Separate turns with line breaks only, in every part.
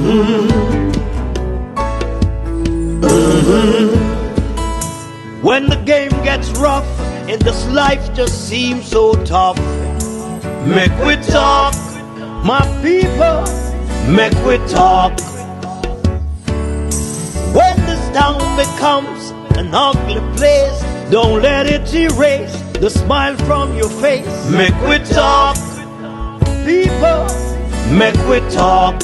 When the game gets rough and this life just seems so tough, Mek Wi Talk, my people, Mek Wi Talk. When this town becomes an ugly place, don't let it erase the smile from your face. Mek Wi Talk, people, Mek Wi Talk.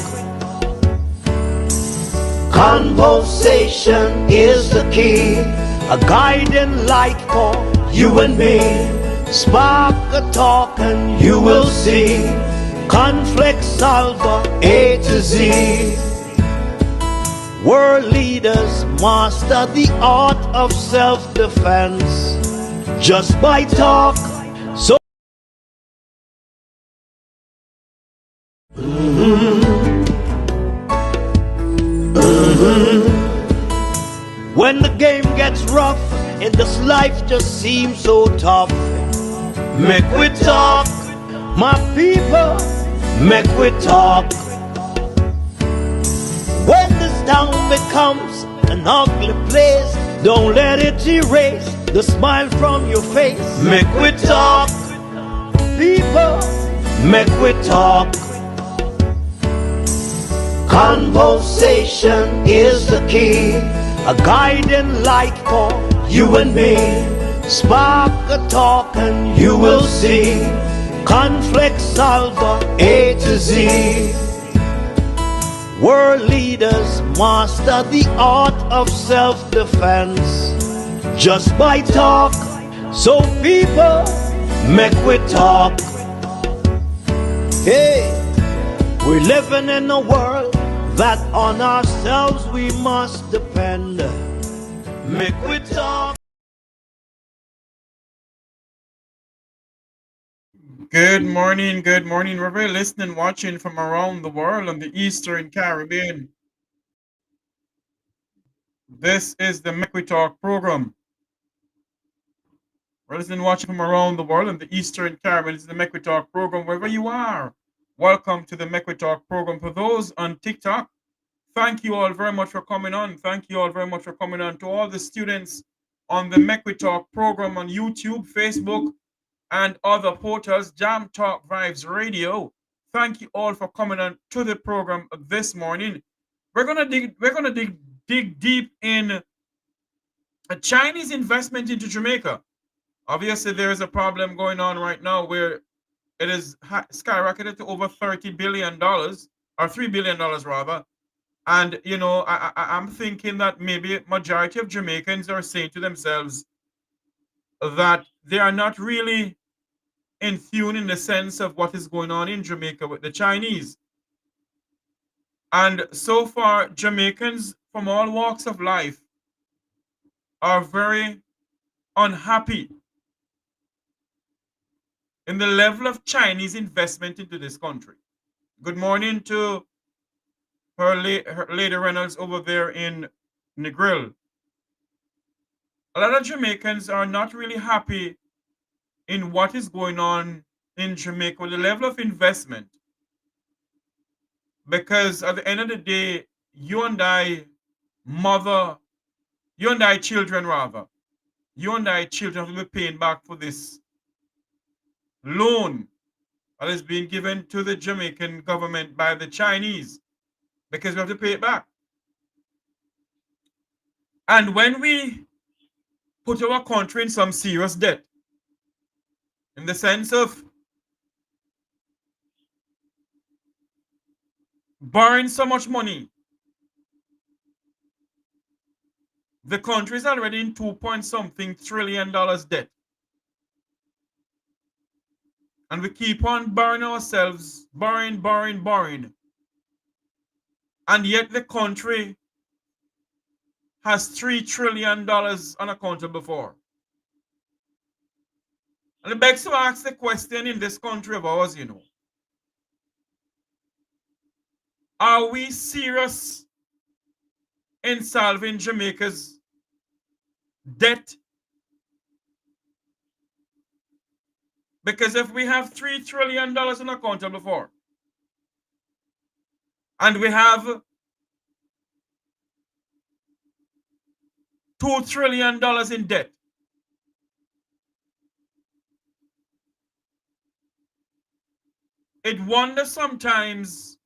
Conversation is the key, a guiding light for you and me. Spark a talk and you will see. Conflict solver A to Z. World leaders master the art of self-defense just by talk. So when the game gets rough and this life just seems so tough, Mek Wi Talk, my people, Mek Wi Talk. When this town becomes an ugly place, don't let it erase the smile from your face. Mek Wi Talk, people, Mek Wi Talk. Conversation is the key, a guiding light for you and me. Spark a talk and you will see. Conflict solver A to Z. World leaders master the art of self-defense just by talk. So people, Mek Wi Talk. Hey, we're living in a world that on ourselves we must depend. Mek Wi Talk.
Good morning, wherever you're listening, watching from around the world on the Eastern Caribbean. This is the Mek Wi Talk program. We're listening, watching from around the world on the Eastern Caribbean. This is the Mek Wi Talk program, wherever you are. Welcome to the Mek Wi Talk program. For those on TikTok, thank you all very much for coming on. Thank you all very much for coming on. To all the students on the Mek Wi Talk program on YouTube, Facebook, and other portals, Jam Talk Vibes Radio. Thank you all for coming on to the program this morning. We're gonna dig deep in a Chinese investment into Jamaica. Obviously, there is a problem going on right now where it is skyrocketed to over $30 billion, or $3 billion rather. And you know, I'm thinking that maybe majority of Jamaicans are saying to themselves that they are not really in tune in the sense of what is going on in Jamaica with the Chinese. And so far, Jamaicans from all walks of life are very unhappy in the level of Chinese investment into this country. Good morning to her Lady Reynolds over there in Negril. A lot of Jamaicans are not really happy in what is going on in Jamaica with the level of investment. Because at the end of the day, you and I children will be paying back for this loan that is being given to the Jamaican government by the Chinese, because we have to pay it back. And when we put our country in some serious debt, in the sense of borrowing so much money, the country is already in 2-point-something trillion debt. And we keep on borrowing ourselves, borrowing. And yet the country has $3 trillion unaccounted for. And it begs to ask the question in this country of ours, you know, are we serious in solving Jamaica's debt? Because if we have $3 trillion unaccounted for, and we have $2 trillion in debt. It wonders sometimes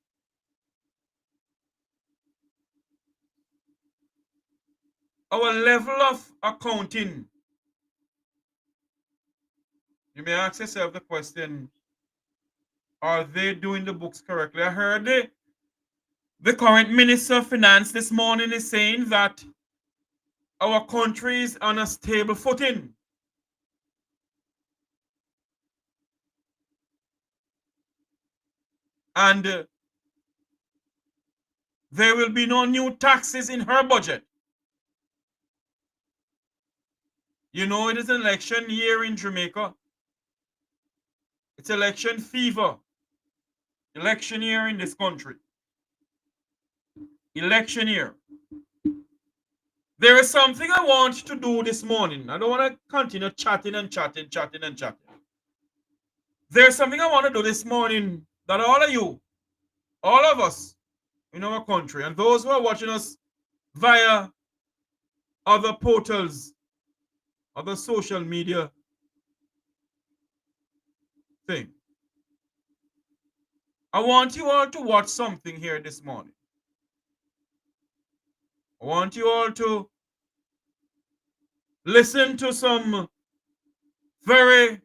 our level of accounting. You may ask yourself the question, are they doing the books correctly? I heard the current Minister of Finance this morning is saying that our country is on a stable footing. And there will be no new taxes in her budget. You know, it is an election year in Jamaica. It's election fever. Election year in this country. Election year. There is something I want to do this morning. I don't want to continue chatting and chatting. There's something I want to do this morning that all of you, all of us in our country, and those who are watching us via other portals, other social media thing. I want you all to watch something here this morning. I want you all to listen to some very,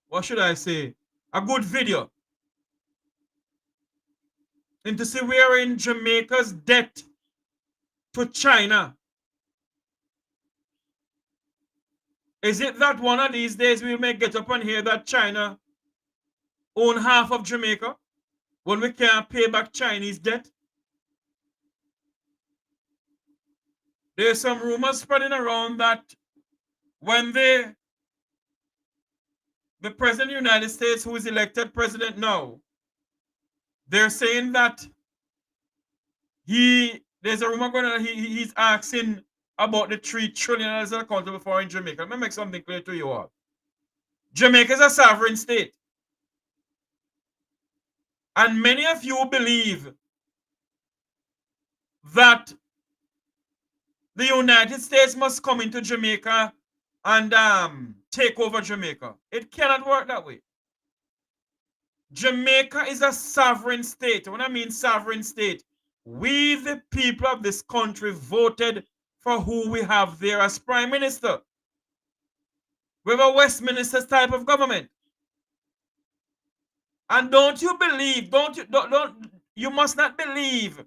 what should I say, a good video. And to see where in Jamaica's debt to China. Is it that one of these days we may get up and hear that China own half of Jamaica when we can't pay back Chinese debt? There's some rumors spreading around that when the president of the United States, who is elected president now, they're saying that there's a rumor going on that he's asking about the $3 trillion accountable for in Jamaica. Let me make something clear to you all. Jamaica is a sovereign state. And many of you believe that the United States must come into Jamaica and take over Jamaica. It cannot work that way. Jamaica is a sovereign state. When I mean sovereign state, we, the people of this country, voted for who we have there as prime minister. We have a Westminster type of government. And don't you believe, you must not believe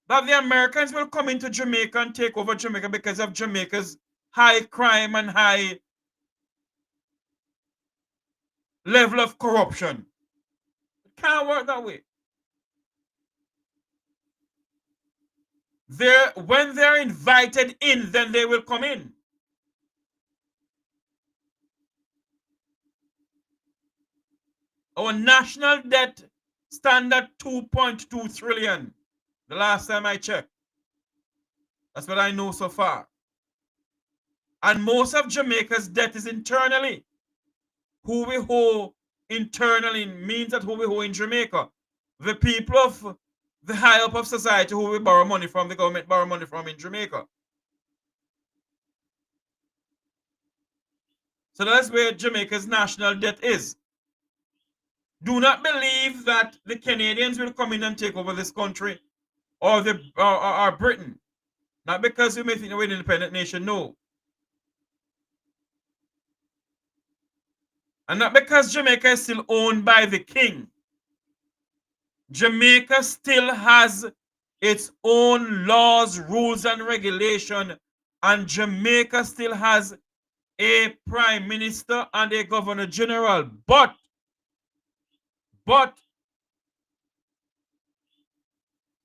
that the Americans will come into Jamaica and take over Jamaica because of Jamaica's high crime and high level of corruption. It can't work that way. When they're invited in, then they will come in. Our national debt stands at 2.2 trillion. The last time I checked. That's what I know so far. And most of Jamaica's debt is internally. Who we owe internally means that who we owe in Jamaica. The people of the high up of society who we borrow money from, the government borrow money from in Jamaica. So that's where Jamaica's national debt is. Do not believe that the Canadians will come in and take over this country or Britain. Not because we may think we're an independent nation, no. And not because Jamaica is still owned by the king. Jamaica still has its own laws, rules, and regulation, and Jamaica still has a prime minister and a governor general. But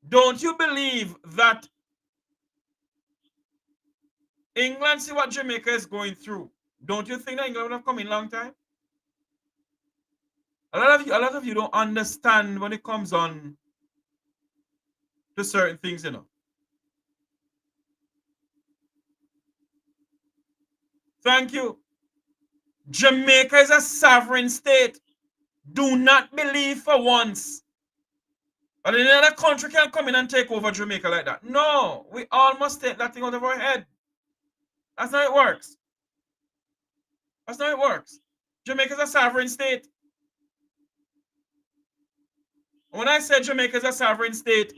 don't you believe that England see what Jamaica is going through? Don't you think that England would have come in a long time? A lot of you don't understand when it comes on to certain things, you know. Thank you. Jamaica is a sovereign state. Do not believe for once And any other country can come in and take over Jamaica like that. No, we all must take that thing out of our head. That's how it works. That's how it works. Jamaica is a sovereign state. When I say Jamaica is a sovereign state,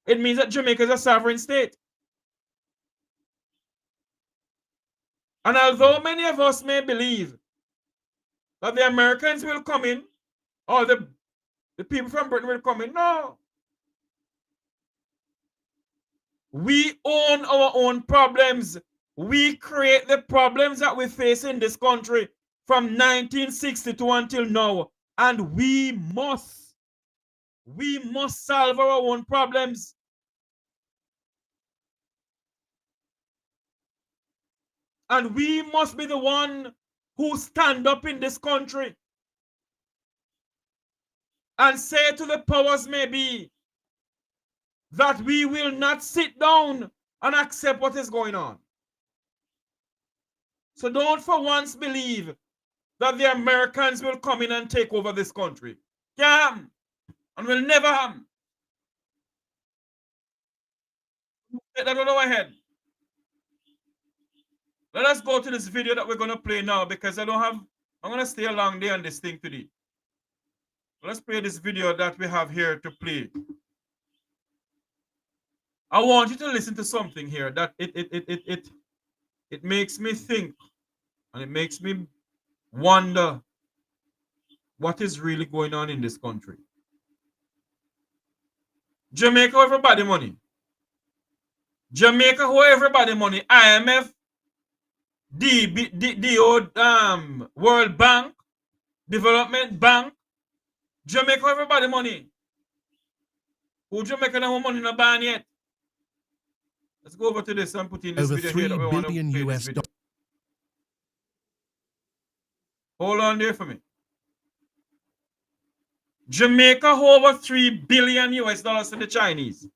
it means that Jamaica is a sovereign state. And although many of us may believe that the Americans will come in, or the people from Britain will come in, no. We own our own problems. We create the problems that we face in this country from 1962 until now. And we must solve our own problems. And we must be the one who stand up in this country and say to the powers may be that we will not sit down and accept what is going on. So don't for once believe that the Americans will come in and take over this country. Can't and will never happen. Take that out of our head. Let us go to this video that we're going to play now because I'm going to stay a long day on this thing today. Let's play this video that we have here to play. I want you to listen to something here that it makes me think and it makes me wonder what is really going on in this country. Jamaica, everybody money. Jamaica, who everybody money. IMF, the World Bank, Development Bank. Jamaica, everybody money. Who Jamaica no money no ban yet? Let's go over to this and put in this
over
video
$3
here that we want to
billion
play
US
this video. Hold on there for me. Jamaica over $3 billion US to the Chinese.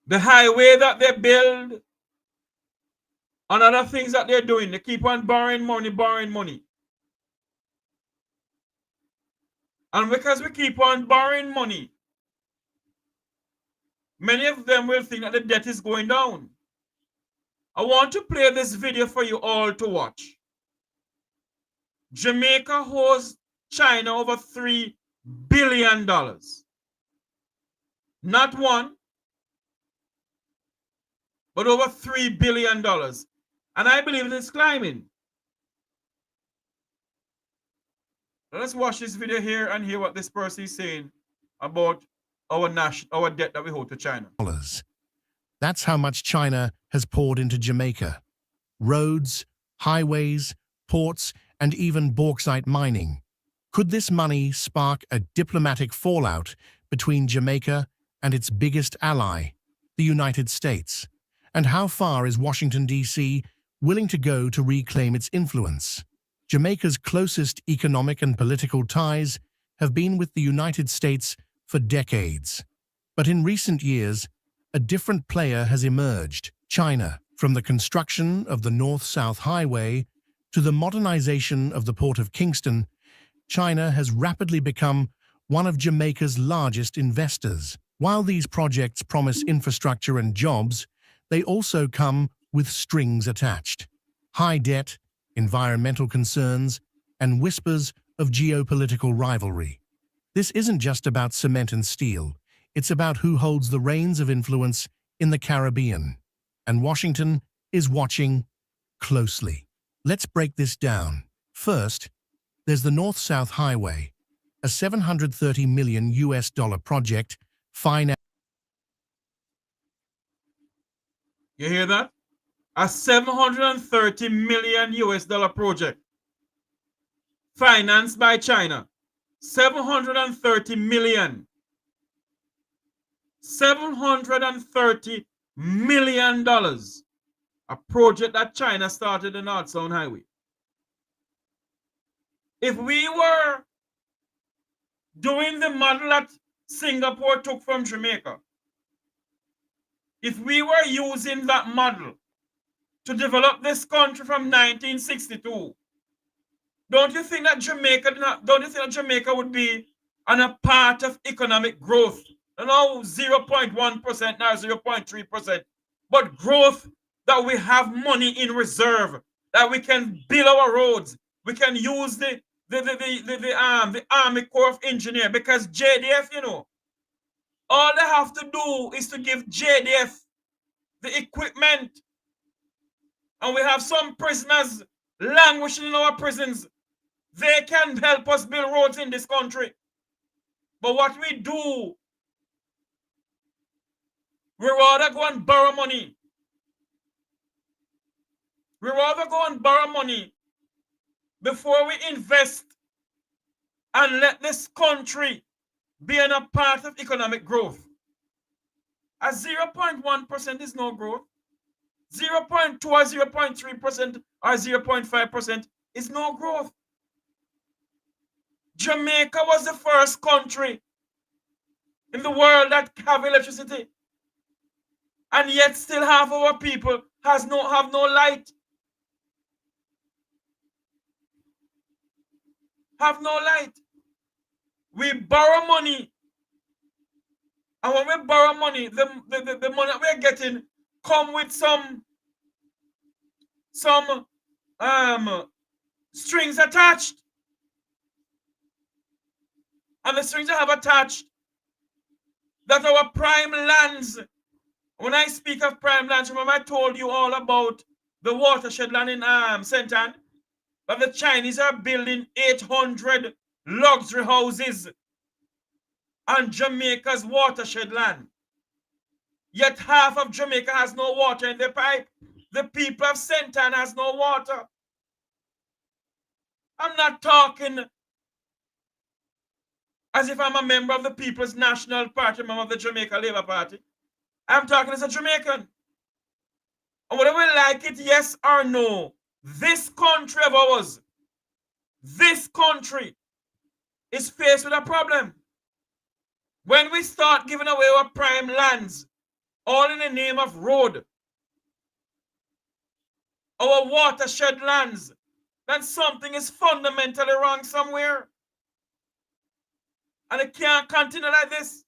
The highway that they build and other things that they're doing, they keep on borrowing money. And because we keep on borrowing money, many of them will think that the debt is going down. I want to play this video for you all to watch. Jamaica owes China over $3 billion. Not one, but over $3 billion. And I believe it is climbing. Let's watch this video here and hear what this person is saying about our debt that we owe to China.
That's how much China has poured into Jamaica. Roads, highways, ports, and even bauxite mining. Could this money spark a diplomatic fallout between Jamaica and its biggest ally, the United States? And how far is Washington, D.C. willing to go to reclaim its influence? Jamaica's closest economic and political ties have been with the United States for decades. But in recent years, a different player has emerged, China. From the construction of the North-South Highway to the modernization of the Port of Kingston, China has rapidly become one of Jamaica's largest investors. While these projects promise infrastructure and jobs, they also come with strings attached. High debt, environmental concerns, and whispers of geopolitical rivalry. This isn't just about cement and steel. It's about who holds the reins of influence in the Caribbean. And Washington is watching closely. Let's break this down. First, there's the North-South Highway, a $730 million project financed.
You hear that? A $730 million project financed by China. $730 million. $730 million. A project that China started the North-South Highway. If we were doing the model that Singapore took from Jamaica, if we were using that model to develop this country from 1962, don't you think that Jamaica would be and a part of economic growth. No 0.1%, now 0.3%, but growth that we have money in reserve, that we can build our roads, we can use the Army Corps of Engineer, because JDF, all they have to do is to give JDF the equipment. And we have some prisoners languishing in our prisons. They can help us build roads in this country. But what we do, we rather go and borrow money. We rather go and borrow money before we invest and let this country be in a part of economic growth. A 0.1% is no growth. 0.2 or 0.3% or 0.5% is no growth. Jamaica was the first country in the world that have electricity, and yet still half our people have no light. Have no light. We borrow money, and when we borrow money, the money that we're getting come with some strings attached. And the strings I have attached, that our prime lands, when I speak of prime lands, remember I told you all about the watershed land in Sentan, that the Chinese are building 800 luxury houses on Jamaica's watershed land. Yet half of Jamaica has no water in the pipe. The people of Sentan has no water. I'm not talking as if I'm a member of the People's National Party, member of the Jamaica Labour Party. I'm talking as a Jamaican. And whether we like it, yes or no, this country of ours, this country is faced with a problem. When we start giving away our prime lands, all in the name of road, our watershed lands, then something is fundamentally wrong somewhere. And it can't continue like this.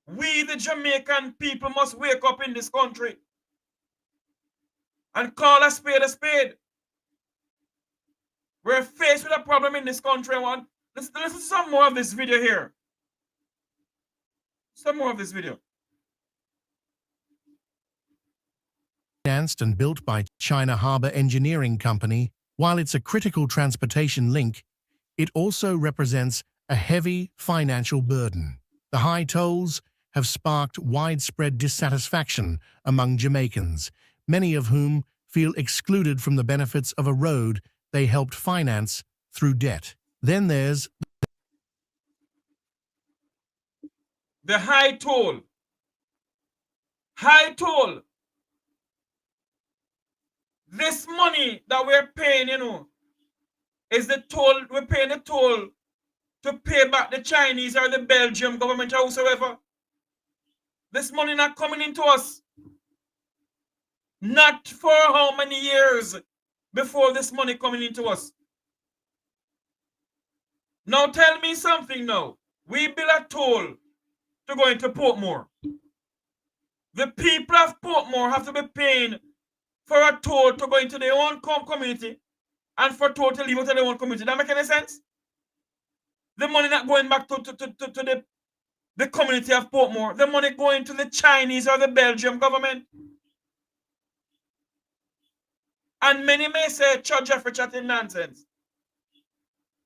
We, the Jamaican people, must wake up in this country and call a spade a spade. We're faced with a problem in this country. Listen to some more of this video here. Some more of this video.
Financed and built by China Harbour Engineering Company, while it's a critical transportation link, it also represents a heavy financial burden. The high tolls have sparked widespread dissatisfaction among Jamaicans, many of whom feel excluded from the benefits of a road they helped finance through debt. Then there's
the high toll. High toll. This money that we're paying, is the toll. We're paying the toll to pay back the Chinese or the Belgium government or whosoever. This money not coming into us. Not for how many years before this money coming into us. Now tell me something now. We build a toll to go into Portmore. The people of Portmore have to be paying for a toll to go into their own community and for a toll to leave out of their own community. That make any sense? The money not going back to the community of Portmore. The money going to the Chinese or the Belgium government. And many may say, Church Jeffrey chatting nonsense.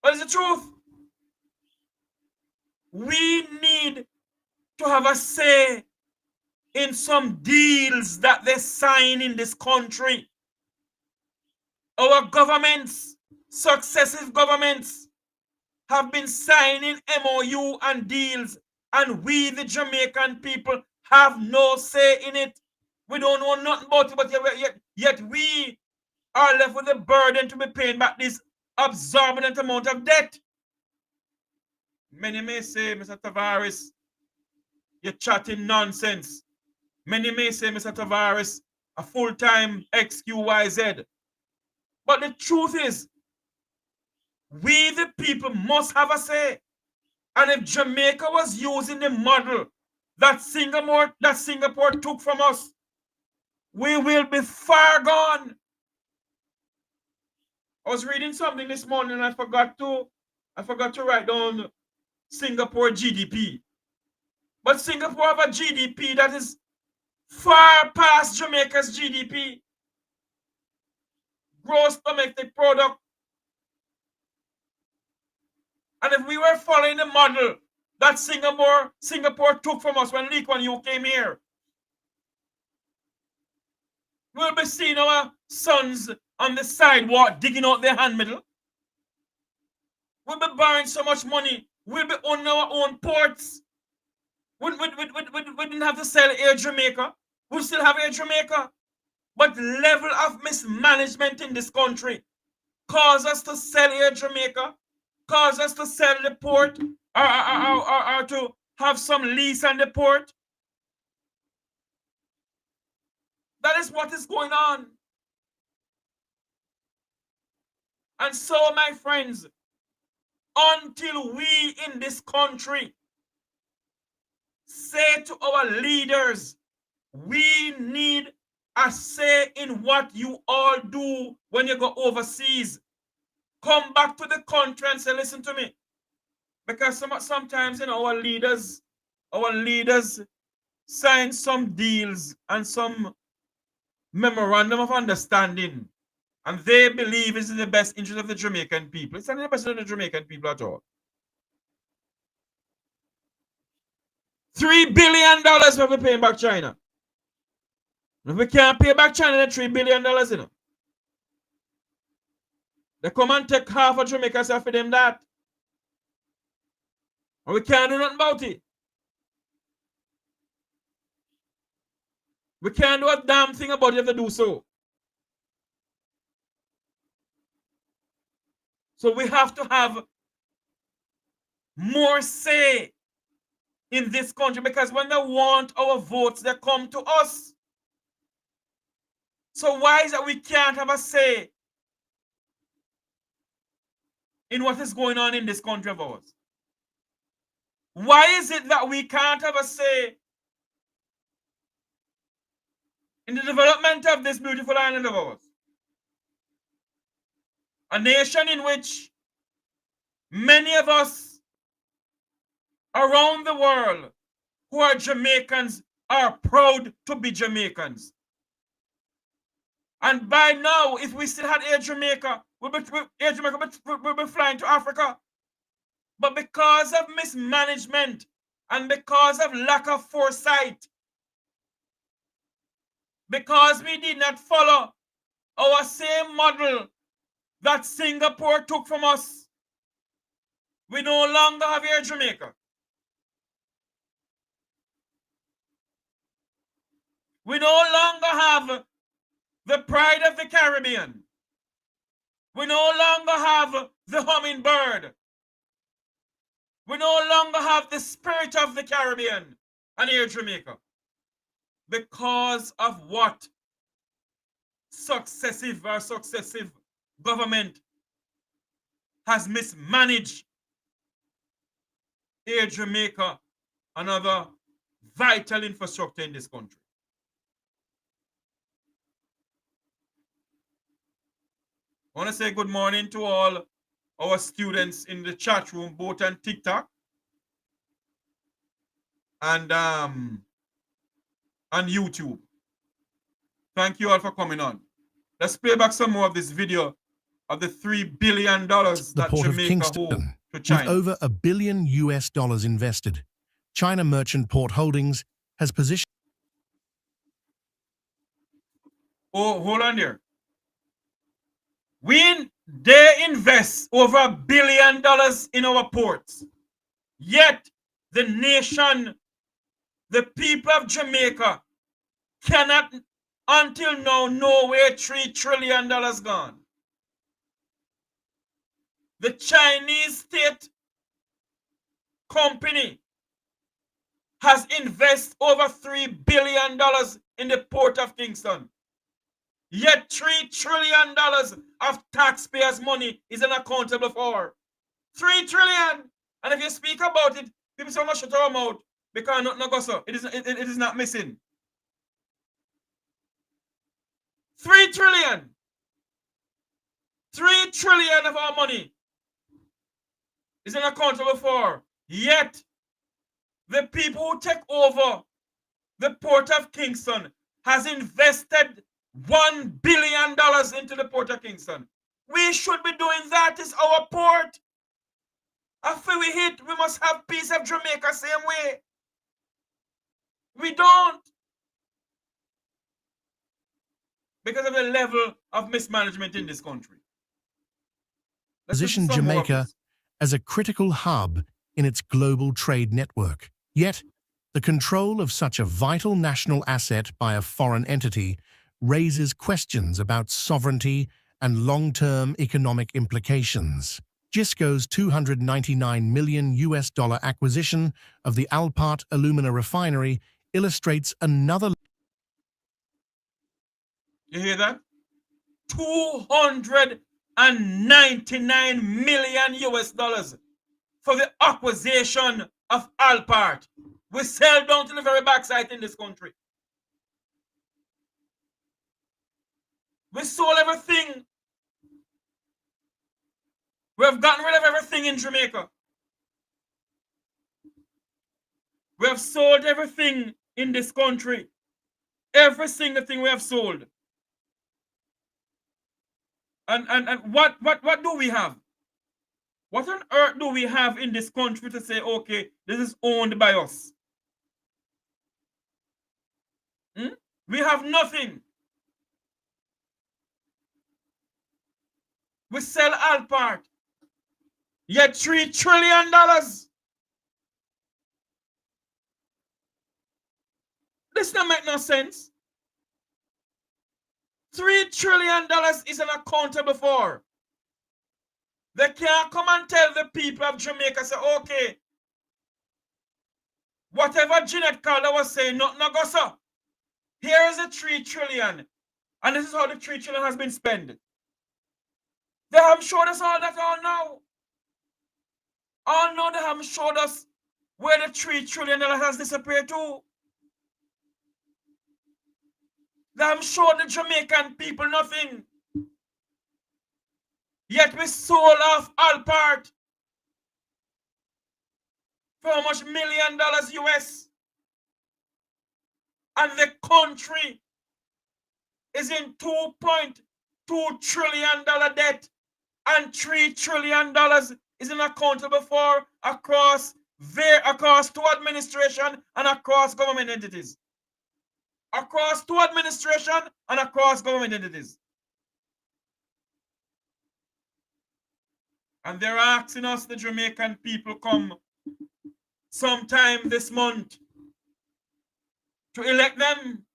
But it's the truth. We need to have a say in some deals that they sign in this country. Our governments, successive governments, have been signing MOU and deals, and we, the Jamaican people, have no say in it. We don't know nothing about it, but yet we are left with the burden to be paying back this exorbitant amount of debt. Many may say, Mr. Tavares, you're chatting nonsense. Many may say, Mr. Tavares, a full-time XQYZ. But the truth is, we the people must have a say. And if Jamaica was using the model that Singapore took from us, we will be far gone. I was reading something this morning and I forgot to write down Singapore GDP. But Singapore have a GDP that is far past Jamaica's GDP. Gross domestic product. And if we were following the model that Singapore took from us when Lee Kuan Yew came here, we'll be seeing our sons on the sidewalk digging out their hand middle. We'll be borrowing so much money. We'll be owning our own ports. We didn't have to sell Air Jamaica. We still have Air Jamaica. But level of mismanagement in this country caused us to sell Air Jamaica, caused us to sell the port, or to have some lease on the port. That is what is going on. And so, my friends, until we in this country say to our leaders, we need a say in what you all do when you go overseas. Come back to the country and say, listen to me. Because sometimes, our leaders sign some deals and some memorandum of understanding, and they believe it's in the best interest of the Jamaican people. It's not in the best interest of the Jamaican people at all. $3 billion we're paying back China. If we can't pay back China the $3 billion, they come and take half of Jamaica and say for them that. And we can't do nothing about it. We can't do a damn thing about it if they do so. So we have to have more say in this country, because when they want our votes, they come to us. So why is it we can't have a say in what is going on in this country of ours? Why is it that we can't have a say in the development of this beautiful island of ours? A nation in which many of us around the world who are Jamaicans are proud to be Jamaicans. And by now, if we still had Air Jamaica, we'll be flying to Africa. But because of mismanagement and because of lack of foresight, because we did not follow our same model that Singapore took from us, we no longer have Air Jamaica. We no longer have the pride of the Caribbean. We no longer have the hummingbird. We no longer have the spirit of the Caribbean and Air Jamaica. Because of what? Successive government has mismanaged Air Jamaica and other vital infrastructure in this country. I want to say good morning to all our students in the chat room, both on TikTok and on YouTube. Thank you all for coming on. Let's play back some more of this video of the $3 billion that
Port of
Jamaica
Kingston,
owed to China.
with over $1 billion invested, China Merchant Port Holdings has positioned.
Oh, hold on there. They invest over $1 billion in our ports. Yet the nation, the people of Jamaica, cannot until now know where $3 trillion gone. The Chinese state company has invested over $3 billion in the Port of Kingston. Yet $3 trillion of taxpayers' money is unaccountable for. $3 trillion. And if you speak about it, people say, shut our mouth because nothing goes so. It is not missing. 3 trillion. 3 trillion of our money is unaccountable for. Yet, the people who take over the Port of Kingston has invested $1 billion into the Port of Kingston. We should be doing that. It's our port. After we hit, we must have peace of Jamaica same way. We don't. Because of the level of mismanagement in this country.
Position Jamaica as a critical hub in its global trade network. Yet, the control of such a vital national asset by a foreign entity raises questions about sovereignty and long-term economic implications. Gisco's $299 million acquisition of the Alpart alumina refinery illustrates another.
You hear that? $299 million for the acquisition of Alpart. We sell down to the very backside in this country. We sold everything. We have gotten rid of everything in Jamaica. We have sold everything in this country. Every single thing we have sold. And what do we have? What on earth do we have in this country to say, okay, this is owned by us? We have nothing. We sell Alpart. Yet $3 trillion. This don't make no sense. $3 trillion is unaccountable for. They can't come and tell the people of Jamaica, say, okay, whatever Jeanette Calder was saying, nothing go so. Here is the $3 trillion. And this is how the $3 trillion has been spent. They haven't showed us all that all now. All now they haven't showed us where the $3 trillion has disappeared to. They haven't showed the Jamaican people nothing. Yet we sold off Alpart for how much $1 million US? And the country is in $2.2 trillion debt, and $3 trillion is unaccountable for across two administration and across government entities. Across two administration and across government entities. And they're asking us, the Jamaican people, come sometime this month to elect them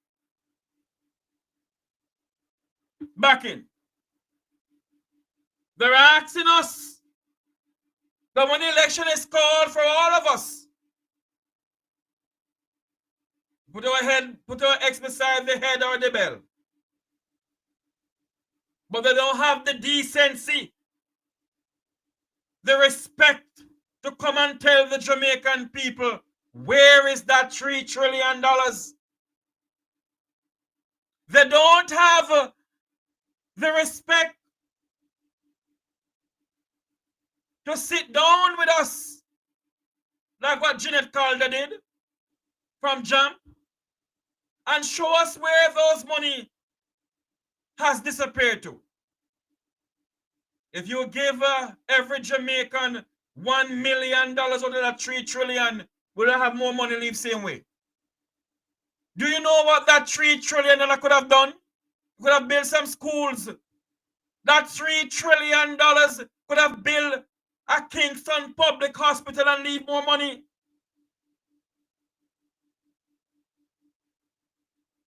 back in. They're asking us that when the election is called for all of us, put our X beside the head or the bell. But they don't have the decency, the respect to come and tell the Jamaican people, where is that $3 trillion? They don't have the respect to sit down with us like what Jeanette Calder did from Jam and show us where those money has disappeared to. If you give every Jamaican $1 million out of that $3 trillion, will I have more money leave same way? Do you know what that $3 trillion could have done? Could have built some schools. That $3 trillion could have built a Kingston public hospital and leave more money.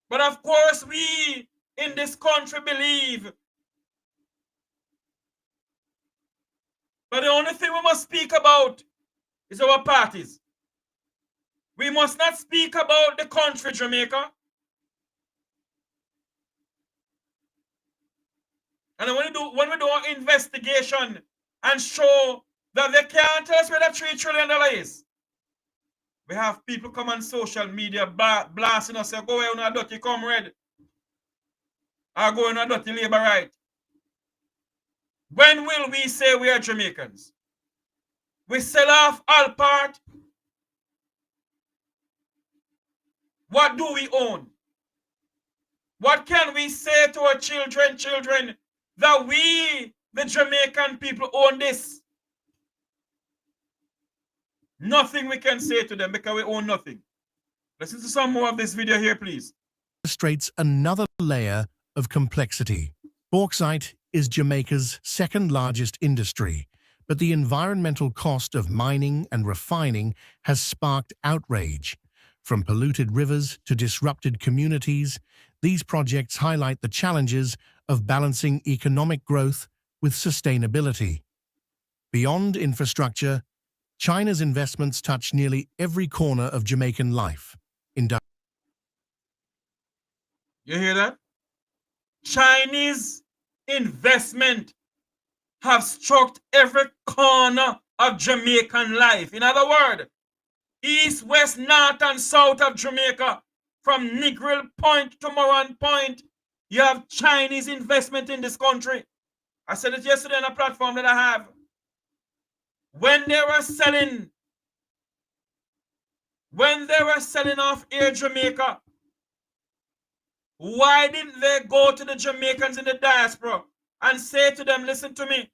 But of course, we in this country believe that the only thing we must speak about is our parties. We must not speak about the country, Jamaica. And when we do an investigation and show that they can't tell us where the $3 trillion is. We have people come on social media blasting us, say, go away on a dirty comrade. Or go on a dirty labor right. When will we say we are Jamaicans? We sell off all part. What do we own? What can we say to our children, that we, the Jamaican people, own this? Nothing we can say to them because we own nothing. Listen to some more of this video here, please.
Illustrates another layer of complexity. Bauxite is Jamaica's second largest industry, but the environmental cost of mining and refining has sparked outrage. From polluted rivers to disrupted communities, these projects highlight the challenges of balancing economic growth with sustainability. Beyond infrastructure, China's investments touch nearly every corner of Jamaican life.
You hear that? Chinese investment have struck every corner of Jamaican life. In other words, east, west, north, and south of Jamaica, from Negril Point to Moran Point, you have Chinese investment in this country. I said it yesterday on a platform that I have. When they were selling off Air Jamaica, why didn't they go to the Jamaicans in the diaspora and say to them, listen to me,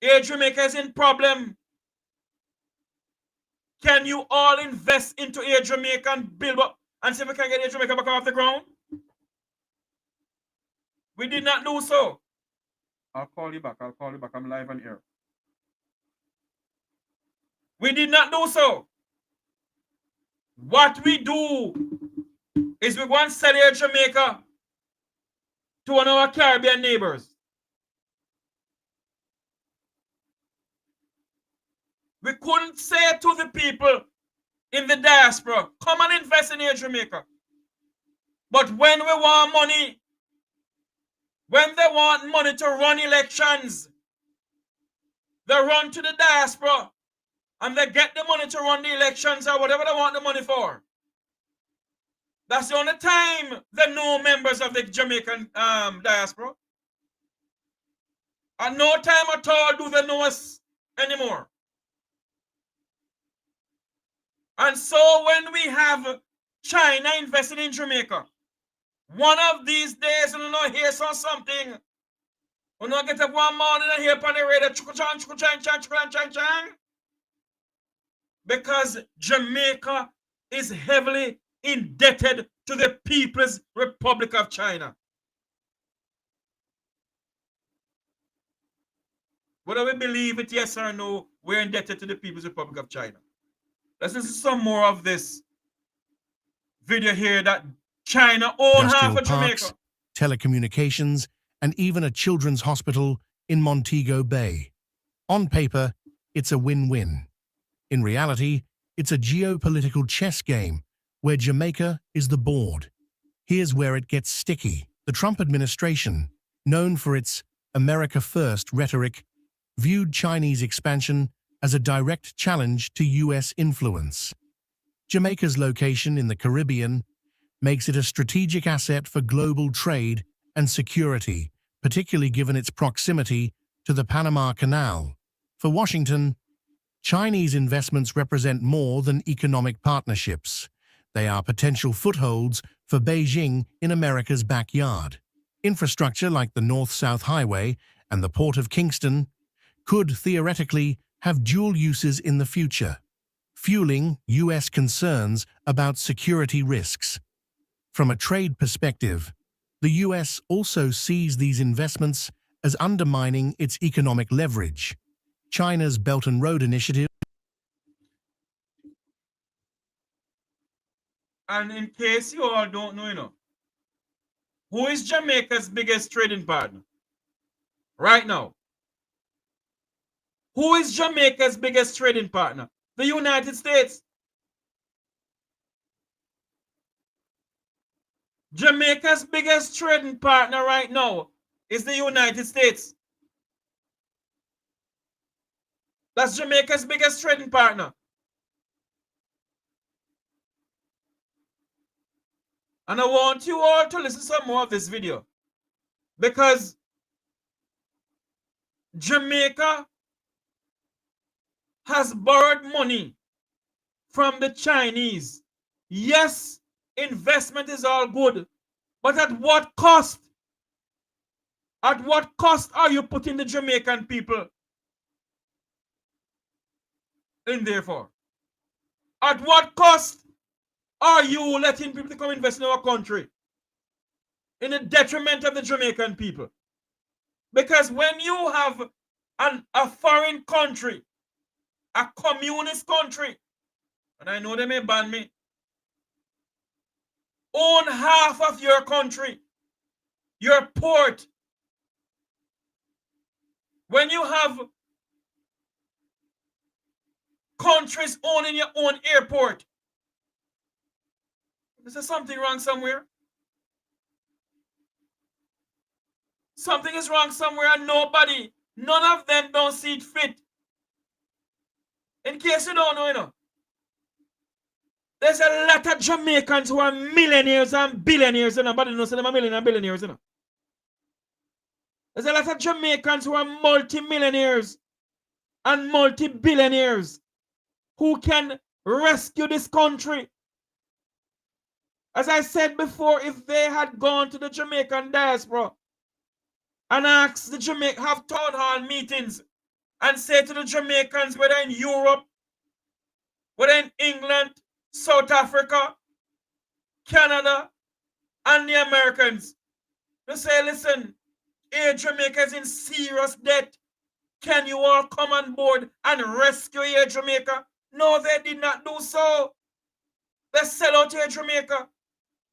Air Jamaica is in problem. Can you all invest into Air Jamaica and build up and see if we can get Air Jamaica back off the ground? We did not do so. I'll call you back. I'm live on air. We did not do so. What we do is we want to sell Air Jamaica to one of our Caribbean neighbors. We couldn't say to the people in the diaspora, come and invest in Air Jamaica. But when we want money, when they want money to run elections, they run to the diaspora and they get the money to run the elections or whatever they want the money for. That's the only time they know members of the Jamaican diaspora. At no time at all do they know us anymore. And so when we have China investing in Jamaica, one of these days, you know, hear something. We not get up one morning and hear upon the radio, chang. Because Jamaica is heavily indebted to the People's Republic of China. Whether we believe it, yes or no, we're indebted to the People's Republic of China. Let's listen to some more of this video here that China owns half of Jamaica.
Telecommunications, and even a children's hospital in Montego Bay. On paper, it's a win-win. In reality, it's a geopolitical chess game where Jamaica is the board. Here's where it gets sticky. The Trump administration, known for its America First rhetoric, viewed Chinese expansion as a direct challenge to U.S. influence. Jamaica's location in the Caribbean makes it a strategic asset for global trade and security, particularly given its proximity to the Panama Canal. For Washington, Chinese investments represent more than economic partnerships. They are potential footholds for Beijing in America's backyard. Infrastructure like the North-South Highway and the Port of Kingston could theoretically have dual uses in the future, fueling U.S. concerns about security risks. From a trade perspective, the U.S. also sees these investments as undermining its economic leverage. China's Belt and Road Initiative.
And in case you all don't know, who is Jamaica's biggest trading partner right now? Who is Jamaica's biggest trading partner? The United States. Jamaica's biggest trading partner right now is the United States. That's Jamaica's biggest trading partner. And I want you all to listen to some more of this video. Because Jamaica has borrowed money from the Chinese. Yes, investment is all good. But at what cost? At what cost are you putting the Jamaican people in there for? At what cost are you letting people come invest in our country? In the detriment of the Jamaican people. Because when you have a foreign country, a communist country, and I know they may ban me, own half of your country, your port, when you have countries owning your own airport, is there something wrong somewhere? Something is wrong somewhere and none of them don't see it fit. In case you don't know, there's a lot of Jamaicans who are millionaires and billionaires, but they don't say them are millionaires and billionaires, There's a lot of Jamaicans who are multi-millionaires and multi-billionaires who can rescue this country. As I said before, if they had gone to the Jamaican diaspora and asked the Jamaican, have town hall meetings and say to the Jamaicans, whether in Europe, whether in England, South Africa, Canada, and the Americans, to say, listen, Air Jamaica is in serious debt. Can you all come on board and rescue Air Jamaica? No, they did not do so. They sell out Air Jamaica.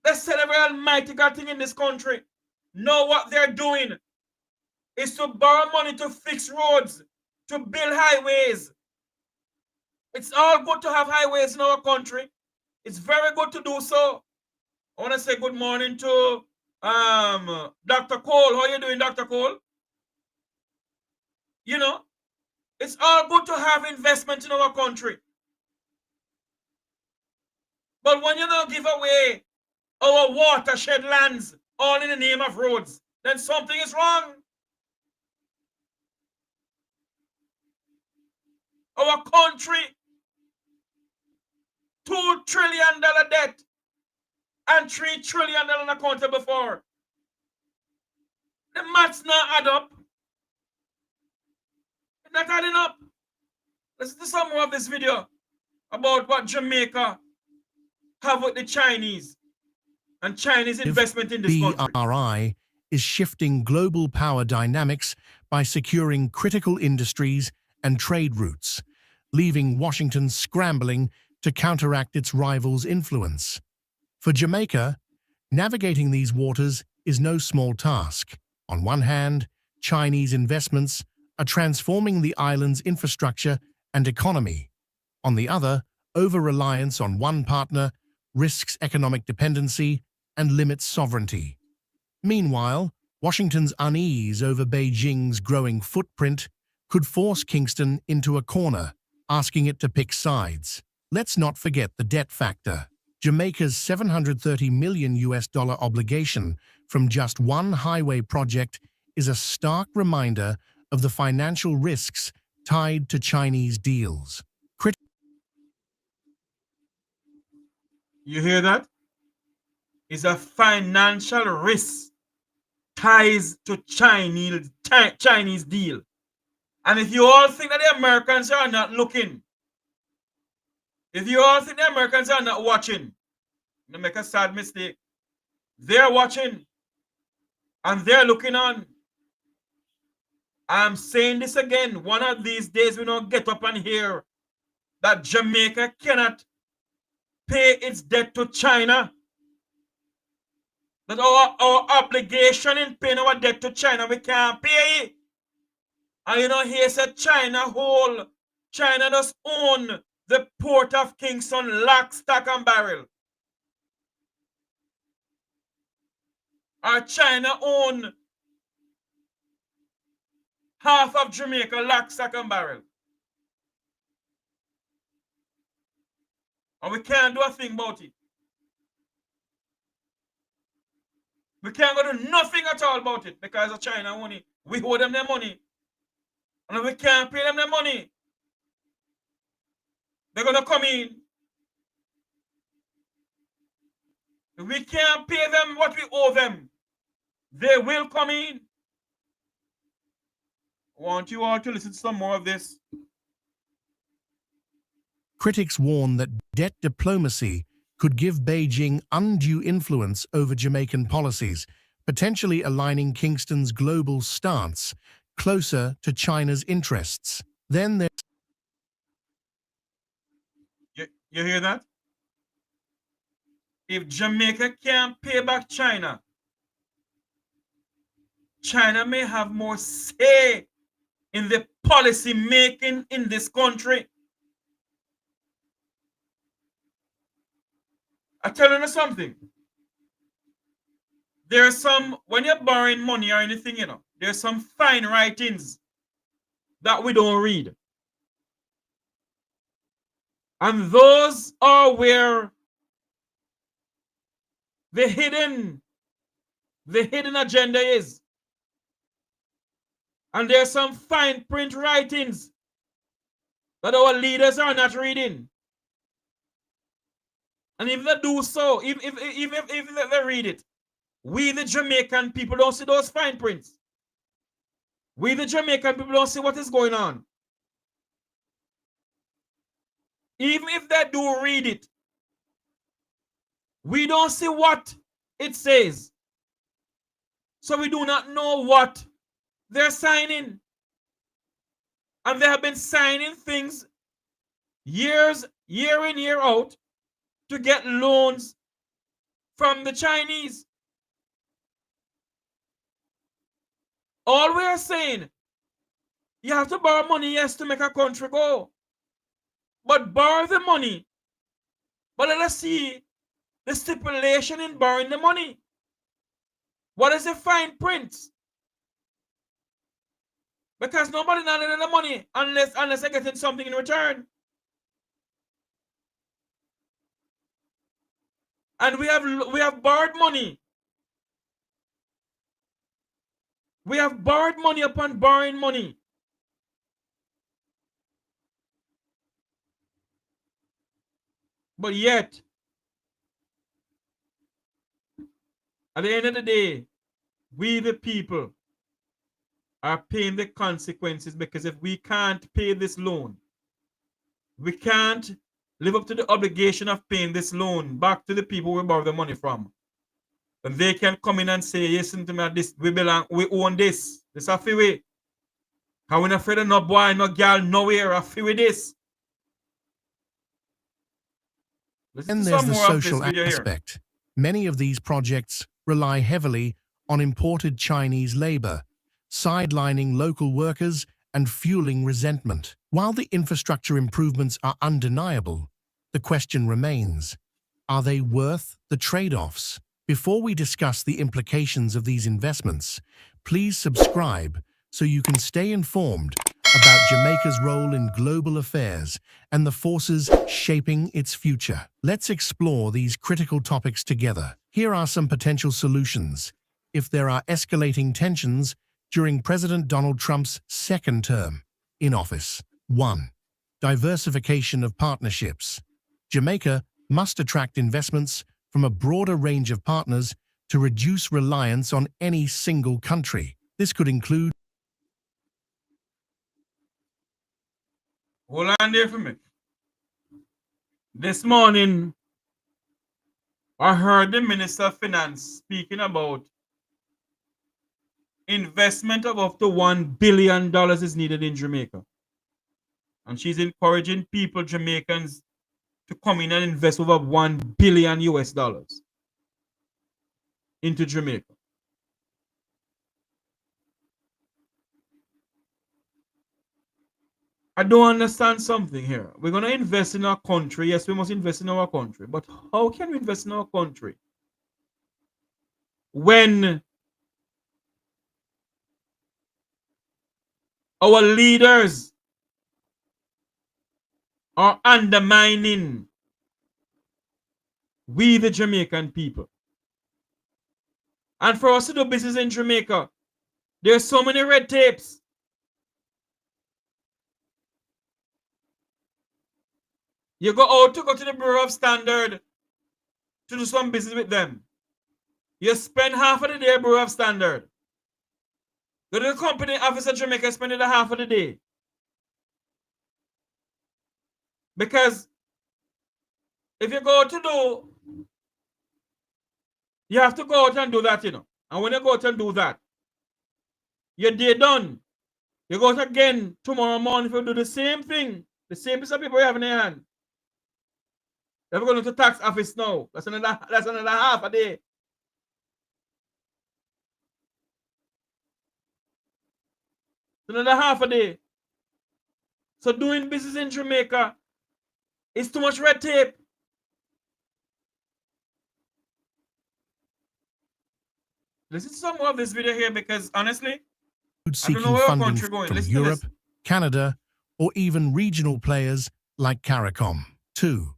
They sell every almighty God thing in this country. No, what they're doing is to borrow money to fix roads, to build highways. It's all good to have highways in our country. It's very good to do so. I want to say good morning to Dr. Cole. How are you doing, Dr. Cole? It's all good to have investment in our country. But when you don't give away our watershed lands, all in the name of roads, then something is wrong. Our country, $2 trillion debt and $3 trillion accountable for. The maths not add up. It's not adding up. Listen to some more of this video about what Jamaica have with the Chinese and Chinese investment in this country.
BRI is shifting global power dynamics by securing critical industries and trade routes, leaving Washington scrambling to counteract its rivals' influence. For Jamaica, navigating these waters is no small task. On one hand, Chinese investments are transforming the island's infrastructure and economy. On the other, over-reliance on one partner risks economic dependency and limits sovereignty. Meanwhile, Washington's unease over Beijing's growing footprint could force Kingston into a corner, asking it to pick sides. Let's not forget the debt factor. Jamaica's $730 million obligation from just one highway project is a stark reminder of the financial risks tied to Chinese deals.
You hear that? It's a financial risk ties to Chinese deal. And if you all think that the Americans are not looking, if you all think the Americans are not watching, you make a sad mistake. They're watching and they're looking on. I'm saying this again. One of these days we don't get up and hear that Jamaica cannot pay its debt to China. That our obligation in paying our debt to China, we can't pay it. And here said China does own the Port of Kingston lock, stock, and barrel. Or China own half of Jamaica lock, stock, and barrel. And we can't do a thing about it. We can't go do nothing at all about it because of China money. We owe them their money. And if we can't pay them their money, they're going to come in. If we can't pay them what we owe them, they will come in. I want you all to listen to some more of this.
Critics warn that debt diplomacy could give Beijing undue influence over Jamaican policies, potentially aligning Kingston's global stance closer to China's interests. Then there's
You hear that? If Jamaica can't pay back China, China may have more say in the policy making in this country. I tell you something. There's some, when you're borrowing money or anything, there's some fine writings that we don't read. And those are where the hidden agenda is. And there's some fine print writings that our leaders are not reading. And if they do so, if they read it, we the Jamaican people don't see those fine prints. We the Jamaican people don't see what is going on. Even if they do read it, we don't see what it says. So we do not know what they're signing. And they have been signing things year in, year out to get loans from the Chinese. All we are saying, you have to borrow money, yes, to make a country go. But borrow the money. But let us see the stipulation in borrowing the money. What is the fine print? Because nobody not lending the money unless they're getting something in return. And we have borrowed money. We have borrowed money upon borrowing money. But yet, at the end of the day, we the people are paying the consequences, because if we can't pay this loan, we can't live up to the obligation of paying this loan back to the people we borrow the money from. And they can come in and say, listen to me, this we own this. This a free way. Because we're not afraid of no boy, no girl, nowhere, a free with this.
Then there's the social aspect. Many of these projects rely heavily on imported Chinese labor, sidelining local workers and fueling resentment. While the infrastructure improvements are undeniable, the question remains, are they worth the trade-offs? Before we discuss the implications of these investments, please subscribe so you can stay informed about Jamaica's role in global affairs and the forces shaping its future. Let's explore these critical topics together. Here are some potential solutions if there are escalating tensions during President Donald Trump's second term in office. 1. Diversification of partnerships. Jamaica must attract investments from a broader range of partners to reduce reliance on any single country. This could include
Hold on there for me. This morning, I heard the Minister of Finance speaking about investment of up to $1 billion is needed in Jamaica. And she's encouraging people, Jamaicans, to come in and invest over $1 billion into Jamaica. I don't understand something here. We're going to invest in our country. Yes, we must invest in our country. But how can we invest in our country when our leaders are undermining We, the Jamaican people. And for us to do business in Jamaica, there's so many red tapes. You go to the Bureau of Standard to do some business with them. You spend half of the day at Bureau of Standard. Go to the company office of Jamaica, spend the half of the day. Because if you go to do, you have to go out and do that, you know. And when you go out and do that, your day done. You go out again tomorrow morning if you do the same thing, the same piece of paper you have in your hand. You're going to the tax office now. That's another half a day. Another half a day. So doing business in Jamaica is too much red tape. Listen to some more of this video here because honestly, I don't know
seeking
where our
funding
country going.
from
Listen to
Europe,
this.
Canada, or even regional players like CARICOM. 2.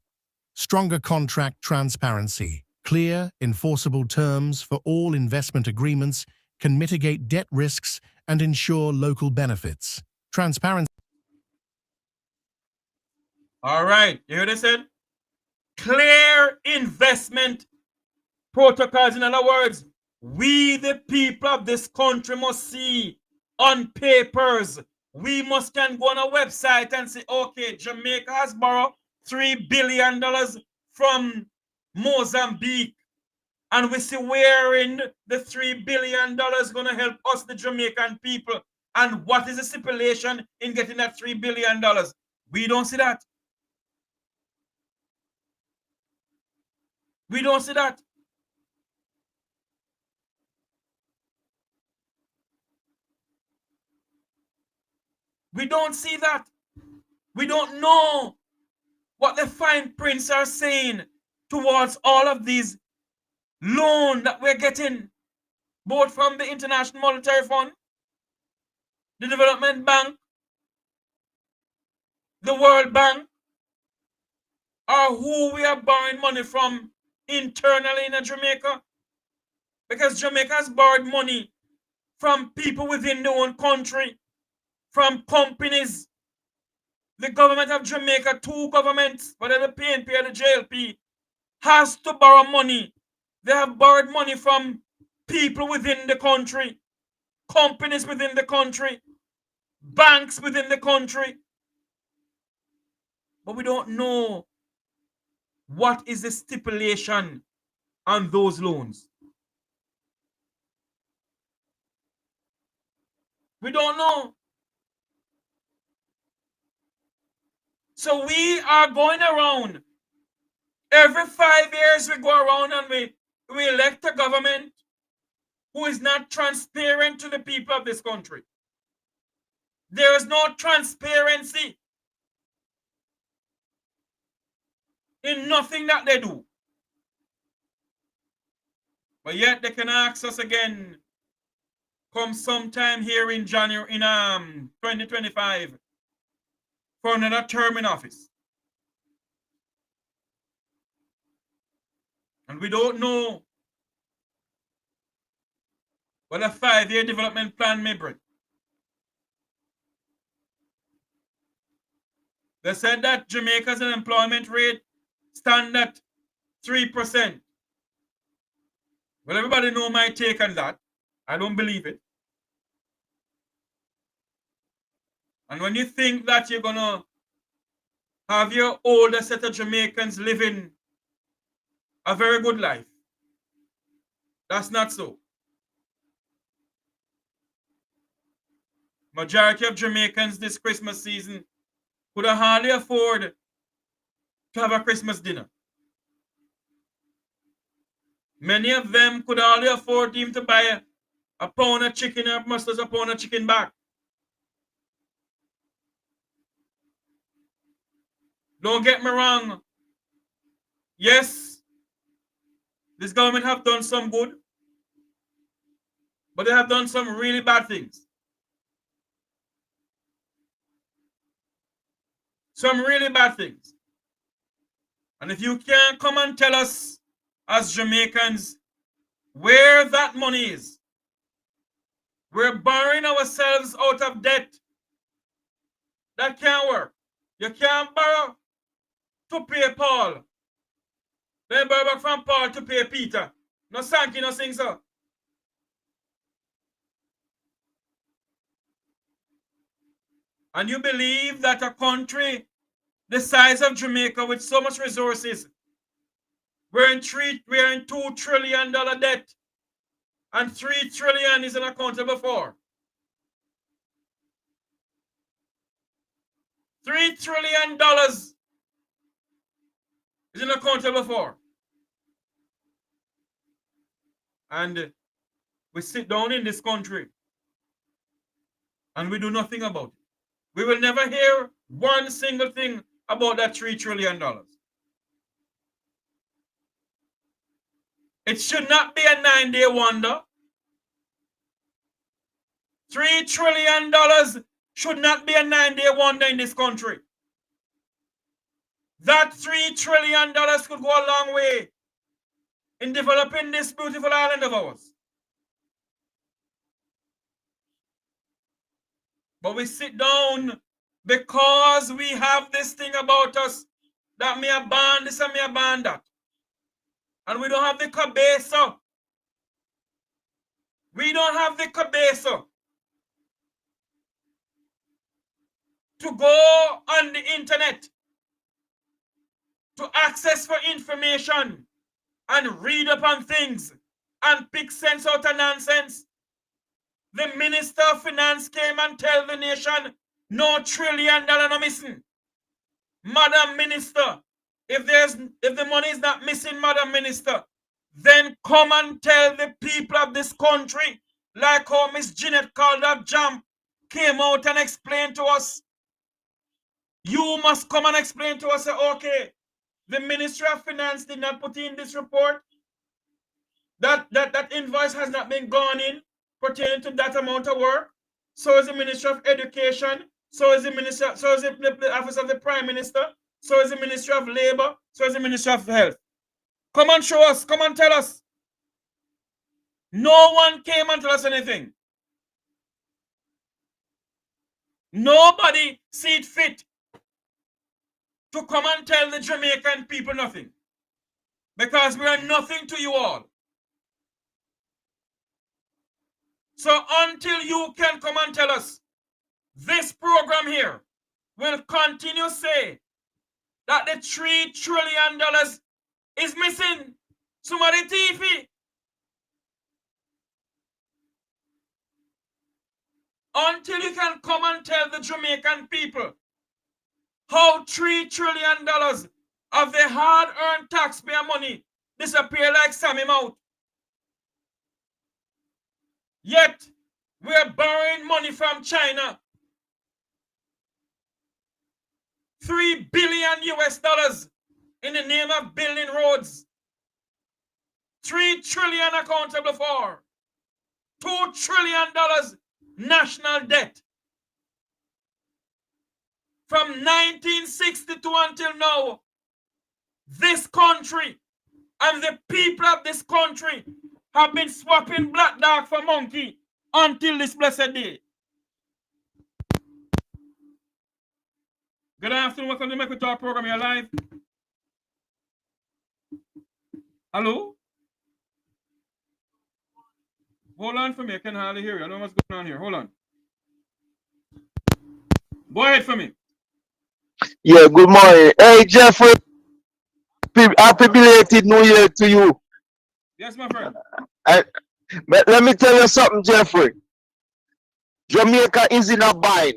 Stronger contract transparency. Clear, enforceable terms for all investment agreements can mitigate debt risks and ensure local benefits. Transparency.
All right, you hear what I said? Clear investment protocols. In other words, we, the people of this country, must see on papers. We must can go on a website and say, okay, Jamaica has borrowed $3 billion from Mozambique. And we see wherein the $3 billion going to help us, the Jamaican people. And what is the stipulation in getting that $3 billion? We don't see that. We don't see that. We don't see that. We don't know what the fine prints are saying towards all of these loans that we're getting, both from the International Monetary Fund, the Development Bank, the World Bank, or who we are borrowing money from internally in Jamaica. Because Jamaica has borrowed money from people within their own country, from companies. The government of Jamaica, two governments, whether the PNP or the JLP, has to borrow money. They have borrowed money from people within the country, companies within the country, banks within the country. But we don't know what is the stipulation on those loans. We don't know. So we are going around. Every 5 years we go around and we elect a government who is not transparent to the people of this country. There is no transparency in nothing that they do. But yet they can ask us again come sometime here in January in 2025 for another term in office. And we don't know what a 5-year development plan may bring. They said that Jamaica's unemployment rate stand at 3%. Well, everybody know my take on that. I don't believe it. And when you think that you're going to have your older set of Jamaicans living a very good life, that's not so. Majority of Jamaicans this Christmas season could hardly afford to have a Christmas dinner. Many of them could hardly afford even to buy a pound of chicken or mustard a pound of chicken back. Don't get me wrong. Yes, this government have done some good, but they have done some really bad things. Some really bad things. And if you can't come and tell us as Jamaicans where that money is. We're borrowing ourselves out of debt. That can't work. You can't borrow to pay Paul. Then borrow back from Paul to pay Peter. No Sankey, no sing so. And you believe that a country the size of Jamaica with so much resources, we're in $2 trillion debt, and $3 trillion is unaccountable for. $3 trillion is unaccountable for. And we sit down in this country and we do nothing about it. We will never hear one single thing about that $3 trillion. It should not be a 9-day wonder. $3 trillion should not be a 9-day wonder in this country. That $3 trillion could go a long way in developing this beautiful island of ours. But we sit down because we have this thing about us that me a ban this and me a ban that. And we don't have the cabeza. We don't have the cabeza to go on the internet to access for information and read up on things and pick sense out of nonsense. The Minister of Finance came and tell the nation, no $1 trillion no missing. Madam Minister, if the money is not missing, Madam Minister, then come and tell the people of this country, like how Miss Jeanette Calder-Jam came out and explained to us. You must come and explain to us, say, okay, the Ministry of Finance did not put in this report. That invoice has not been gone in pertaining to that amount of work. So is the Ministry of Education. So is the Office of the Prime Minister. So is the Ministry of Labor. So is the Ministry of Health. Come and show us. Come and tell us. No one came and told us anything. Nobody see it fit to come and tell the Jamaican people nothing. Because we are nothing to you all. So until you can come and tell us, this program here will continue say that the $3 trillion is missing. Somebody TV. Until you can come and tell the Jamaican people how $3 trillion of the hard-earned taxpayer money disappear like Sammy Mouth. Yet, we're borrowing money from China. $3 billion in the name of building roads. $3 trillion accountable for. $2 trillion national debt. From 1962 until now, this country and the people of this country have been swapping black dog for monkey until this blessed day. Good afternoon, welcome to the Mek Wi Talk program. You're live. Hello? Hold on for me, I can hardly hear you. I don't know what's going on here. Hold on. Go ahead for me.
Yeah, good morning. Hey, Jeffrey, happy belated New Year to you.
Yes, my friend.
But let me tell you something, Jeffrey. Jamaica is in a bind.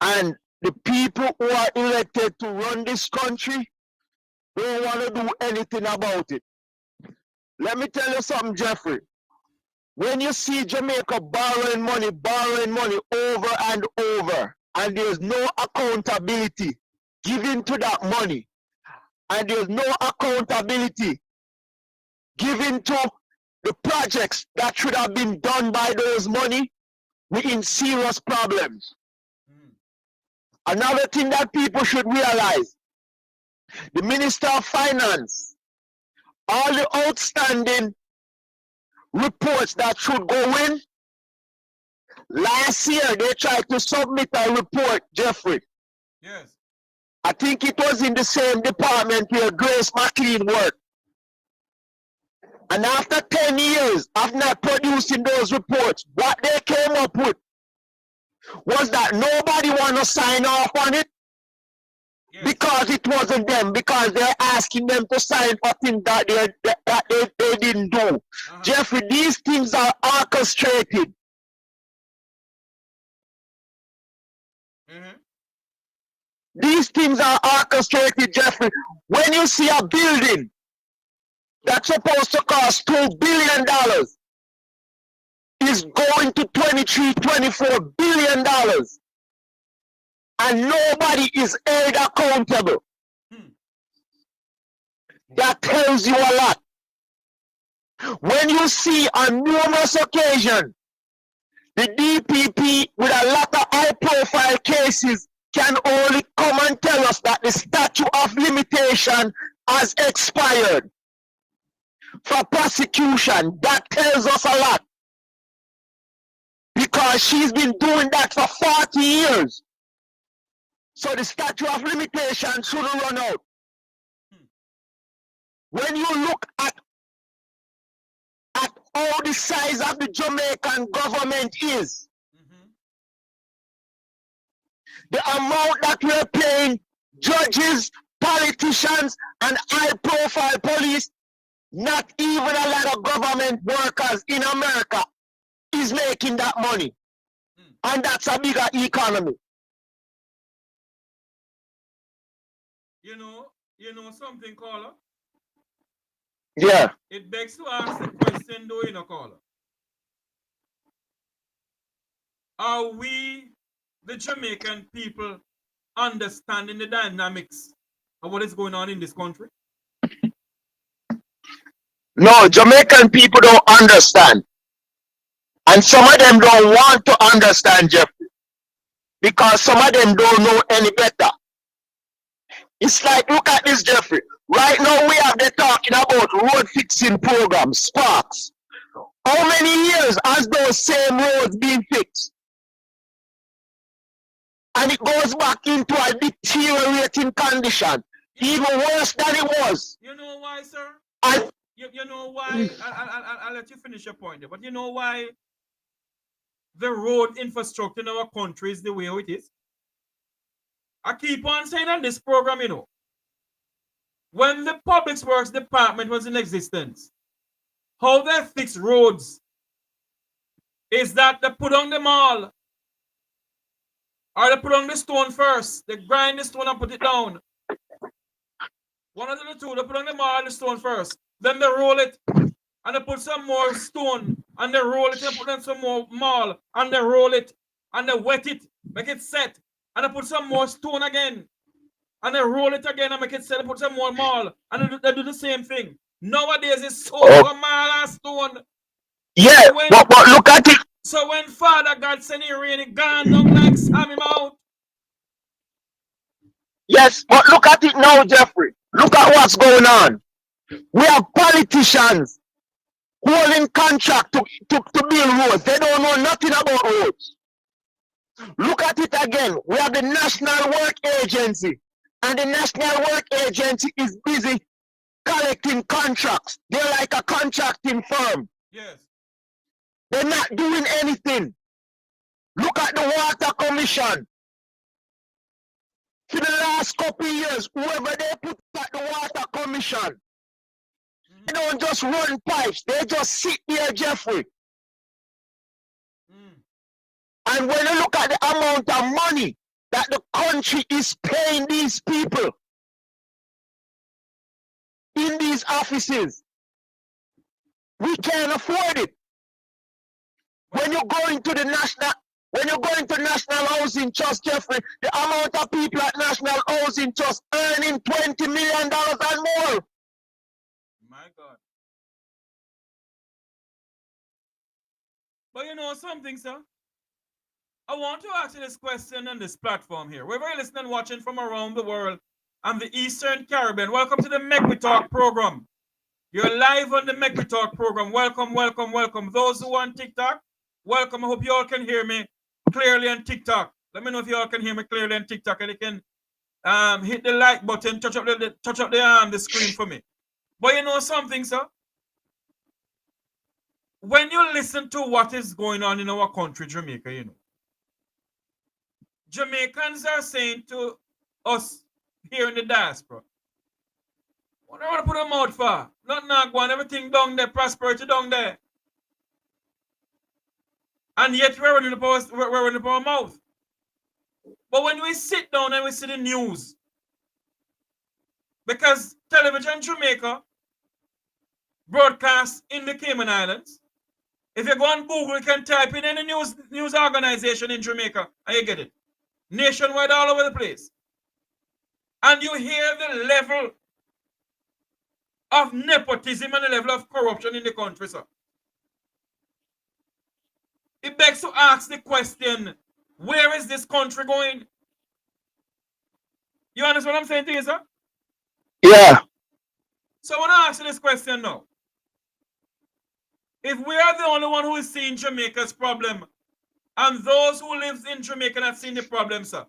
And the people who are elected to run this country don't want to do anything about it. Let me tell you something, Jeffrey. When you see Jamaica borrowing money over and over, and there's no accountability given to that money, and there's no accountability given to the projects that should have been done by those money, we're in serious problems. Another thing that people should realize, the Minister of Finance, all the outstanding reports that should go in. Last year, they tried to submit a report, Jeffrey.
Yes.
I think it was in the same department where Grace McLean worked. And after 10 years of not producing those reports, what they came up with was that nobody want to sign off on it. Yes. Because it wasn't them, because they're asking them to sign for things that they didn't do. Jeffrey, these things are orchestrated. These things are orchestrated, Jeffrey. When you see a building that's supposed to cost $2 billion is going to $23-24 billion, and nobody is held accountable. That tells you a lot. When you see on numerous occasions the DPP with a lot of high-profile cases can only come and tell us that the statute of limitation has expired for prosecution, that tells us a lot. Because she's been doing that for 40 years. So the statute of limitation shouldn't run out. When you look at how the size of the Jamaican government is, the amount that we're paying judges, politicians, and high-profile police, not even a lot of government workers in America is making that money. And that's a bigger economy.
You know something, caller?
Yeah.
It begs to ask the question, though, caller. Are we, the Jamaican people, understanding the dynamics of what is going on in this country?
No, Jamaican people don't understand. And some of them don't want to understand, Jeffrey, because some of them don't know any better. It's like, look at this, Jeffrey. Right now, we are talking about road fixing programs, sparks. How many years has those same roads been fixed? And it goes back into a deteriorating condition, even worse than it was.
You know why, sir?
And
you know why? I'll let you finish your point there. But you know why the road infrastructure in our country is the way it is? I keep on saying on this program, when the Public Works Department was in existence, how they fix roads is that they put on the mall, or they put on the stone first. They grind the stone and put it down. One of the two, they put on the mall and the stone first. Then they roll it, and they put some more stone, and they roll it, and put on some more mall, and they roll it, and they wet it, make it set, and they put some more stone again, and they roll it again and make it set, and put some more mall, and they do the same thing. Nowadays, it's so mall and stone.
yeah,
So
but look at it.
So when Father God send it rain, it gone down like Sam him out.
Yes, but look at it now, Jeffrey. Look at what's going on. We have politicians holding contract to build roads. They don't know nothing about roads. Look at it again. We have the National Work Agency. And the National Work Agency is busy collecting contracts. They're like a contracting firm.
Yes.
They're not doing anything. Look at the Water Commission. For the last couple of years, whoever they put at the Water Commission, they don't just run pipes, they just sit there, Jeffrey. And when you look at the amount of money that the country is paying these people in these offices, we can't afford it. When you go into the National Housing Trust, Jeffrey, the amount of people at National Housing Trust earning $20 million and more.
My God. But you know something, sir? I want to ask you this question on this platform here. Wherever you're listening and watching from around the world, and the Eastern Caribbean. Welcome to the Mek Wi Talk program. You're live on the Mek Wi Talk program. Welcome, welcome, welcome. Those who are on TikTok, welcome. I hope you all can hear me clearly on TikTok. Let me know if you all can hear me clearly on TikTok, and you can hit the like button, touch up the screen for me. But you know something, sir? When you listen to what is going on in our country, Jamaica, you know, Jamaicans are saying to us here in the diaspora, what do I want to put them out for? Not going, everything down there, prosperity down there. And yet we're running up our mouth. But when we sit down and we see the news, because Television Jamaica broadcasts in the Cayman Islands, if you go on Google, you can type in any news organization in Jamaica and you get it. Nationwide, all over the place. And you hear the level of nepotism and the level of corruption in the country, sir. It begs to ask the question, where is this country going? You understand what I'm saying to you, sir?
Yeah.
So I want to ask you this question now. If we are the only one who is seeing Jamaica's problem, and those who live in Jamaica not seeing the problem, sir,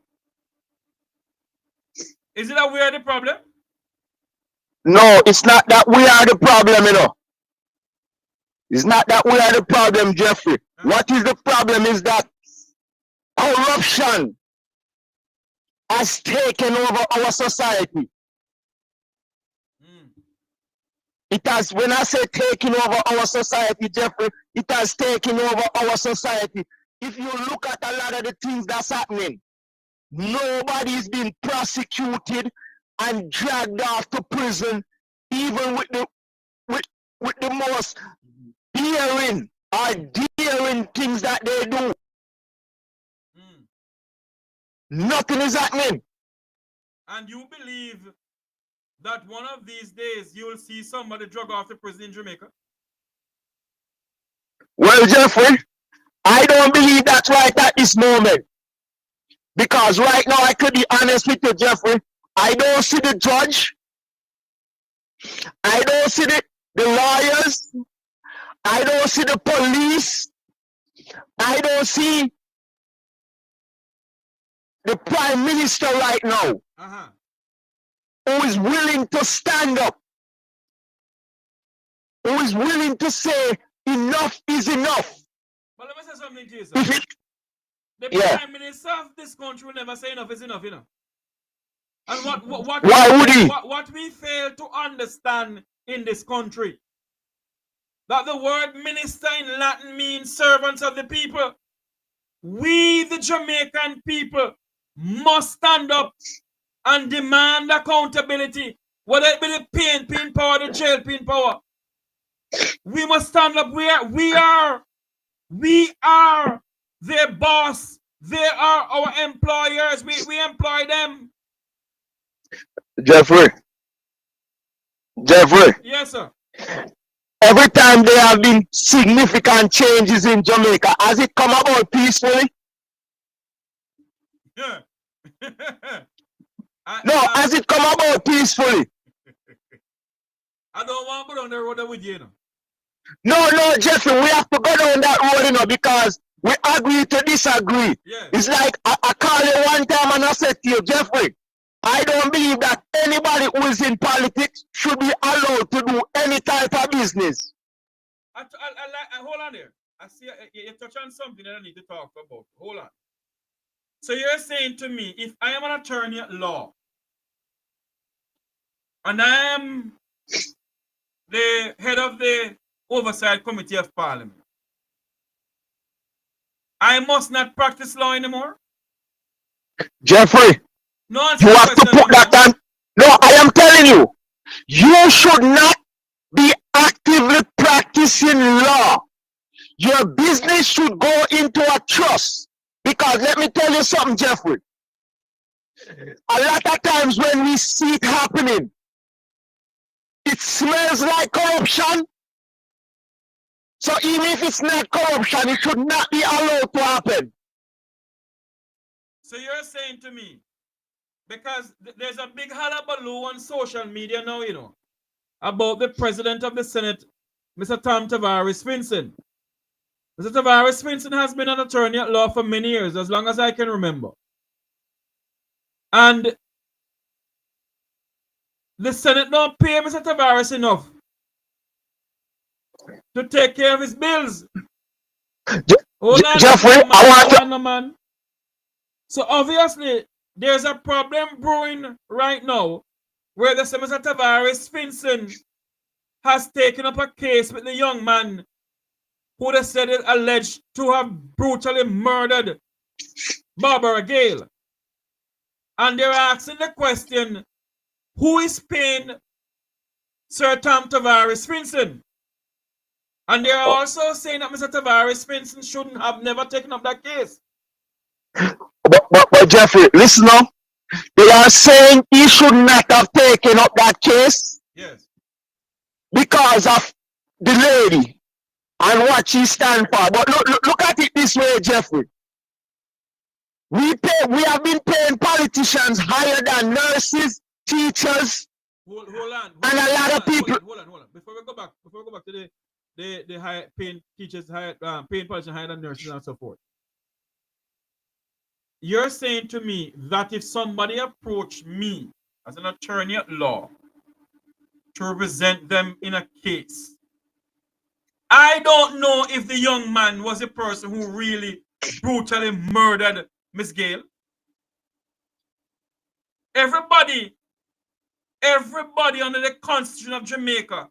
is it that we are the problem?
No, it's not that we are the problem, you know. It's not that we are the problem, Jeffrey. What is the problem is that corruption has taken over our society. It has, when I say taking over our society, Jeffrey, it has taken over our society. If you look at a lot of the things that's happening, nobody's been prosecuted and dragged off to prison, even with the most daring or daring things that they do. Nothing is happening.
And you believe that one of these days you will see somebody drug off the prison in Jamaica?
Well, Jeffrey, I don't believe that's right at this moment. Because right now, I could be honest with you, Jeffrey, I don't see the judge. I don't see the lawyers. I don't see the police. I don't see the prime minister right now who is willing to stand up, who is willing to say enough is enough.
But let me say something to you, sir. The prime minister of this country will never say enough is enough, you know. And
why would he?
What we fail to understand in this country, that the word minister in Latin means servants of the people. We, the Jamaican people, must stand up and demand accountability, whether it be the pain power, the jail pain power. We must stand up. We are their boss. They are our employers. We employ them.
Jeffrey.
Yes, sir.
Every time there have been significant changes in Jamaica, has it come about peacefully?
Yeah.
Has it come about peacefully?
I don't want to go down the road with you, you know.
No, Jeffrey, we have to go down that road, you know, because we agree to disagree.
Yeah.
It's like I call you one time and I said to you, Jeffrey, I don't believe that anybody who is in politics should be allowed to do any type of business.
Hold on there. I see you touch on something that I need to talk about. Hold on. So you're saying to me, if I am an attorney at law, and I am the head of the Oversight Committee of Parliament, I must not practice law anymore?
Jeffrey,
no,
you have to put that on. No, I am telling you, you should not be actively practicing law. Your business should go into a trust. Because let me tell you something, Jeffrey. A lot of times when we see it happening, it smells like corruption. So even if it's not corruption, it should not be allowed to happen.
So you're saying to me because there's a big hullabaloo on social media now, you know, about the president of the Senate, Mr. Tom Tavares Finson. Mr. Tavares Finson has been an attorney at law for many years, as long as I can remember. And the Senate don't pay Mr. Tavares enough to take care of his bills. Hold on,
Jeffrey,
hold on, man. So obviously, there's a problem brewing right now where the Mr. Tavares Finson has taken up a case with the young man who they said is alleged to have brutally murdered Barbara Gale. And they're asking the question, who is paying Sir Tom Tavares Finson? And they're also saying that Mr. Tavares Finson shouldn't have never taken up that case.
But Jeffrey, listen now. They are saying he should not have taken up that case.
Yes.
Because of the lady and what she stands for. But look at it this way, Jeffrey. We have been paying politicians higher than nurses, teachers,
hold on,
and a lot of people.
Hold on. Before we go back to the high paying teachers, paying politicians higher than nurses and so forth. You're saying to me that if somebody approached me as an attorney at law to represent them in a case, I don't know if the young man was the person who really brutally murdered Miss Gale. Everybody under the Constitution of Jamaica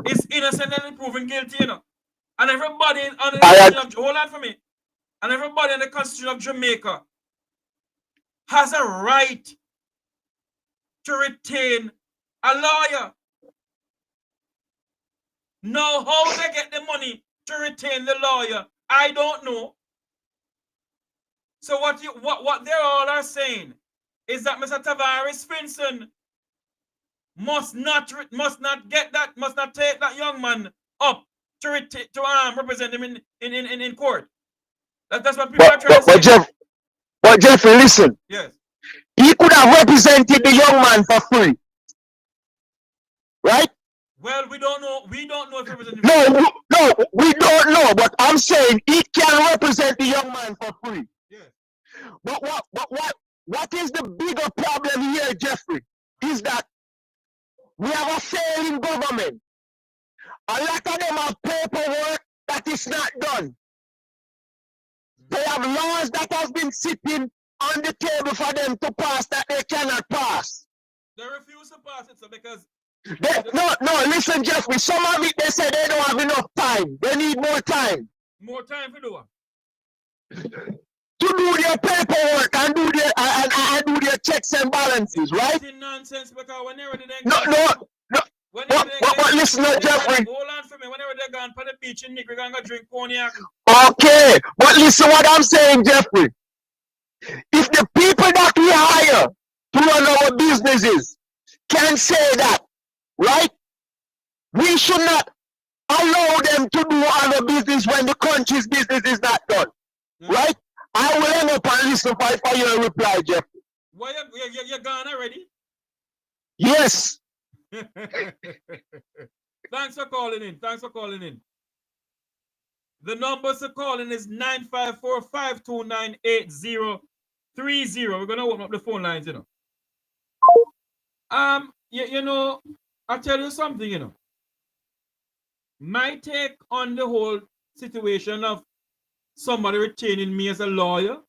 is innocent and proven guilty, you know. And everybody under the Constitution of, hold on for me. And everybody in the Constitution of Jamaica has a right to retain a lawyer. Now, how they get the money to retain the lawyer, I don't know. So what they all are saying is that Mr. Tavares Finson must not take that young man up to represent him in court. That's what people are trying to say.
But Jeffrey, listen.
Yes.
He could have represented the young man for free. Right?
Well, we don't know. We don't know if he represented him.
No, we don't know. But I'm saying he can represent the young man for free.
Yes.
But what is the bigger problem here, Jeffrey? Is that we have a failing government. A lot of them have paperwork that is not done. They have laws that have been sitting on the table for them to pass that they cannot pass.
They refuse to pass it, so because
no, listen, Jeffrey. Some of it they say they don't have enough time. They need more time.
More time for do what?
To do their paperwork and do their checks and balances, right?
It's nonsense because whenever they
No. But listen, Jeffrey.
Hold on for me. Whenever they gone for the beach in Nick, we're gonna drink cognac.
Okay, but listen what I'm saying, Jeffrey. If the people that we hire to run our businesses can say that, right? We should not allow them to do other business when the country's business is not done, right? I will end up and listen for your reply, Jeffrey.
Why you're gone already?
Yes.
Thanks for calling in. The numbers to call in is 954-529-8030. We're gonna open up the phone lines, you know. You know, I'll tell you something, you know. My take on the whole situation of somebody retaining me as a lawyer,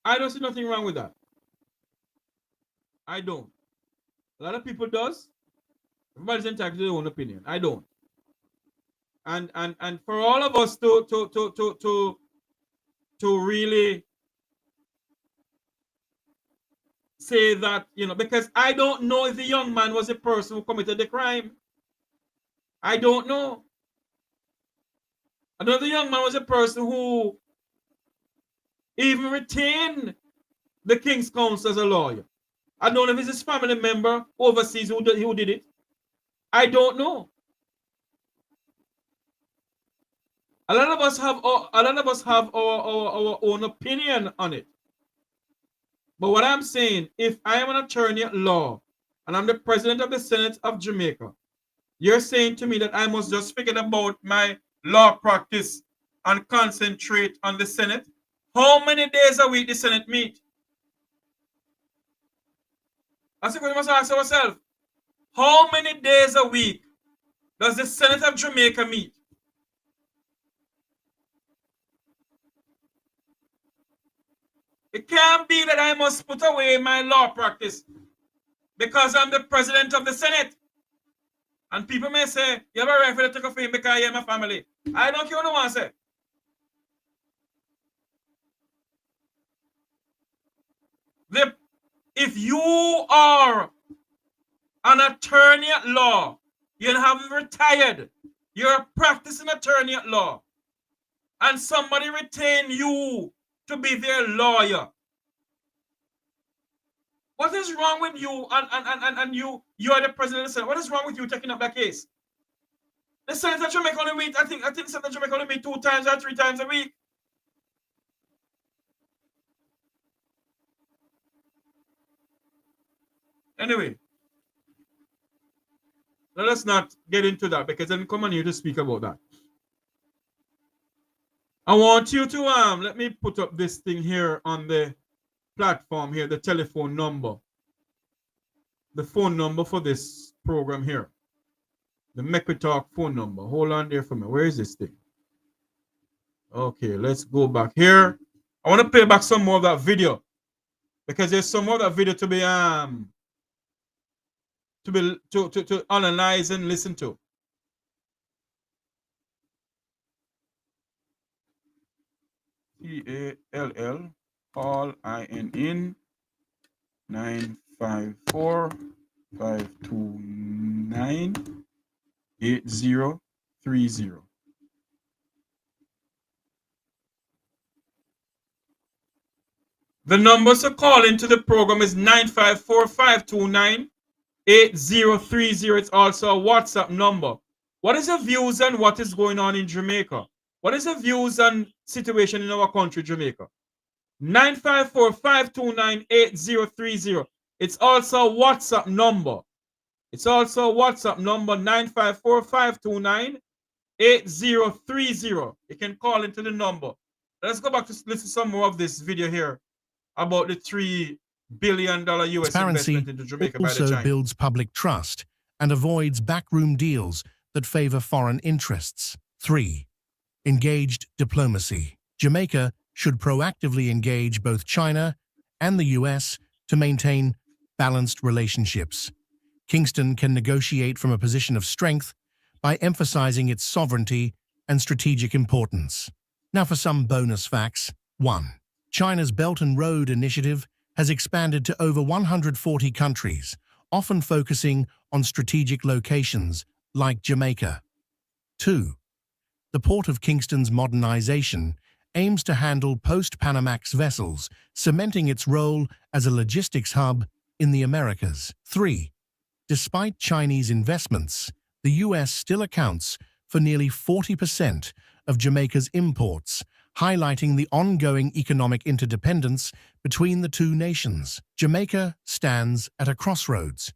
I don't see nothing wrong with that. I don't. A lot of people does. Everybody's entitled to their own opinion. I don't. And for all of us to really say that, you know, because I don't know if the young man was the person who committed the crime. I don't know. I know the young man was a person who even retained the King's Counsel as a lawyer. I don't know if it's his family member overseas who did it. I don't know. A lot of us have our own opinion on it. But what I'm saying, if I am an attorney at law and I'm the president of the Senate of Jamaica, you're saying to me that I must just forget about my law practice and concentrate on the Senate? How many days a week the Senate meet? That's the question we must ask ourselves. How many days a week does the Senate of Jamaica meet? It can't be that I must put away my law practice because I'm the president of the Senate. And people may say, you have a right to take a fame because you're my family. I don't care what no one say. If you are an attorney at law, you haven't retired, you're a practicing attorney at law, and somebody retain you to be their lawyer, what is wrong with you and you are the president of the Senate? What is wrong with you taking up that case? The Senate of Jamaica only meet, I think the Senate of Jamaica only meet 2 times or 3 times a week. Anyway, let us not get into that because I didn't come on here to speak about that. I want you to let me put up this thing here on the platform here, the telephone number. The phone number for this program here. The Mek Wi Talk phone number. Hold on there for me. Where is this thing? Okay, let's go back here. I want to play back some more of that video because there's some more of that video to be to analyze and listen to. TALL call INN 954-529-8030. The numbers to call into the program is 954-529-8030. It's also a WhatsApp number. What is your views on what is going on in Jamaica? What is your views on situation in our country, Jamaica? 954-529-8030. It's also a WhatsApp number. It's also a WhatsApp number, 954-529-8030. You can call into the number. Let's go back to listen to some more of this video here about the $3 billion U.S. investment into Jamaica by the
also
China.
builds public trust and avoids backroom deals that favor foreign interests. 3. Engaged diplomacy. Jamaica should proactively engage both China and the U.S. to maintain balanced relationships. Kingston can negotiate from a position of strength by emphasizing its sovereignty and strategic importance. Now for some bonus facts. 1. China's Belt and Road Initiative has expanded to over 140 countries, often focusing on strategic locations like Jamaica. 2. The Port of Kingston's modernization aims to handle post-Panamax vessels, cementing its role as a logistics hub in the Americas. 3. Despite Chinese investments, the U.S. still accounts for nearly 40% of Jamaica's imports, highlighting the ongoing economic interdependence between the two nations. Jamaica stands at a crossroads,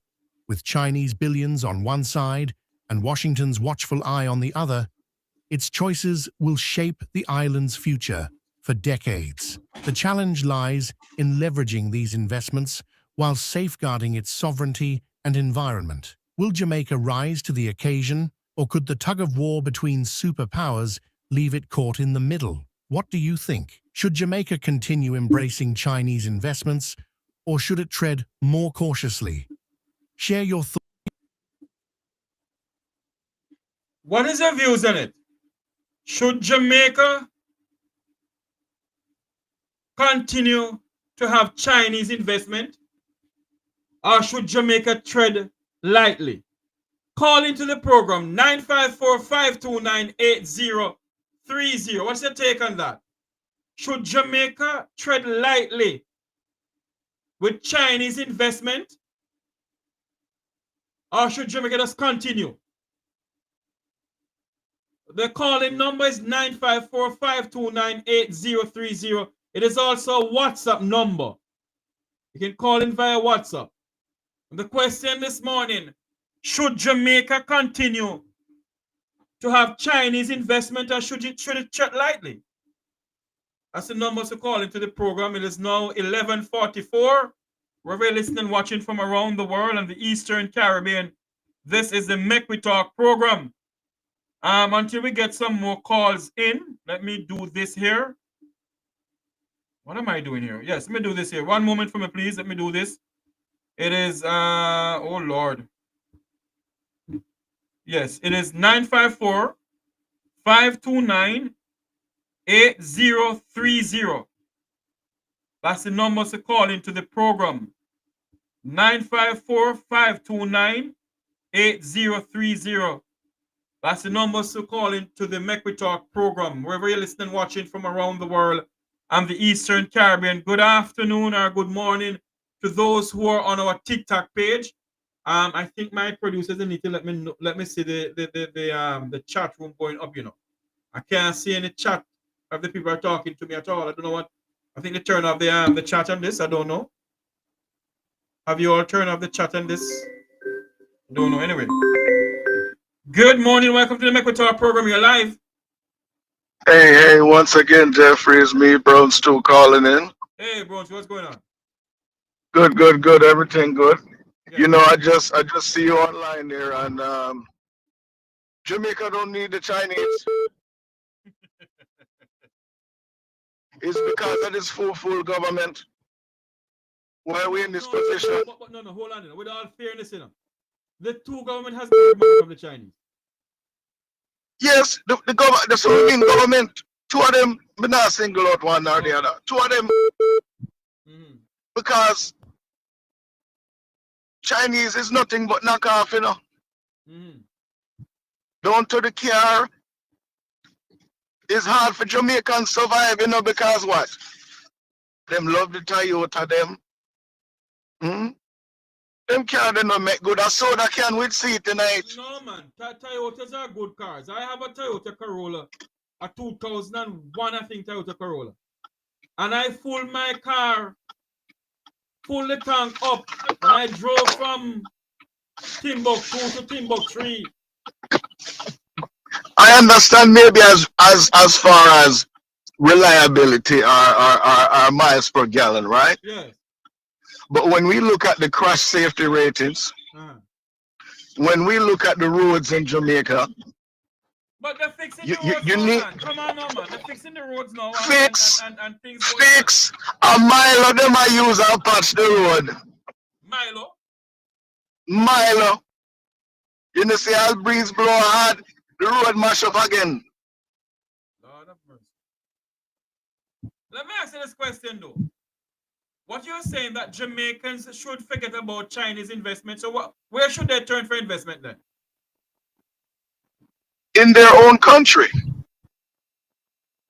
with Chinese billions on one side and Washington's watchful eye on the other. Its choices will shape the island's future for decades. The challenge lies in leveraging these investments while safeguarding its sovereignty and environment. Will Jamaica rise to the occasion, or could the tug-of-war between superpowers leave it caught in the middle? What do you think? Should Jamaica continue embracing Chinese investments, or should it tread more cautiously? Share your thoughts.
What is your views on it? Should Jamaica continue to have Chinese investment, or should Jamaica tread lightly? Call into the program 954-529-8030. What's your take on that? Should Jamaica tread lightly with Chinese investment, or should Jamaica just continue? The calling number is 954-529-8030. It is also a WhatsApp number. You can call in via WhatsApp. The question this morning, should Jamaica continue to have Chinese investment or should it tread lightly? That's the number to call into the program. It is now 11:44. Wherever you're listening, watching from around the world and the Eastern Caribbean, this is the Mek Wi Talk program. Until we get some more calls in, let me do this here. What am I doing here? Yes, let me do this here. One moment for me, please. Let me do this. It is, oh Lord. Yes, it is 954-529-8030. That's the number to call into the program. 954-529-8030. That's the number to call into the Mek Wi Talk program. Wherever you're listening, watching from around the world and the Eastern Caribbean. Good afternoon or good morning to those who are on our TikTok page. I think my producers need to let me see the chat room going up. You know, I can't see any chat of the people are talking to me at all. I don't know what. I think they turn off the chat on this. I don't know. Have you all turned off the chat on this? Don't know. Anyway. Good morning. Welcome to the Mek Wi Talk program. You're live.
Hey, once again, Jeffrey, it's me, Brown Stu, calling in.
Hey, bro, what's going on?
Good. Everything good. Yeah. You know, I just see you online there, and Jamaica don't need the Chinese. It's because of this fool government. Why are we in this position?
No, hold on. With all fairness, you know, the two government has money from the Chinese.
Yes, the government, the Supreme government, two of them, but not single out one or the other. Two of them, because Chinese is nothing but knockoff, you know. Down to the car, it's hard for Jamaicans survive, you know, because what? Them love the Toyota, them. Them car they not make good. A soda can with seat tonight.
No man, Toyotas are good cars. I have a Toyota Corolla, a 2001 I think Toyota Corolla, and I full my car, full the tank up, and I drove from Timbuktu to Timbuktu.
I understand maybe as far as reliability or miles per gallon, right?
Yes.
But when we look at the crash safety ratings, when we look at the roads in Jamaica,
but they're fixing the roads now, man. Come on now, man. They're fixing the roads now. And things
fix a mile of them I use and patch the road. Milo. You know, see how breeze blow hard, the road mash up again.
Lord of mercy. Let me ask you this question though. What you're saying that Jamaicans should forget about Chinese investment. So where should they turn for investment then?
In their own country.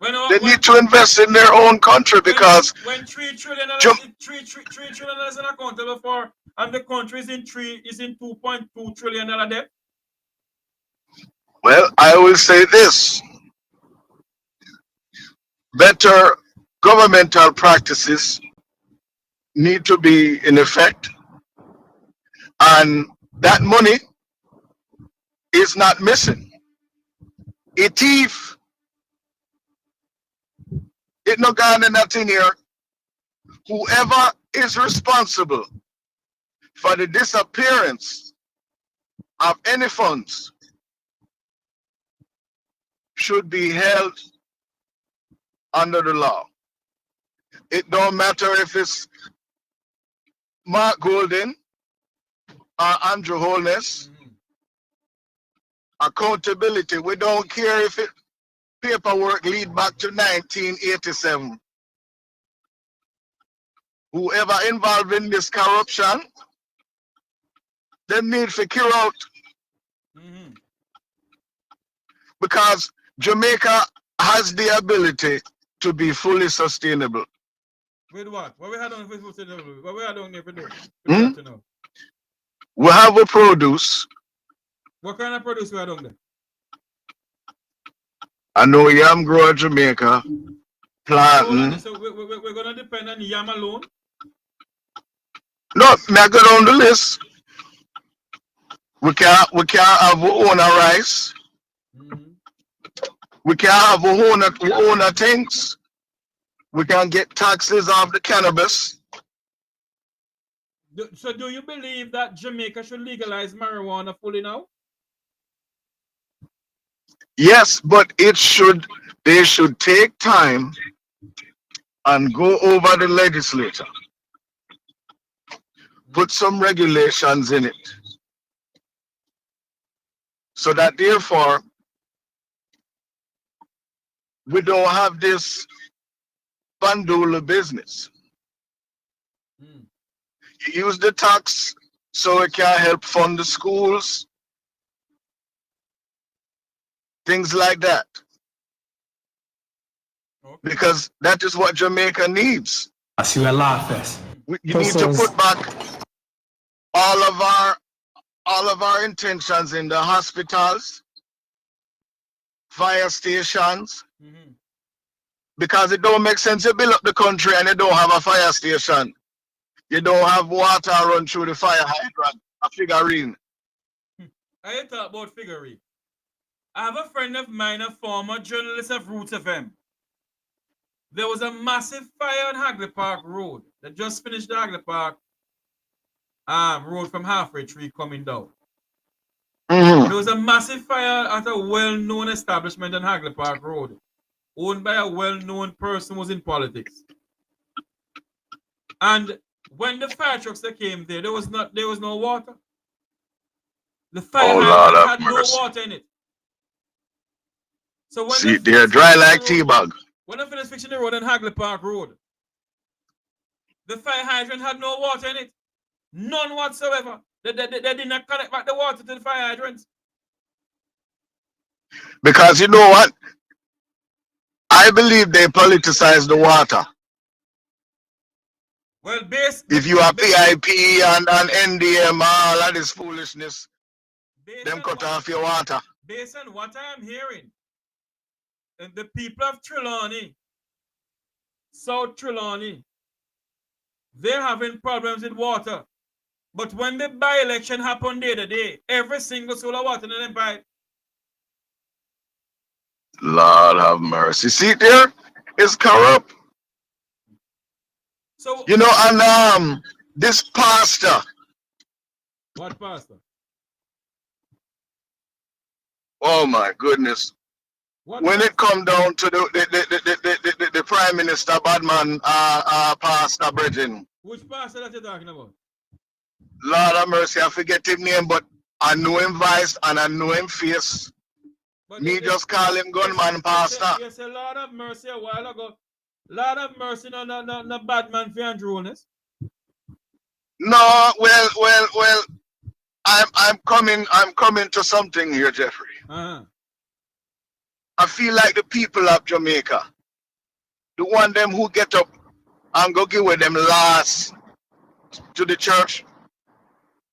They need to invest in their own country because
when $3 trillion is accountable for, and the country is in $2.2 trillion debt.
Well, I will say this: better governmental practices need to be in effect, and that money is not missing. It thief. It no gone in nothing here. Whoever is responsible for the disappearance of any funds should be held under the law. It don't matter if it's Mark Golden or Andrew Holness. Accountability. We don't care if it paperwork lead back to 1987. Whoever involved in this corruption, they need to cure out. Because Jamaica has the ability to be fully sustainable.
With what? What we had on sustainable? What we had on there for do?
We have a produce.
What kind of produce we had on there?
I know yam grower Jamaica, planting.
So we're gonna depend on yam alone.
No, me I go down the list. We can't have our own rice.
Mm-hmm.
We can't have our own things. We can get taxes off the cannabis.
So do you believe that Jamaica should legalize marijuana fully now?
Yes, but they should take time and go over the legislature. Put some regulations in it. So that therefore we don't have this bandula business.
Mm.
You use the tax so it can help fund the schools, things like that.
Okay.
Because that is what Jamaica needs.
I see a lot first.
You need to put back all of our intentions in the hospitals, fire stations,
Mm-hmm.
because it don't make sense to build up the country and you don't have a fire station. You don't have water run through the fire hydrant, a figurine.
I talk about figurine. I have a friend of mine, a former journalist of Roots FM. There was a massive fire on Hagley Park Road. They just finished the Hagley Park road from Halfway Tree coming down.
Mm-hmm.
There was a massive fire at a well-known establishment on Hagley Park Road, owned by a well-known person who was in politics. And when the fire trucks that came there was no water. The fire hydrant had no water in it. So when
they're dry like tea bag.
When I finished fixing the road on Hagley Park Road, the fire hydrant had no water in it. None whatsoever. They did not connect back the water to the fire hydrants.
Because you know what? I believe they politicize the water.
Well,
if you are PIP and NDM, all of this foolishness, them cut off your water.
Based on what I am hearing, and the people of Trelawney, South Trelawney, they're having problems with water. But when the by-election happened the other day, every single solar water in them pipe.
Lord have mercy. See there? It's corrupt.
So
you know, and this pastor.
What pastor?
Oh my goodness. When it come down to the Prime Minister Badman Pastor Bridging.
Which pastor that you're talking about?
Lord have mercy, I forget his name, but I know him voice and I know him face. But me just call him gunman pastor.
Yes, a Lord have mercy a while ago. Lord have mercy, no bad man for Andronis.
No, well, I'm coming to something here, Jeffrey.
Uh-huh.
I feel like the people of Jamaica, the one them who get up and go give with them last to the church,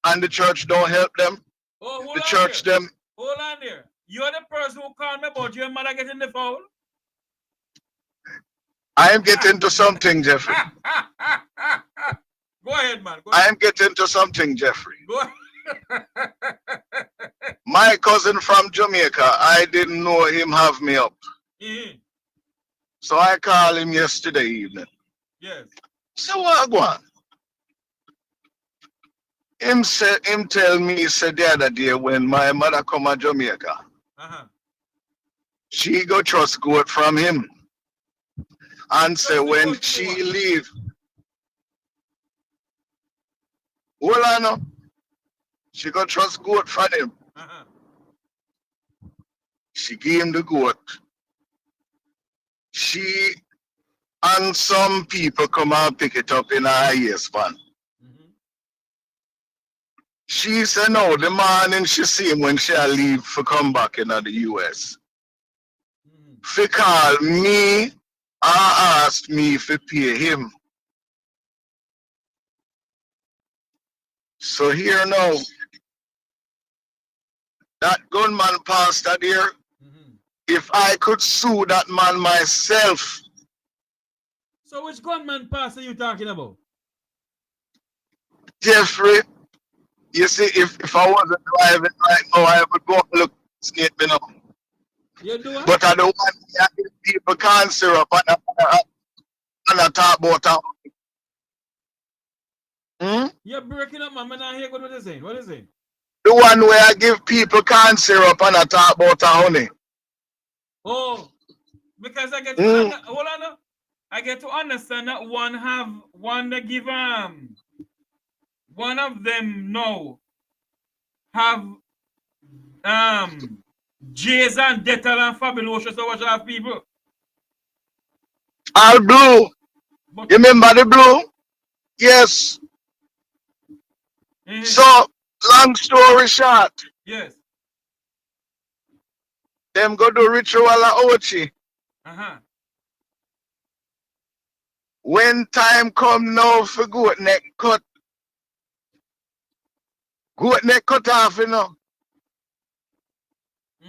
and the church don't help them.
Oh,
the church
there.
them.
Hold on there. You're the person who called me about your mother getting the foul?
I am getting to something, Jeffrey.
Go ahead, man. Go
I
ahead.
am getting to something, Jeffrey.
Go ahead.
My cousin from Jamaica, I didn't know him have me up.
Mm-hmm.
So I called him yesterday evening.
Yes.
So what go on? Him tell me, he said the other day when my mother come to Jamaica, she go trust goat from him. And say when she leave, hold on now. She got trust goat from him. She gave him the goat. She and some people come and pick it up in her earspan. She said no, the morning she see him when she leave for come back in the US. She call me and asked me if I pay him. So here now, that gunman pastor there, if I could sue that man myself.
So which gunman pass are you talking about?
Jeffrey, you see, if I wasn't driving right now, I would go and look skate me now.
You do it?
But I don't want people can't syrup and I talk about that.
You're breaking up, man. I'm not hear what you're saying. What is it?
The one where I give people corn syrup and I talk about honey.
Oh, because I get to hold on now. I get to understand that one that give one of them now have Jays and Dettol and Fabulous, so what have people?
All blue.
But,
you remember the blue? Yes. So, long story short.
Yes.
Them go do ritual at Ochi. When time come now for goat neck cut off, you know.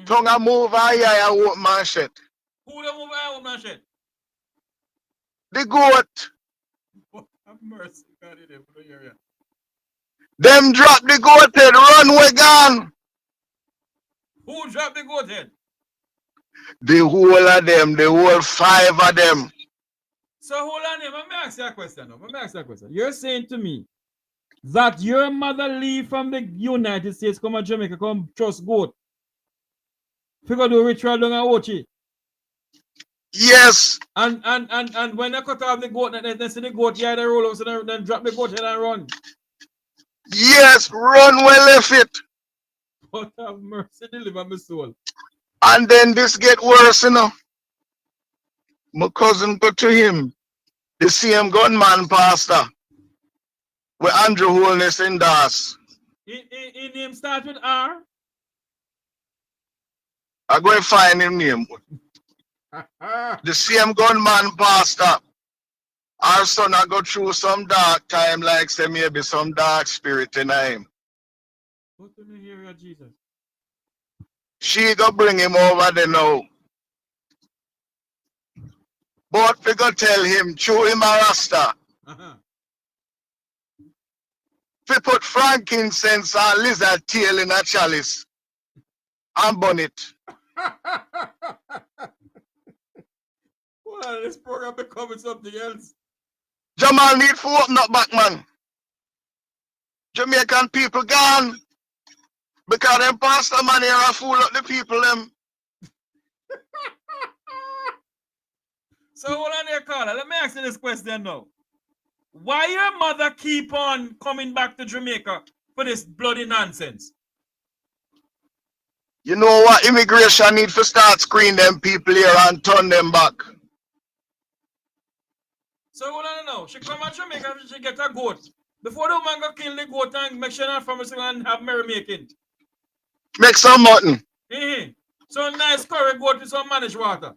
Tongue a move I won't manship.
Who the move I won't manship?
The goat.
Have mercy, God,
them drop the goat head, run we gone.
Who dropped the goat head?
The whole of them, the whole 5 of them.
So hold on here, let me ask you a question now. You're saying to me that your mother leave from the United States, come to Jamaica, come trust goat. Figure do ritual down at Ochi.
Yes.
And when they cut off the goat, they see the goat, yeah, they roll over, so then drop the goat head and run.
Yes, run well left it.
But have mercy, deliver my soul.
And then this get worse, you know. My cousin go to him, the same gunman pastor, where Andrew Holness in Das.
In name start with R?
I go and find him name. The same gunman pastor. Our son I go through some dark time, like say maybe some dark spirit in him.
What do you hear, Jesus?
She go bring him over there now. But we go tell him, chew him a rasta. We put frankincense and lizard tail in a chalice and burn it.
Well, this program becoming something else.
Jamal need to open up back, man. Jamaican people gone. Because them pastor man here are fool up the people them.
So hold on there, caller. Let me ask you this question now. Why your mother keep on coming back to Jamaica for this bloody nonsense?
You know what? Immigration need to start screen them people here and turn them back.
So hold on now. She come to Jamaica and she get a goat. Before the man go kill the goat and make sure her family and have merrymaking.
Make some mutton.
So nice curry goat with some managed water.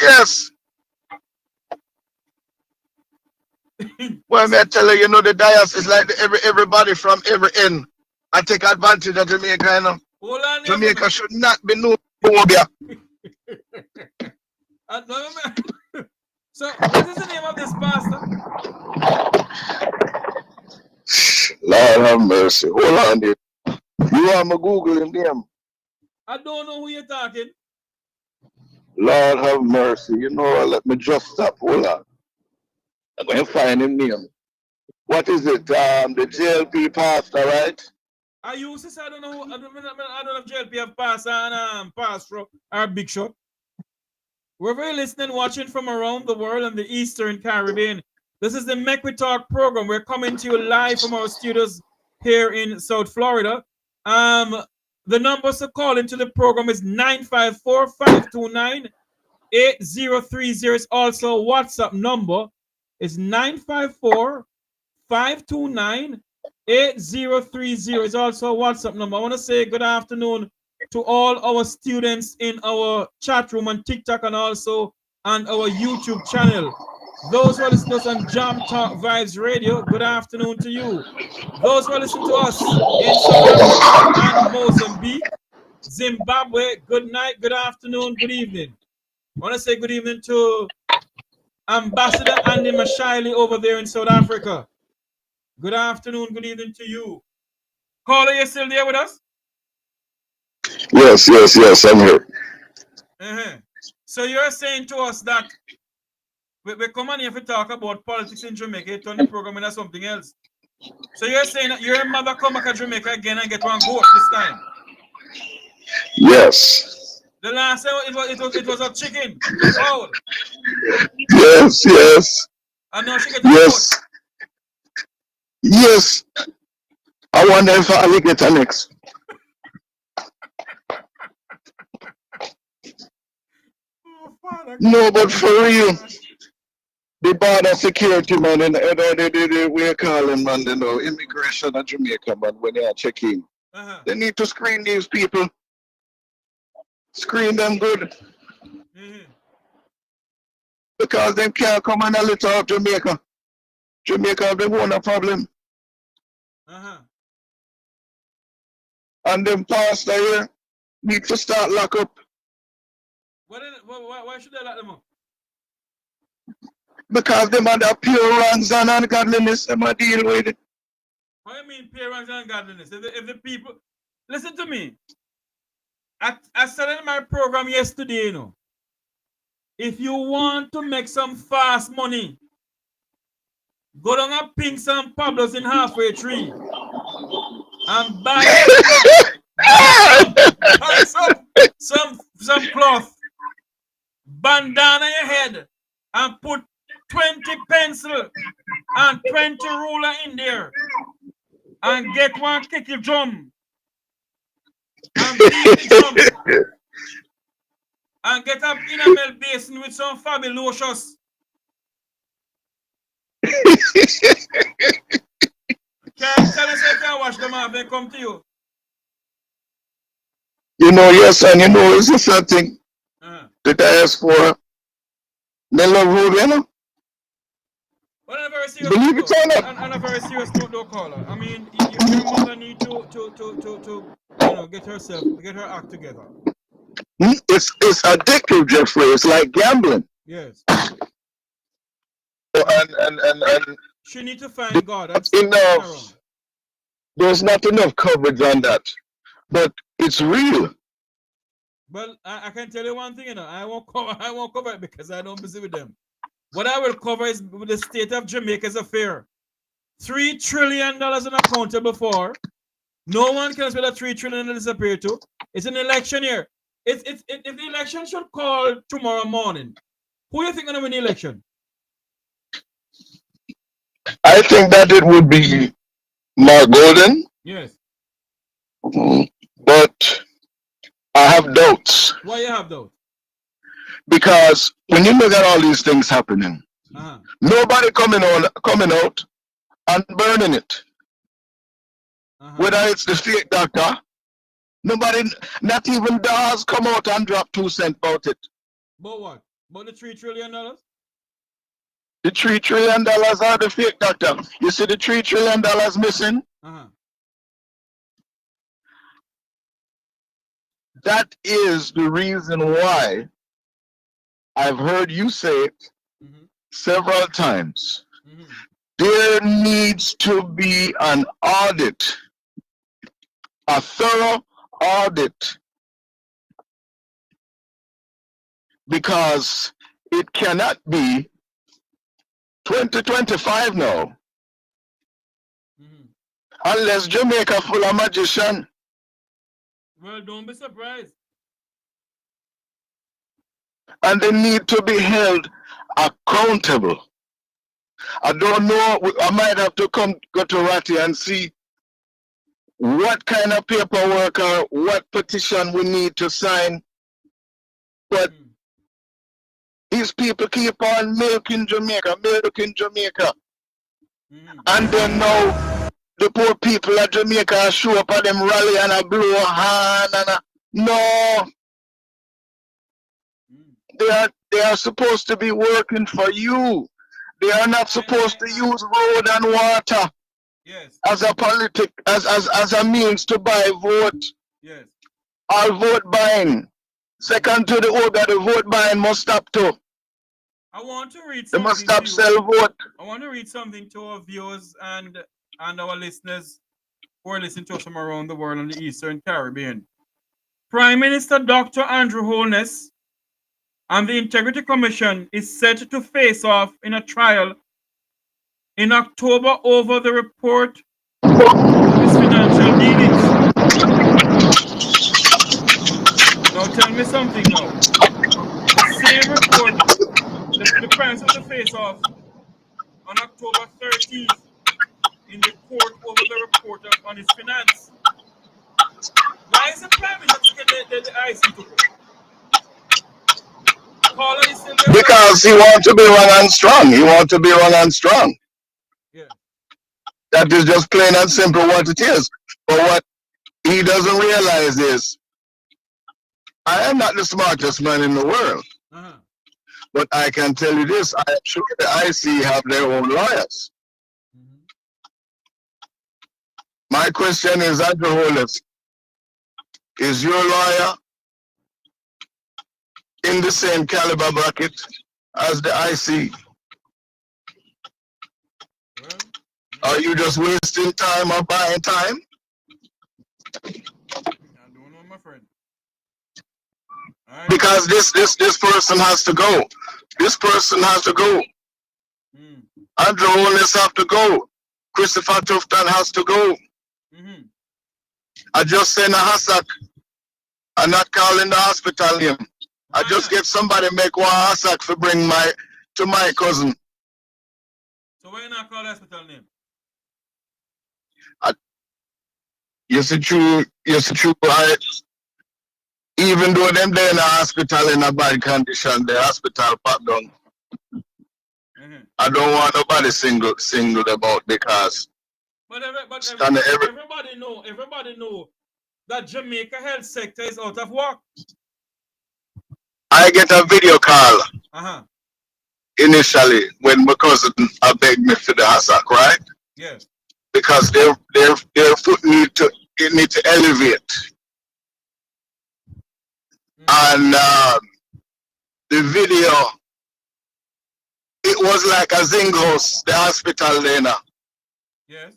Yes. Well, me I tell you, you know, the diocese is like everybody from every end. I take advantage of Jamaica, you know.
Hold on,
Jamaica should not be no phobia.
So, what is the name of this pastor?
Lord have mercy. Hold on there. You are my Google him name.
I don't know who you're talking.
Lord have mercy. You know, let me just stop. Hold on. I'm going to find him name. What is it? The JLP pastor, right?
I use this. I don't know. I don't know if JLP have pastor and pastor or big shot. Wherever you're listening, watching from around the world and the Eastern Caribbean, this is the Mek Wi Talk program. We're coming to you live from our studios here in South Florida. The numbers to call into the program is 954-529-8030. It's also a WhatsApp number. It's 954-529-8030. It's also a WhatsApp number. I want to say good afternoon to all our students in our chat room on TikTok and also on our YouTube channel. Those who are listening to us on Jam Talk Vibes Radio, good afternoon to you. Those who are listening to us in South Africa and Mozambique, Zimbabwe, good night, good afternoon, good evening. I want to say good evening to Ambassador Andy Mashiley over there in South Africa. Good afternoon, good evening to you. Caller, you still there with us?
Yes, I'm here.
So you're saying to us that we come on here to talk about politics in Jamaica, you turn the program into something else. So you're saying that your mother come back to Jamaica again and get one goat this time?
Yes.
The last time it was a chicken, a fowl.
Yes.
And now she get a goat.
Yes. I wonder if I'll get her next.
Oh, Father,
no, but for real, the border security, man, and we're calling, man, you know, immigration at Jamaica, man, when they are checking. They need to screen these people. Screen them good. Because they can't come and a little of Jamaica. Jamaica have their own problem. And them pastor here need to start lock up.
Why should they lock them up?
Because them are the pure wrongs and ungodliness them are deal with it.
What do you mean pure wrongs and ungodliness? If the people, listen to me. I said in my program yesterday, you know, if you want to make some fast money, go down and pink some Pablos in halfway tree and buy some cloth, bandana your head, and put 20 pencil and 20 ruler in there, and get one kicky drum and beat the drum and get up in a milk basin with some fabulous. Can't tell us if I wash them off, they come to you.
You know, yes, and you know, it's a sad thing. The diaspora, they love road, you know.
Well, on a very serious
Believe it or not.
on a very serious note, though, caller. I mean, your mother need to you know, get her act together.
It's addictive, Jeffrey. It's like gambling.
Yes.
And
she need to find God.
Enough. There's not enough coverage on that, but it's real.
Well, I can tell you one thing, you know, I won't cover it because I don't busy with them. What I will cover is the state of Jamaica's affair. $3 trillion unaccountable for. No one can spend that $3 trillion to disappear to. It's an election year. If the election should call tomorrow morning, who do you think is going to win the election?
I think that it would be Mark Golden.
Yes.
But I have doubts.
Why you have doubts?
Because when you look at all these things happening, nobody coming out and burning it. Whether it's the fake doctor, nobody, not even DAWs come out and drop 2 cents about it.
But what? About the $3 trillion?
The $3 trillion are the fake doctor. You see the $3 trillion missing? That is the reason why I've heard you say it several times. There needs to be an audit, a thorough audit, because it cannot be 2025 now, unless Jamaica full of magician.
Well, don't be surprised.
And they need to be held accountable. I don't know, I might have to go to Ratty and see what kind of paperwork or what petition we need to sign. But these people keep on milking Jamaica. And then now the poor people of Jamaica show up at them rally and a blow a hand and no. They are supposed to be working for you. They are not supposed to use road and water as a as a means to buy vote.
Yes.
all vote buying. Second to the order, the vote buying must stop too.
I want to read
They must
something to
stop
you.
sell vote.
I want to read something to our viewers and our listeners who are listening to us from around the world in the Eastern Caribbean. Prime Minister Dr. Andrew Holness and the Integrity Commission is set to face off in a trial in October over the report of his financial dealings. Now tell me something now. The same report, the Prime Minister will face off on October 13th in the court over the report on his finance. Why is the Prime Minister taking the IC to court? Caller is still there.
Because he wants to be run and strong. He wants to be run and strong.
Yeah.
That is just plain and simple what it is. But what he doesn't realize is, I am not the smartest man in the world.
Uh-huh.
But I can tell you this, I am sure the IC have their own lawyers.
Mm-hmm.
My question is, Andrew Holness, is your lawyer in the same caliber bracket as the IC?
Well,
Are you just wasting time or buying time?
I don't know, my friend.
Because this person has to go. This person has to go.
Mm.
Andrew Holness have to go. Christopher Tufton has to go.
Mm-hmm.
I just send a hassack. I'm not calling the hospital name. I just get somebody make one hassack for bring to my cousin.
So why you not call the hospital name?
Yes, it's true. Yes, it's true. Even though them they in the hospital in a bad condition, the hospital packed down.
Mm-hmm.
I don't want nobody singled about because
everybody know that Jamaica health sector is out of work.
I get a video call
Uh-huh.
initially when my cousin begged me for the hassack, right?
Yes.
Because their foot need to elevate. And the video, it was like a Zingos, the hospital there now.
Yes.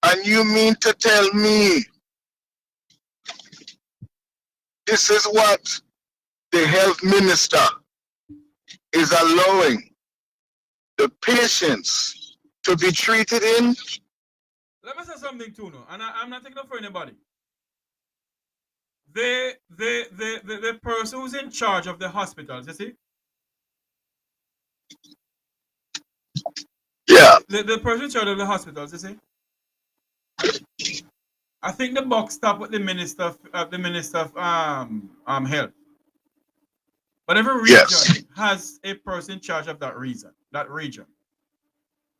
And you mean to tell me this is what the health minister is allowing the patients to be treated in?
Let me say something too, no, and I'm not taking up for anybody. The person who's in charge of the hospitals, you see?
Yeah.
The person in charge of the hospitals, you see? I think the buck stopped with the minister of health. But every region has a person in charge of that region.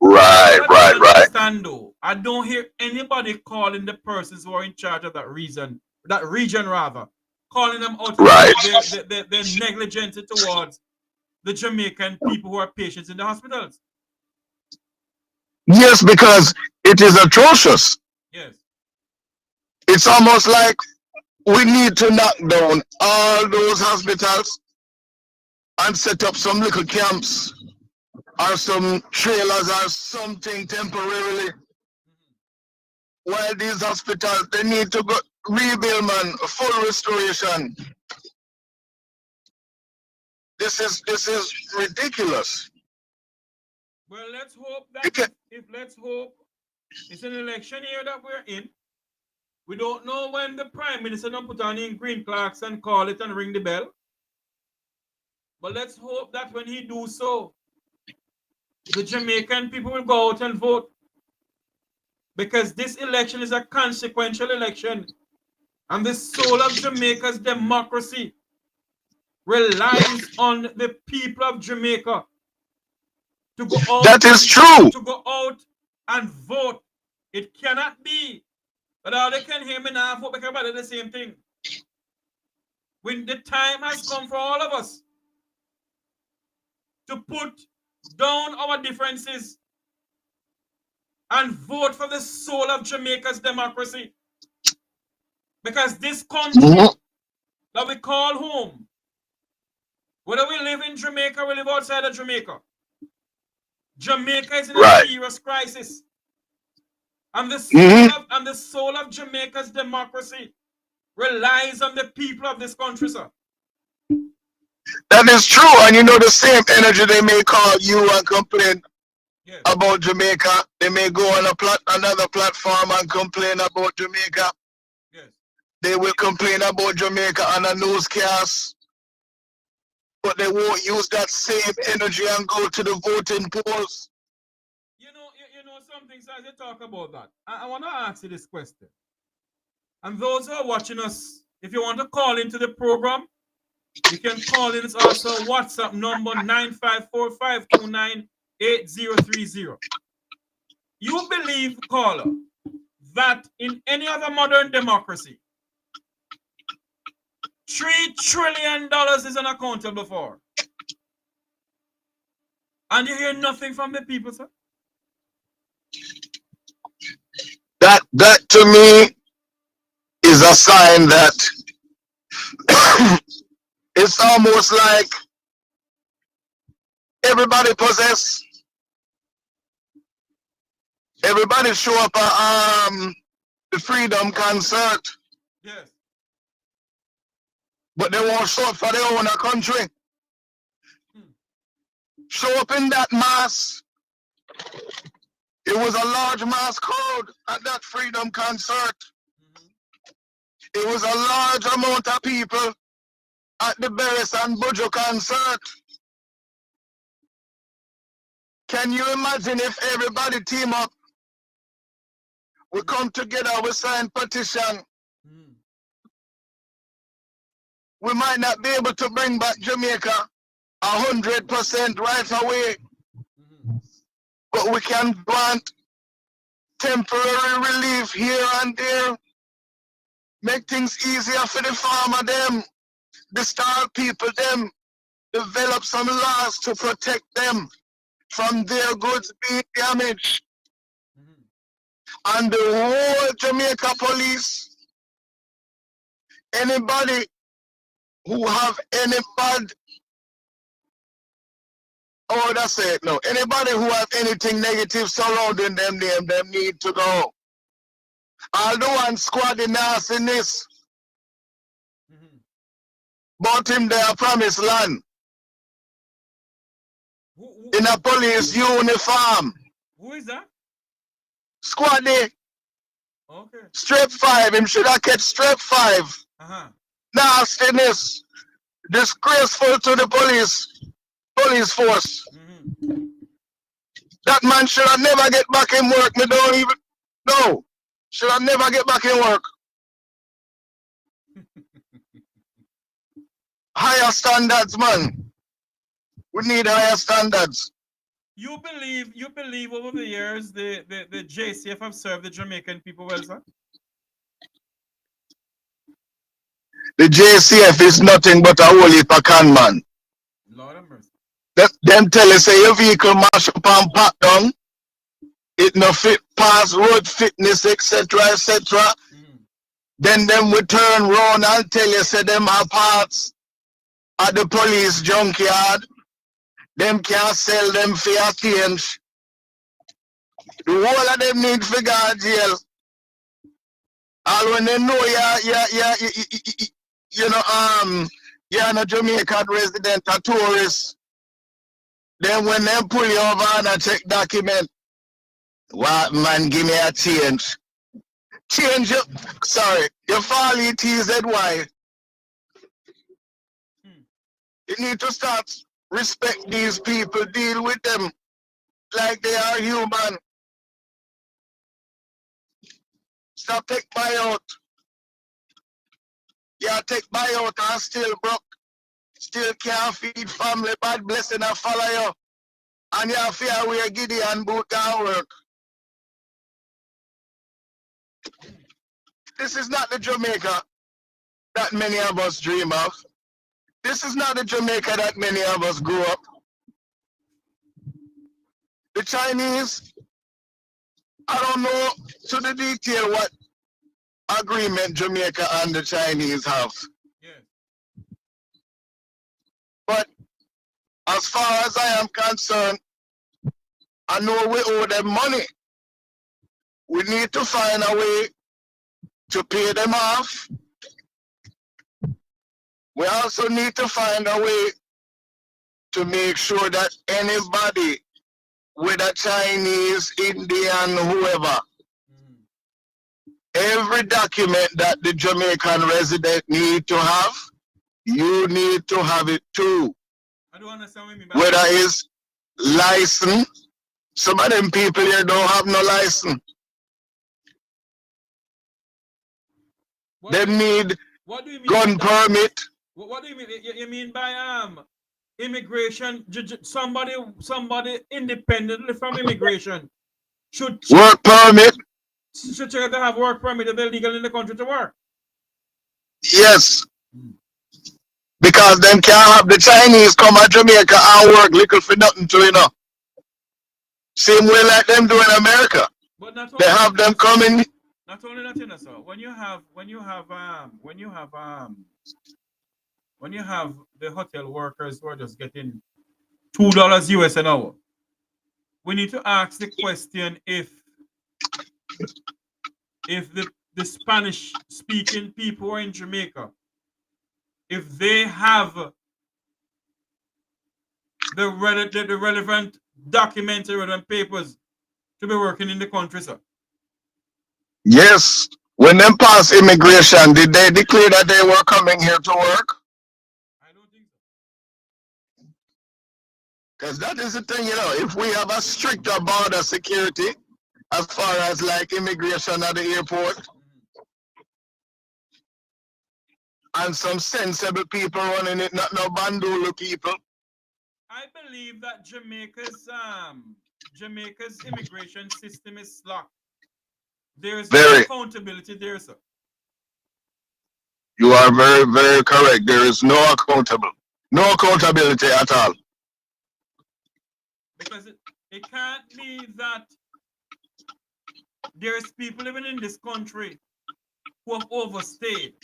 Right.
Understand though, I don't hear anybody calling the persons who are in charge of that region rather, calling them out their negligence towards the Jamaican people who are patients in the hospitals.
Yes, because it is atrocious.
Yes.
It's almost like we need to knock down all those hospitals and set up some little camps or some trailers or something temporarily. While these hospitals, they need to go rebuild, man, full restoration. This is ridiculous.
Well, let's hope that let's hope it's an election year that we're in. We don't know when the Prime Minister don't put on in green clocks and call it and ring the bell. But let's hope that when he do so, the Jamaican people will go out and vote. Because this election is a consequential election. And the soul of Jamaica's democracy relies on the people of Jamaica to go out.
That is true.
To go out and vote. It cannot be that all they can hear me now vote because everybody the same thing. When the time has come for all of us to put down our differences and vote for the soul of Jamaica's democracy. Because this country
Mhm.
that we call home, whether we live in Jamaica or we live outside of Jamaica, Jamaica is in a
Right.
serious crisis. And
Mhm.
the soul of Jamaica's democracy relies on the people of this country, sir.
That is true. And you know the same energy they may call you and complain
Yes.
about Jamaica. They may go on another platform and complain about Jamaica.
Yes.
They will complain about Jamaica on a newscast, but they won't use that same energy and go to the voting polls.
You know something, sir, as you talk about that. I want to ask you this question. And those who are watching us, if you want to call into the program, you can call in. It's also WhatsApp number 9545298030. You believe, caller, that in any other modern democracy, $3 trillion is unaccountable for, and you hear nothing from the people, sir?
That to me is a sign that it's almost like everybody possess. Everybody show up at the Freedom Concert,
Yes.
but they won't show up for their own country. Show up in that mass. It was a large mass crowd at that Freedom Concert. It was a large amount of people at the Beres and Bujo concert. Can you imagine if everybody team up? We come together, we sign petition. We might not be able to bring back Jamaica 100% right away, but we can grant temporary relief here and there, make things easier for the farmer them, the star people them, develop some laws to protect them from their goods being damaged. And the whole Jamaica police, anybody who have any bad, oh that's it, no, anybody who have anything negative surrounding them need to go. All the one squad in nastiness, bought him their promised land in a police uniform.
Who is that?
Squad there.
Okay.
Strip 5, him should have catch strip 5. Nastiness, disgraceful to the police force. That man should have never get back in work. Me don't even know. Should have never get back in work. Higher standards, man. We need higher standards.
You believe over the years the JCF have served the Jamaican people well, sir?
The JCF is nothing but a whole heap of con man.
Lord have mercy.
Them tell you say your vehicle mash up and pack down. It no fit pass road fitness, etc., etc. Then them will turn round and tell you say them have parts at the police junkyard. Them can't sell them for a change. The whole of them need for guard jail. And when they know you're a Jamaican resident, a tourist, then when they pull you over and a check document, what man, give me a change. Change your, sorry, your folly TZY. You need to start respect these people, deal with them like they are human. Stop take buyout. Yeah, take buyout and still broke. Still can't feed family, bad blessing and follow you. And you fear we're giddy and boot down work. This is not the Jamaica that many of us dream of. This is not the Jamaica that many of us grew up. The Chinese, I don't know to the detail what agreement Jamaica and the Chinese have.
Yes.
But as far as I am concerned, I know we owe them money. We need to find a way to pay them off. We also need to find a way to make sure that anybody, whether Chinese, Indian, whoever, every document that the Jamaican resident need to have, you need to have it too.
I don't understand what you mean by
Whether it's license, some of them people here don't have no license. They need
what do you mean
gun
by that?
permit.
What do you mean? You mean by immigration? Somebody independently from immigration should
Work permit.
check to have work permit if they're legal in the country to work.
Yes. Because them can't have the Chinese come to Jamaica and work little for nothing to, you know. Same way like them do in America.
But not
They have them coming.
Not only that, you know, sir. When you have the hotel workers who are just getting $2 US an hour, we need to ask the question if the Spanish speaking people are in Jamaica, if they have the relevant documents, relevant papers to be working in the country, sir.
Yes. When them pass immigration, did they declare that they were coming here to work?
I don't think so.
Because that is the thing, you know, if we have a stricter border security, as far as like immigration at the airport, and some sensible people running it, not no bandolo people.
I believe that Jamaica's immigration system is slack. There is no accountability there, sir.
You are very, very correct. There is no accountability at all.
Because it can't be that there is people living in this country who have overstayed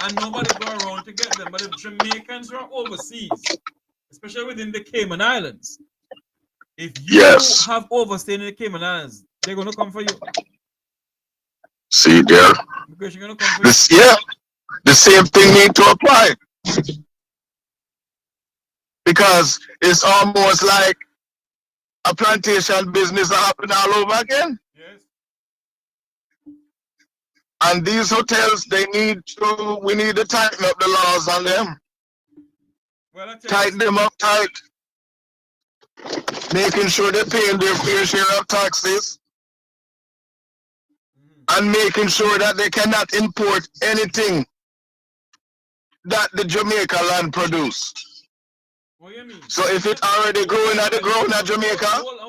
and nobody go around to get them. But if Jamaicans are overseas, especially within the Cayman Islands, if you have overstayed in the Cayman Islands, they're going to come for you.
See there?
Immigration going to come for you.
Yeah, the same thing need to apply. Because it's almost like a plantation business happening all over again.
Yes.
And these hotels, we need to tighten up the laws on them.
Well,
tighten them up tight. Making sure they're paying their fair share of taxes. And making sure that they cannot import anything that the Jamaica land produce.
What do you mean?
So if it's already growing at the ground at Jamaica.
Hold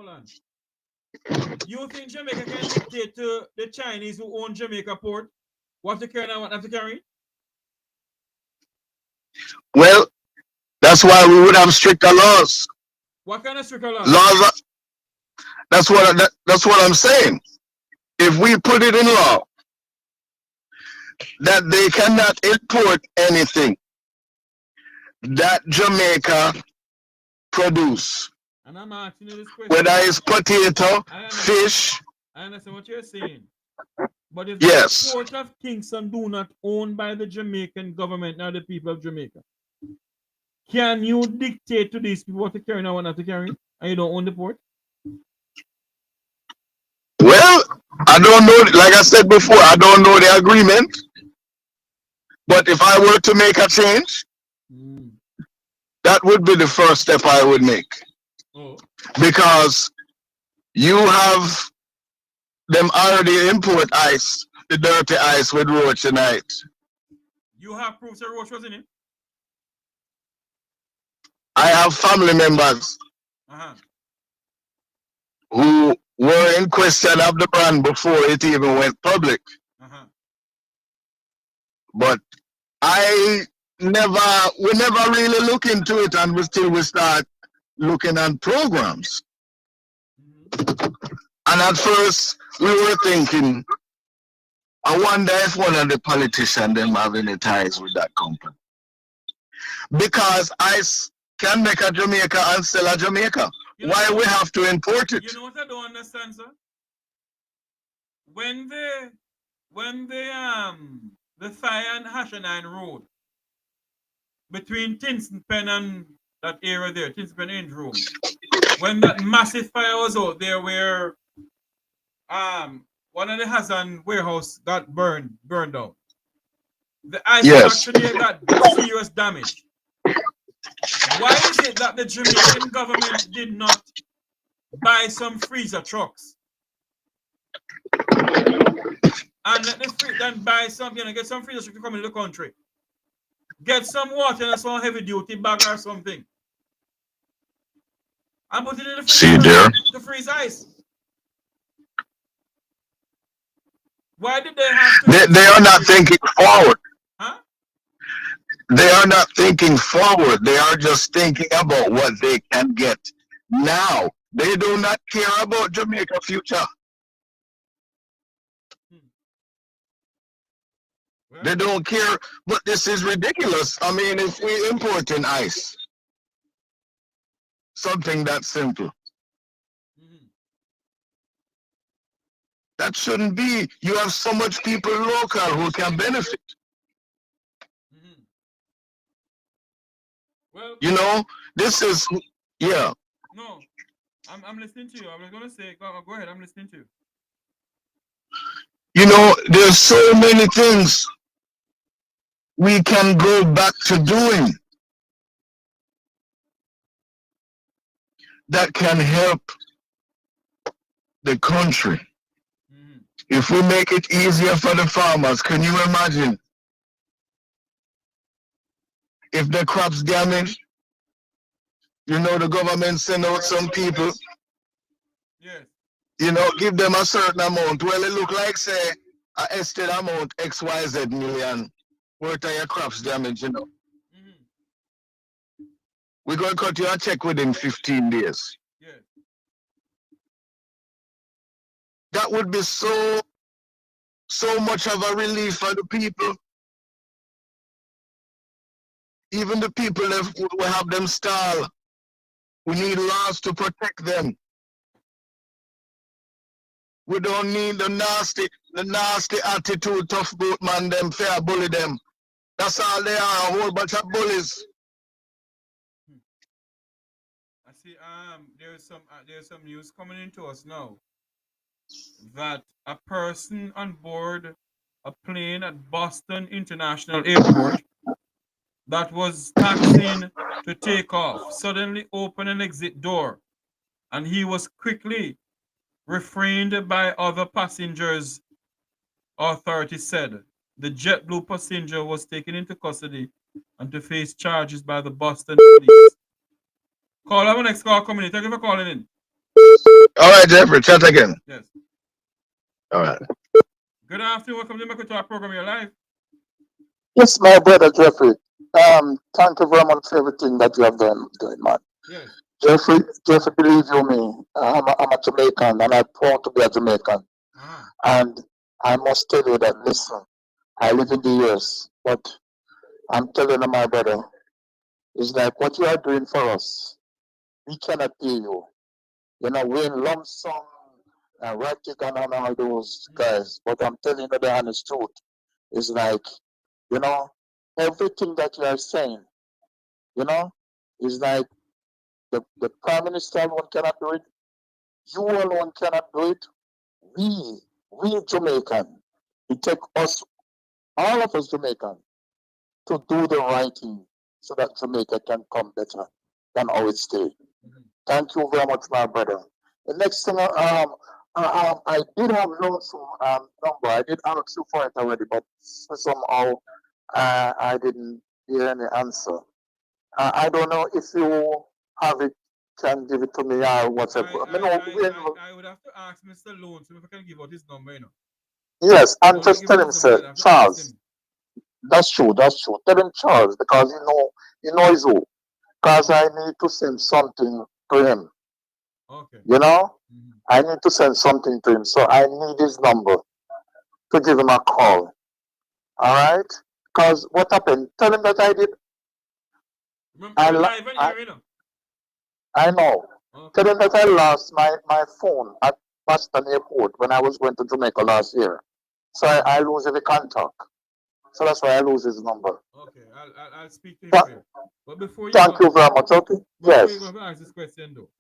on. You think Jamaica can dictate to the Chinese who own Jamaica port what to carry and what not to carry?
Well, that's why we would have stricter laws.
What kind of stricter laws?
That's what I'm saying. If we put it in law that they cannot import anything that Jamaica produce,
and I'm asking you this question,
whether it's potato, fish.
I understand what you're saying. But if
yes,
the Port of Kingston do not owned by the Jamaican government, now the people of Jamaica, can you dictate to these people what to carry and what not to carry, and you don't own the port?
Well, I don't know. Like I said before, I don't know the agreement. But if I were to make a change, that would be the first step I would make.
Oh.
Because you have them already import ice, the dirty ice with roach tonight.
You have proof that roach was in it?
I have family members who were in question of the brand before it even went public. But we never really look into it until we start looking at programs. And at first, we were thinking, I wonder if one of the politicians them have any ties with that company. Because ice can make a Jamaica and sell a Jamaica. Why we have to import it?
You know what I don't understand, sir? When the fire on Hashanine Road between Tinston Pen and that area there, Tinston Pen End Room, when that massive fire was out there where one of the Hazan warehouse got burned out. The ice factory there got serious damage. Why is it that the Jamaican government did not buy some freezer trucks and then buy some, get some freezer trucks to come into the country, get some water and some heavy duty bag or something, and put it in the freezer to freeze ice? Why did they have to?
They are not thinking forward.
Huh?
They are not thinking forward. They are just thinking about what they can get now. They do not care about Jamaica future. Well, they don't care. But this is ridiculous. I mean, if we import in ice, something that simple. That shouldn't be. You have so much people local who can benefit.
Well,
this is, yeah.
No, I'm listening to you. I was going to say, go ahead, I'm listening to
you. There's so many things we can go back to doing that can help the country. If we make it easier for the farmers, can you imagine if the crops damaged? The government send out some people.
Yes.
Give them a certain amount. Well, it look like say a estate amount XYZ million worth of your crops damaged. We're going to cut you a check within 15 days.
Yeah.
That would be so much of a relief for the people. Even the people that will have them stall. We need laws to protect them. We don't need the nasty attitude, tough boat man, them fair bully them. That's all they are, a whole bunch of bullies.
I see there's some news coming into us now that a person on board a plane at Boston International Airport that was taxiing to take off suddenly opened an exit door, and he was quickly refrained by other passengers, authorities said. The JetBlue passenger was taken into custody and to face charges by the Boston police. Call our next call coming in. Thank you for calling in.
All right, Jeffrey, chat again.
Yes.
All right.
Good afternoon. Welcome to the Mek Wi Talk program. You're live.
Yes, my brother Jeffrey. Thank you very much for everything that you have done, man.
Yes.
Jeffrey, believe you me, I'm a Jamaican and I'm proud to be a Jamaican. And I must tell you that, listen, I live in the US, but I'm telling you, my brother, it's like what you are doing for us, we cannot pay you. We're in lump sum and Ratic and all those guys, but I'm telling you the honest truth. It's like, everything that you are saying, is like the Prime Minister alone cannot do it. You alone cannot do it. We Jamaican, it take us, all of us Jamaican, to do the right thing so that Jamaica can come better than how it stayed. Thank you very much, my brother. The next thing, I did have lots of number. I did ask you for it already, but somehow I didn't hear any answer. I don't know if you have it, can give it to me or whatever.
I would have to ask Mr. Loan if I can give out his number,
Yes, and just tell him, sir, Charles. That's true. Tell him Charles, because he knows who. Because I need to send something to him.
Okay.
You know,
Mhm.
I need to send something to him, so I need his number to give him a call. All right? Because what happened? Tell him that I did.
Remember,
I,
we're
lo-
live and here, you know.
I know.
Okay.
Tell him that I lost my phone at Boston Airport when I was going to Jamaica last year. So I lose every contact. So that's why I lose his number.
Okay. I'll speak to him
Th-
for you. But before you
Thank
go,
you very much. Okay?
before you
Yes.
go, ask this question though.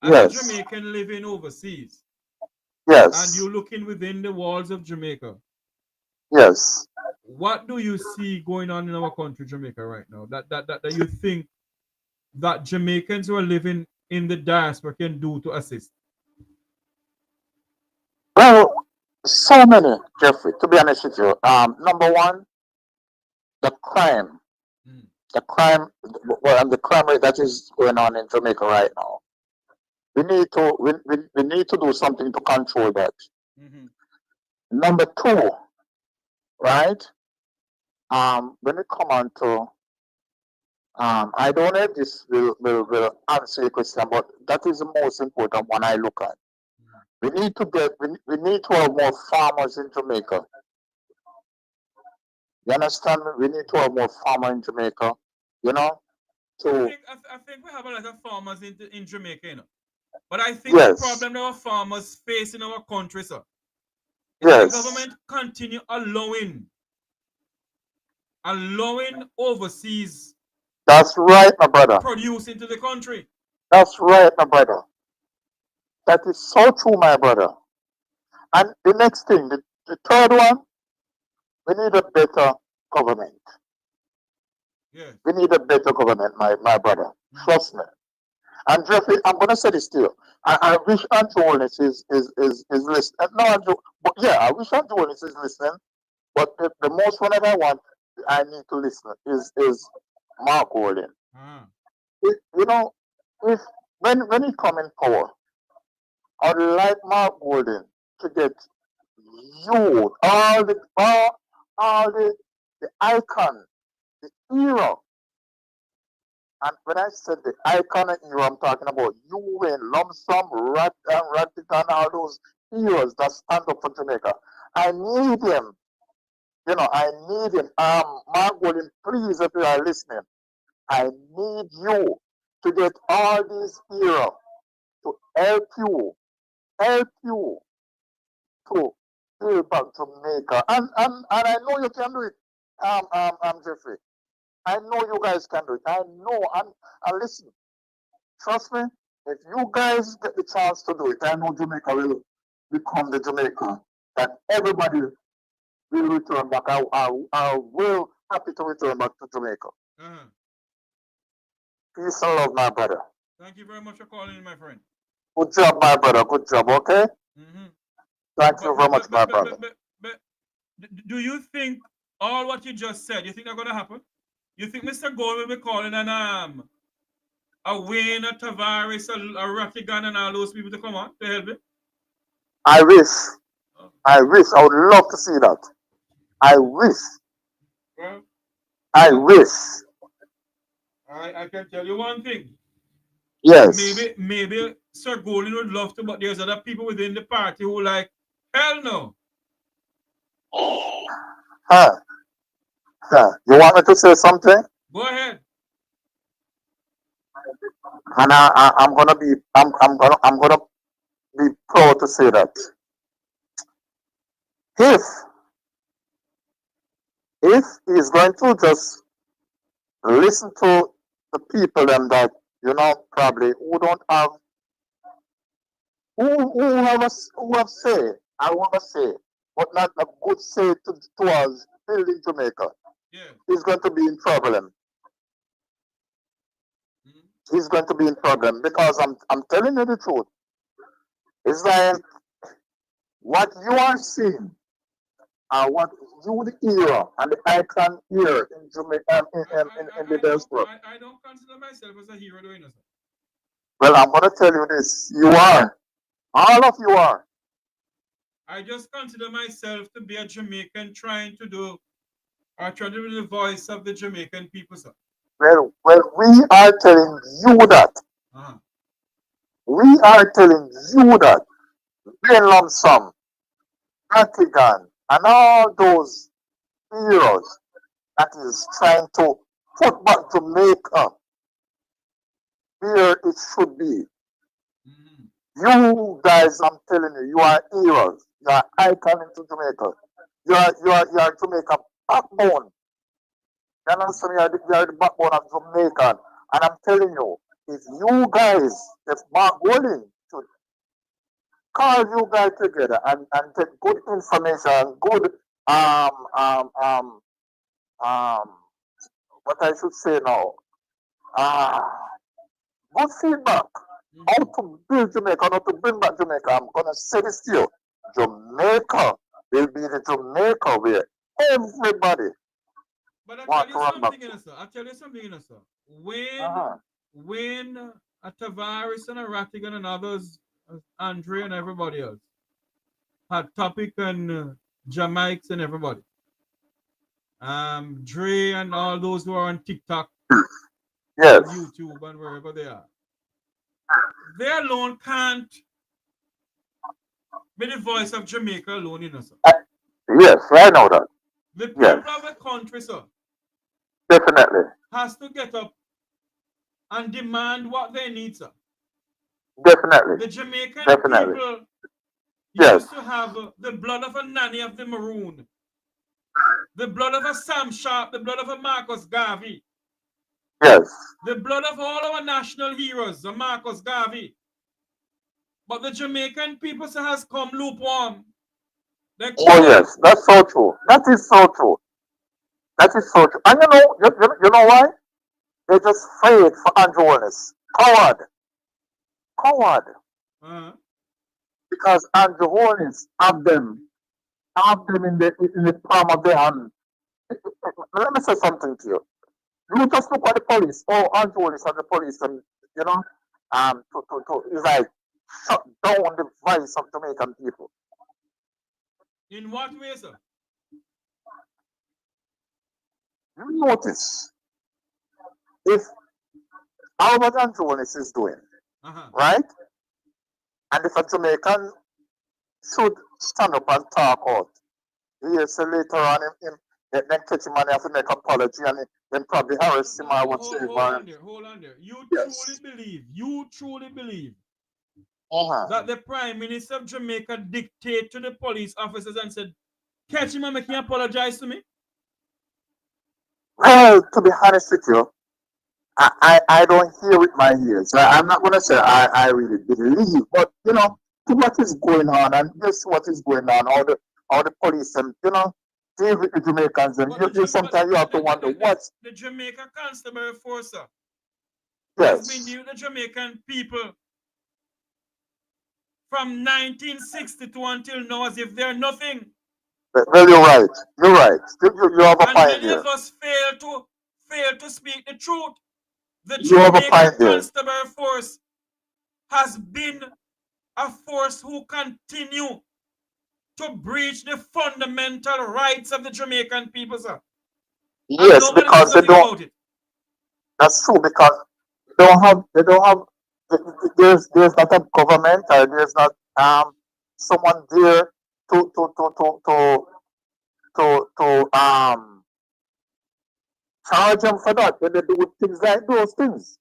As a
Yes.
Jamaican living overseas, and
Yes.
you looking within the walls of Jamaica,
Yes.
what do you see going on in our country, Jamaica, right now? That you think that Jamaicans who are living in the diaspora can do to assist?
Well, so many, Jeffrey, to be honest with you. Number one, the crime.
Mm.
The crime, well, and the crime rate that is going on in Jamaica right now. We need to do something to control that.
Mm-hmm.
Number two, right? When it come on to I don't know if this will answer your question, but that is the most important one I look at. We need to have more farmers in Jamaica. You understand me? We need to have more farmers in Jamaica, you know? To
I think we have a lot of farmers in Jamaica, you know. But I think the
yes,
problem that our farmers face in our country, sir, is that the
yes.
government continue allowing overseas
That's right, my brother.
produce into the country.
That's right, my brother. That is so true, my brother. And the next thing, the third one, we need a better government.
Yes.
We need a better government, my brother.
Mm.
Trust me. And Jeffrey, I'm gonna say this to you. I wish Andrew Holness is listening. No, Andrew, but yeah, I wish Andrew Holness is listening. But the most one that I need to listen is Mark Golden.
Ah.
You know, if when he come in power, I'd like Mark Golden to get you all the icon, the hero. And when I said the iconic hero, I'm talking about you win lump sum, rat and Ratitan, all those heroes that stand up for Jamaica. I need him. You know, I need him. Mark Golden, please, if you are listening, I need you to get all these heroes to help you to build back Jamaica. And I know you can do it, Jeffrey. I know you guys can do it. I know. And listen, trust me, if you guys get the chance to do it, I know Jamaica will become the Jamaica that everybody will return back. I will happy to return back to Jamaica.
Uh-huh.
Peace and love, my brother.
Thank you very much for calling in, my friend.
Good job, my brother. Good job, okay?
Mm-hmm.
Thank you very much, my brother.
But do you think all what you just said, you think that's gonna happen? You think Mr. Gold will be calling a Wayne, a Tavares, a Rocky Gun, and all those people to come on to help him?
I wish.
Oh.
I wish. I would love to see that. I wish.
Well,
I wish.
I can tell you one thing.
Yes.
Maybe Sir Golden would love to, but there's other people within the party who like, hell no.
Huh. Huh. You want me to say something?
Go ahead.
And I'm gonna be proud to say that if if he's going to just listen to the people them that probably who don't have who have say I want to say but not a good say towards building Jamaica,
Yeah.
he's going to be in problem.
Mhm.
He's going to be in problem because I'm telling you the truth. It's like what you are seeing what you the era and the icon here in Jamaica in the diaspora.
I don't consider myself as a hero doing this.
Well, I'm gonna tell you this. You are. All of you are.
I just consider myself to be a Jamaican trying to be the voice of the Jamaican people, sir.
Well, we are telling you that.
Uh-huh.
We are telling you that Ben Lumsum, Antigan, and all those heroes that is trying to put back Jamaica where it should be.
Mhm.
You guys, I'm telling you, you are heroes. You are icon into Jamaica. You are Jamaica backbone. You understand? You are the backbone of Jamaica. And I'm telling you, if you guys, if Mark Golding should call you guys together and get good information, good um um um what I should say now, good feedback. How to build Jamaica, how to bring back Jamaica. I'm gonna say this to you. Jamaica will be the Jamaica where everybody
But I tell
want to
you
run back
something,
to.
sir. I tell you something, sir. When
Uh-huh.
when a Tavares and a Rattigan and others, Andre and everybody else, had topic on Jamaics and everybody, Dre and all those who are on TikTok
Yes,
and YouTube and wherever they are, they alone can't be the voice of Jamaica alone, sir.
I, yes, I know that.
The
Yes,
people of the country, sir,
definitely,
has to get up and demand what they need, sir.
definitely,
The Jamaican
definitely.
people
Yes,
used to have the blood of a Nanny of the Maroon, the blood of a Sam Sharp, the blood of a Marcus Garvey,
yes.
the blood of all our national heroes, the Marcus Garvey. But the Jamaican people has come lukewarm. They're
Oh
quiet.
yes, that's so true. That is so true. That is so true. And you know why? They just afraid for Andrew Holness. Coward. Coward.
Uh-huh.
Because Andrew Holness have them in the palm of their hand. Let me say something to you. You just look at the police. Oh, Andrew Holness and the police, and you know, it's like shut down the voice of Jamaican people.
In what way, sir?
You notice if how what Andrew Holness is doing,
Uh-huh.
right? And if a Jamaican should stand up and talk out, yes, so later on then catch him and have to make apology and then probably harass him or whatsoever.
Hold on there.
Yes.
You truly believe
Uh-huh.
that the Prime Minister of Jamaica dictate to the police officers and said, catch him and make him apologize to me?
Well, to be honest with you, I don't hear with my ears. I'm not going to say I really believe, but to what is going on and just what is going on, how the police and deal with the Jamaicans and
But
you sometimes you have to wonder what's
the Jamaica Constabulary Force, sir, has been
yes.
dealing with the Jamaican people from 1962 until now as if they're nothing.
Well, you're right. You're right. You have a
And
point
many
there.
of us fail to speak the truth. The
You have a
Jamaica
point there.
Constabulary Force has been a force who continue to breach the fundamental rights of the Jamaican people, sir. And
Yes,
nobody does
because they
nothing
don't.
about it.
That's true because they don't have. There's not a government or there's not someone there to to to to to to charge them for that when they do things like those things.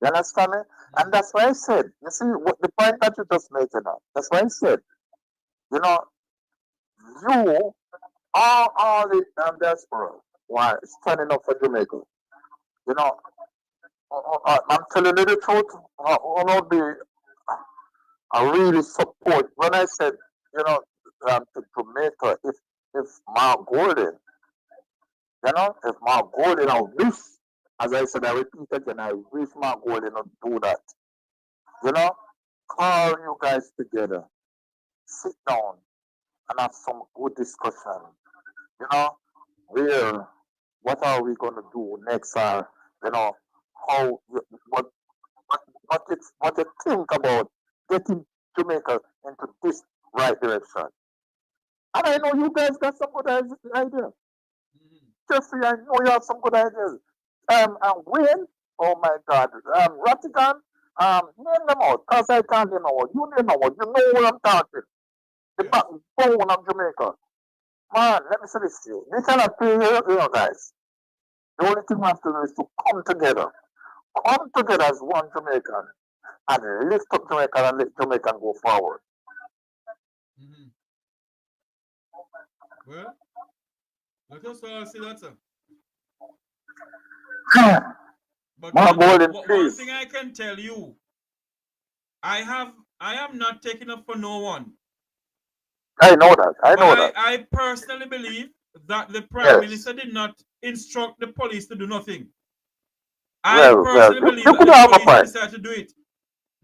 You understand me? And that's why I said, you see, what the point that you just made now. That's why I said, you know, you all the diaspora who are standing up for Jamaica. You know, I'm telling you the truth. I will be I really support when I said, to Jamaica, if Mark Gordon, if Mark Gordon, I wish, as I said, I repeat again, I wish Mark Gordon would do that. You know, call you guys together, sit down, and have some good discussion. You know, where, what are we gonna do next? You know, how, what, what you think about getting Jamaica into this right direction. And I know you guys got some good ideas. Jeffrey, I know you have some good ideas. And Wayne, oh my God, Rattigan, Name them out, because I can't name them out. You name them out. You know what I'm talking. The backbone of Jamaica. Man, let me say this to you. This kind of thing, guys. The only thing we have to do is to come together. Come together as one Jamaican and lift up Jamaica and let Jamaica go forward.
Mm-hmm. Well, let us all see that, sir. But one thing I can tell you, I am not taking up for no one.
I know that. I know that.
I personally believe that the Prime Minister did not instruct the police to do nothing. I personally believe that the police decided to do it.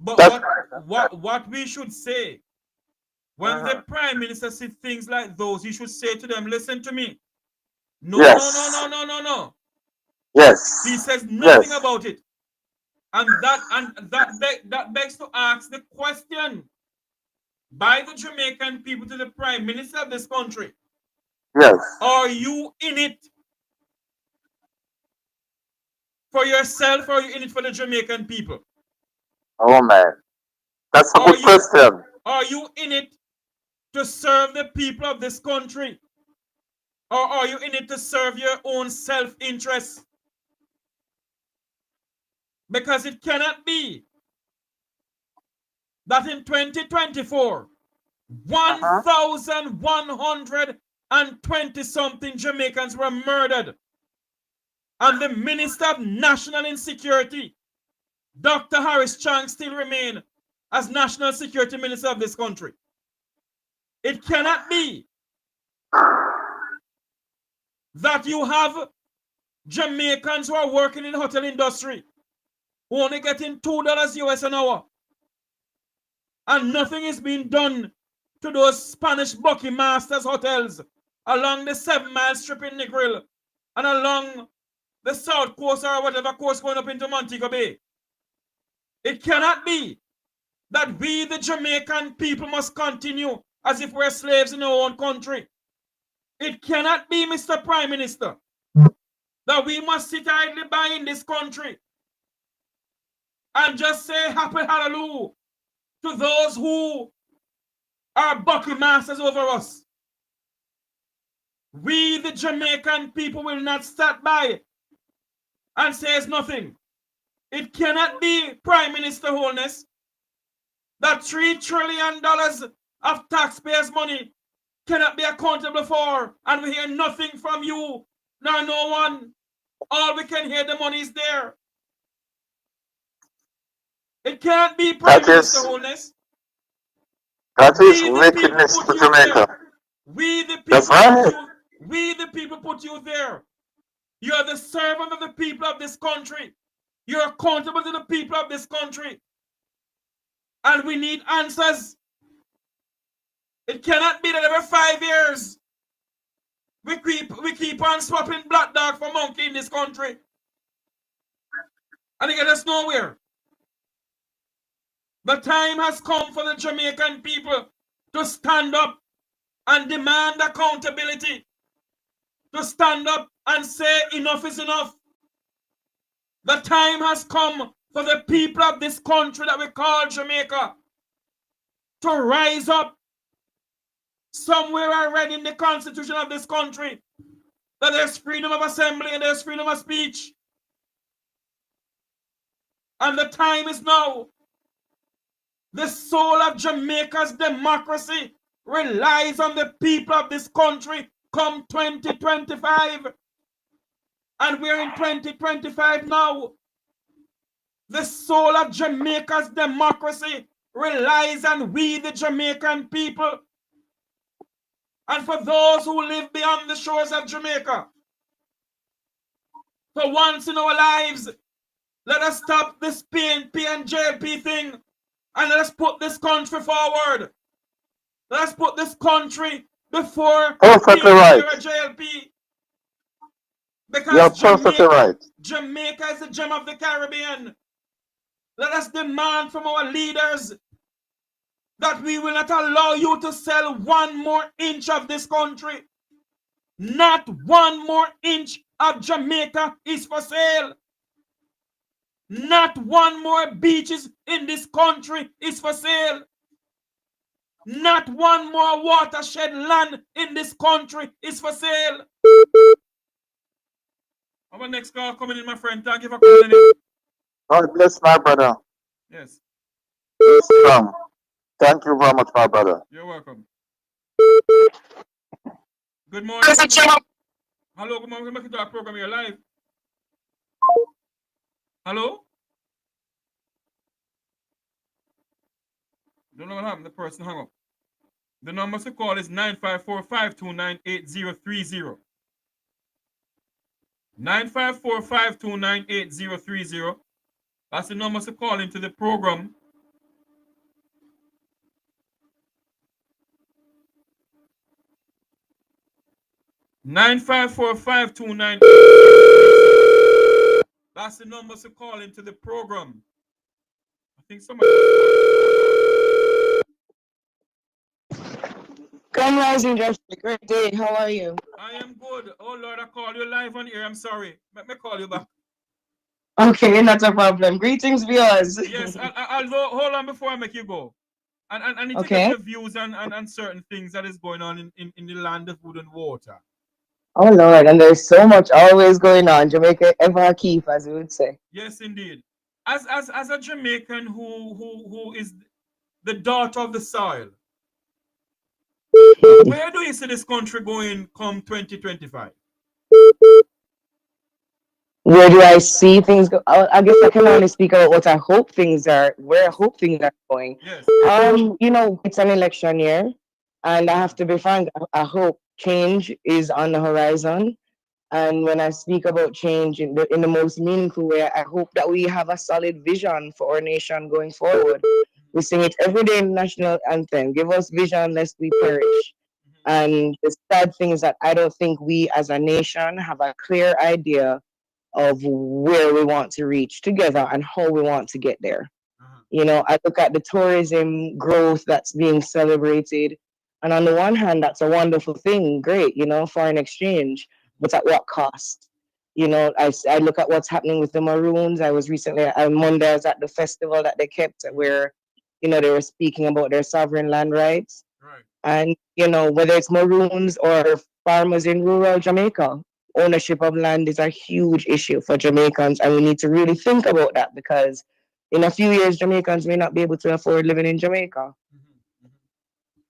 But what we should say, when the Prime Minister sees things like those, he should say to them, listen to me. No.
Yes.
He says nothing about it. And that begs to ask the question by the Jamaican people to the Prime Minister of this country.
Yes.
Are you in it for yourself, or are you in it for the Jamaican people?
Oh man, that's a good question.
Are you in it to serve the people of this country, or are you in it to serve your own self-interest? Because it cannot be that in 2024, 1,120 something Jamaicans were murdered, and the Minister of National Insecurity, Dr. Harris Chang, still remain as National Security Minister of this country. It cannot be that you have Jamaicans who are working in the hotel industry who only getting $2 US an hour, and nothing is being done to those Spanish Bucky Masters hotels along the 7 Mile Strip in Negril and along the south coast or whatever coast going up into Montego Bay. It cannot be that we, the Jamaican people, must continue as if we're slaves in our own country. It cannot be, Mr. Prime Minister, that we must sit idly by in this country and just say happy hallelujah to those who are buckle masters over us. We, the Jamaican people, will not stand by and say it's nothing. It cannot be, Prime Minister Holness, that $3 trillion of taxpayers' money cannot be accountable for, and we hear nothing from you, nor no one. All we can hear, the money is there. It can't be, Prime Minister Holness.
That is wickedness to Jamaica.
We the people put you there. You are the servant of the people of this country. You're accountable to the people of this country. And we need answers. It cannot be that every 5 years we keep on swapping black dog for monkey in this country. And it get us nowhere. The time has come for the Jamaican people to stand up and demand accountability. To stand up and say enough is enough. The time has come for the people of this country that we call Jamaica to rise up. Somewhere I read in the constitution of this country that there's freedom of assembly and there's freedom of speech. And the time is now. The soul of Jamaica's democracy relies on the people of this country come 2025. And we're in 2025 now. The soul of Jamaica's democracy relies on we, the Jamaican people. And for those who live beyond the shores of Jamaica, for once in our lives, let us stop this PNP and JLP thing and let us put this country forward. Let us put this country before PNP or JLP. Because Jamaica is the gem of the Caribbean. Let us demand from our leaders that we will not allow you to sell 1 more inch of this country. Not 1 more inch of Jamaica is for sale. Not one more beaches in this country is for sale. Not one more watershed land in this country is for sale. Our next call coming in, my friend. Thank you for calling in.
God bless my brother.
Yes,
Stay strong. Thank you very much, my brother.
you're welcome. Good morning. Hello, good morning. Welcome to our program. You're live. Hello? Don't know what happened. The person hung up. The number to call is 954-529-8030. 954-529-8030. That's the number to call into the program. That's the number to call into the program. I think somebody.
Come rising, Jeff. Great day. How are you?
I am good. Oh Lord, I called you live on here. I'm sorry. Let me call you back.
Okay, not a problem. Greetings, viewers.
Yes, I'll hold on before I make you go. And I need to
Okay.
get your views on certain things that is going on in the land of wood and water.
Oh Lord, and there's so much always going on. Jamaica ever keep, as we would say.
Yes, indeed. As a Jamaican who is the daughter of the soil, where do you see this country going come 2025?
Where do I see things go? I guess I can only speak about what I hope things are, where I hope things are going.
Yes.
It's an election year, and I have to be frank. I hope change is on the horizon. And when I speak about change in the most meaningful way, I hope that we have a solid vision for our nation going forward. We sing it every day in the national anthem. Give us vision lest we perish. And the sad thing is that I don't think we as a nation have a clear idea of where we want to reach together and how we want to get there. I look at the tourism growth that's being celebrated. And on the one hand, that's a wonderful thing, great, foreign exchange, but at what cost? I look at what's happening with the Maroons. I was recently, on Monday, I was at the festival that they kept where, they were speaking about their sovereign land rights.
Right.
And, whether it's Maroons or farmers in rural Jamaica, ownership of land is a huge issue for Jamaicans. And we need to really think about that because in a few years, Jamaicans may not be able to afford living in Jamaica.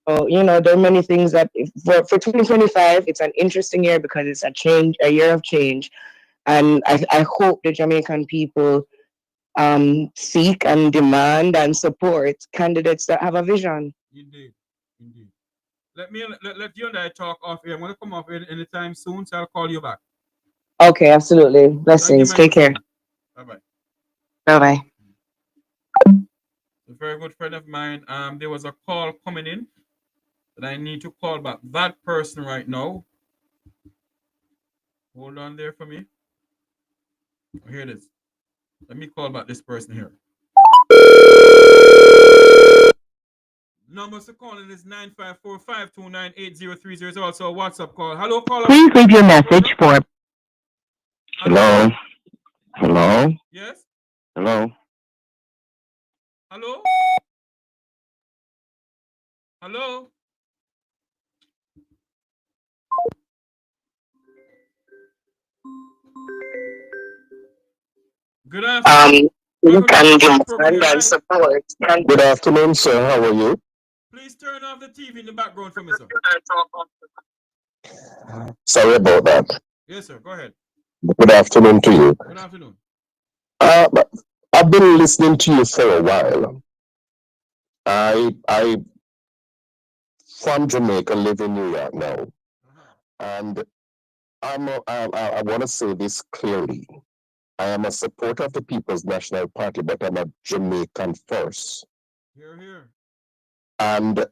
So, there are many things that for 2025, it's an interesting year because it's a year of change. And I hope the Jamaican people seek and demand and support candidates that have a vision.
Indeed. Let you and I talk off here. I'm going to come off here anytime soon, so I'll call you back.
Okay, absolutely. Blessings. Take care.
Bye-bye.
Bye-bye.
A very good friend of mine. There was a call coming in that I need to call back that person right now. Hold on there for me. Here it is. Let me call back this person here. Number to call in is 954-529-8030. It's also a WhatsApp call. Hello, caller.
Please leave your message for.
Hello. Hello.
Yes.
Hello.
Hello. Hello. Good afternoon.
Good afternoon, sir. How are you?
Please turn off the TV in the background for me, sir.
Sorry about that.
Yes, sir. Go ahead.
Good afternoon to you.
Good afternoon.
I've been listening to you for a while. I from Jamaica, live in New York now, and I want to say this clearly. I am a supporter of the People's National Party, but I'm a Jamaican first.
Hear, hear.
And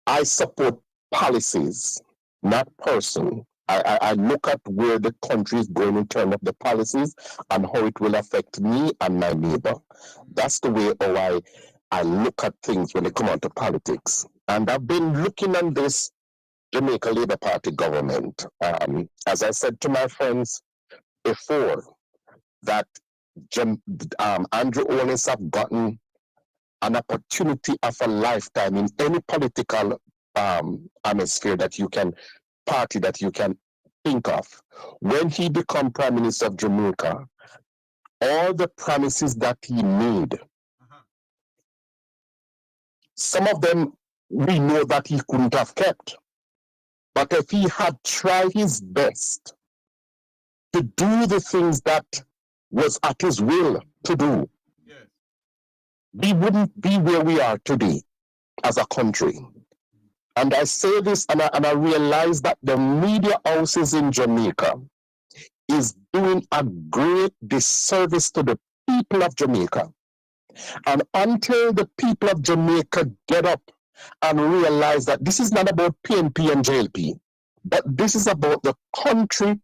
I support policies, not person. I look at where the country is going in terms of the policies and how it will affect me and my neighbor. That's the way how I look at things when they come on to politics. And I've been looking on this Jamaica Labour Party government. As I said to my friends before, that Andrew Holness have gotten an opportunity of a lifetime in any political atmosphere that you can, party that you can think of. When he became Prime Minister of Jamaica, all the promises that he made, some of them we know that he couldn't have kept. But if he had tried his best to do the things that was at his will to do,
Yes.
we wouldn't be where we are today as a country. And I say this and I realize that the media houses in Jamaica is doing a great disservice to the people of Jamaica. And until the people of Jamaica get up and realize that this is not about PNP and JLP, but this is about the country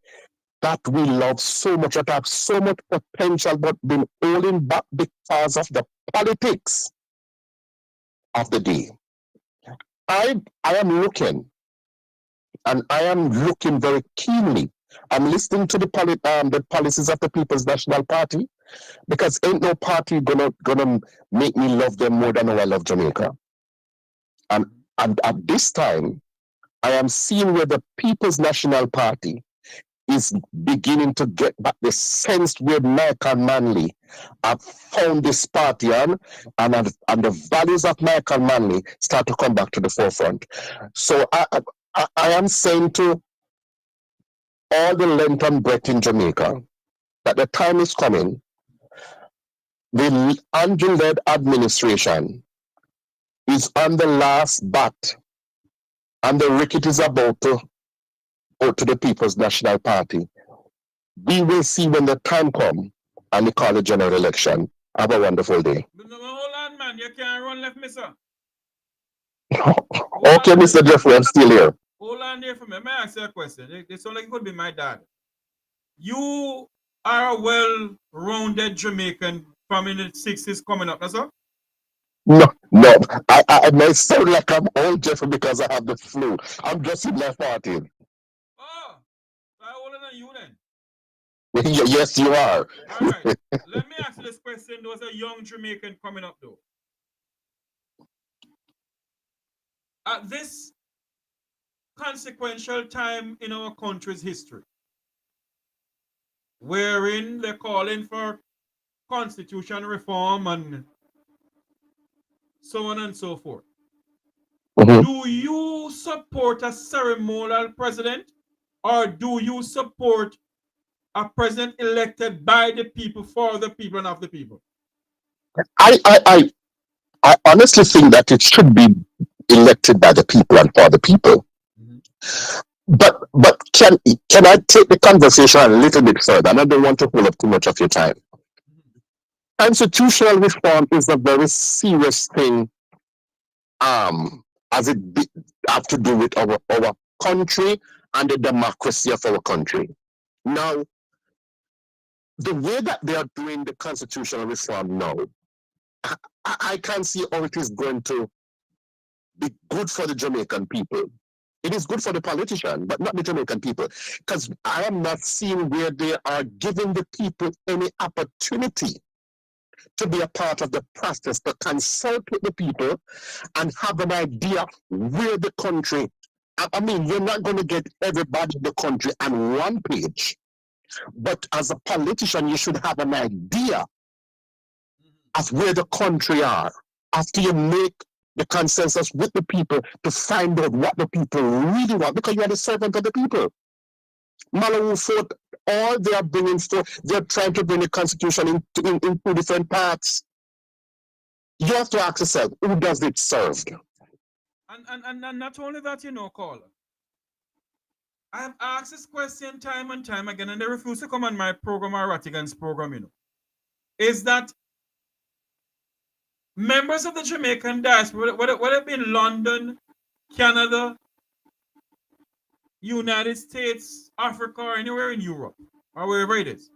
that we love so much, that have so much potential, but been holding back because of the politics of the day. I am looking, and I am looking very keenly. I'm listening to the policies of the People's National Party, because ain't no party gonna make me love them more than how I love Jamaica. And at this time, I am seeing where the People's National Party is beginning to get back the sense where Michael Manley have found this party and the values of Michael Manley start to come back to the forefront. So I am saying to all the length and breadth in Jamaica that the time is coming. The Andrew-led administration is on the last bat, and the ricket is about to go to the People's National Party. We will see when the time comes and we call a general election. Have a wonderful day.
Hold on, man. You can't run left me, sir.
Okay, Mr. Jeffrey, I'm still here.
Hold on there for me. May I ask you a question? It sounds like it could be my dad. You are a well-rounded Jamaican from in the 60s coming up, that's all?
No. I may sound like I'm old, Jeffrey, because I have the flu. I'm just in my 40s.
Oh, I'm older than you then.
Yes, you are.
All right. Let me ask you this question. There was a young Jamaican coming up, though. At this consequential time in our country's history, wherein they're calling for constitution reform and so on and so forth. Do you support a ceremonial president, or do you support a president elected by the people, for the people, and of the people?
I honestly think that it should be elected by the people and for the people. But can I take the conversation a little bit further? And I don't want to hold up too much of your time. Constitutional reform is a very serious thing, as it have to do with our country and the democracy of our country. Now, the way that they are doing the constitutional reform now, I can't see how it is going to be good for the Jamaican people. It is good for the politician, but not the Jamaican people, because I am not seeing where they are giving the people any opportunity to be a part of the process, to consult with the people and have an idea where the country, I mean, you're not going to get everybody in the country on one page, but as a politician, you should have an idea of where the country are after you make the consensus with the people to find out what the people really want, because you are the servant of the people. Malawi fought, all they are bringing forth, they're trying to bring the constitution in two different parts. You have to ask yourself, who does it serve?
And not only that, you know, caller, I have asked this question time and time again, and they refuse to come on my program or Rattigan's program, you know. Is that members of the Jamaican diaspora, whether it be in London, Canada, United States, Africa, or anywhere in Europe, or wherever it is,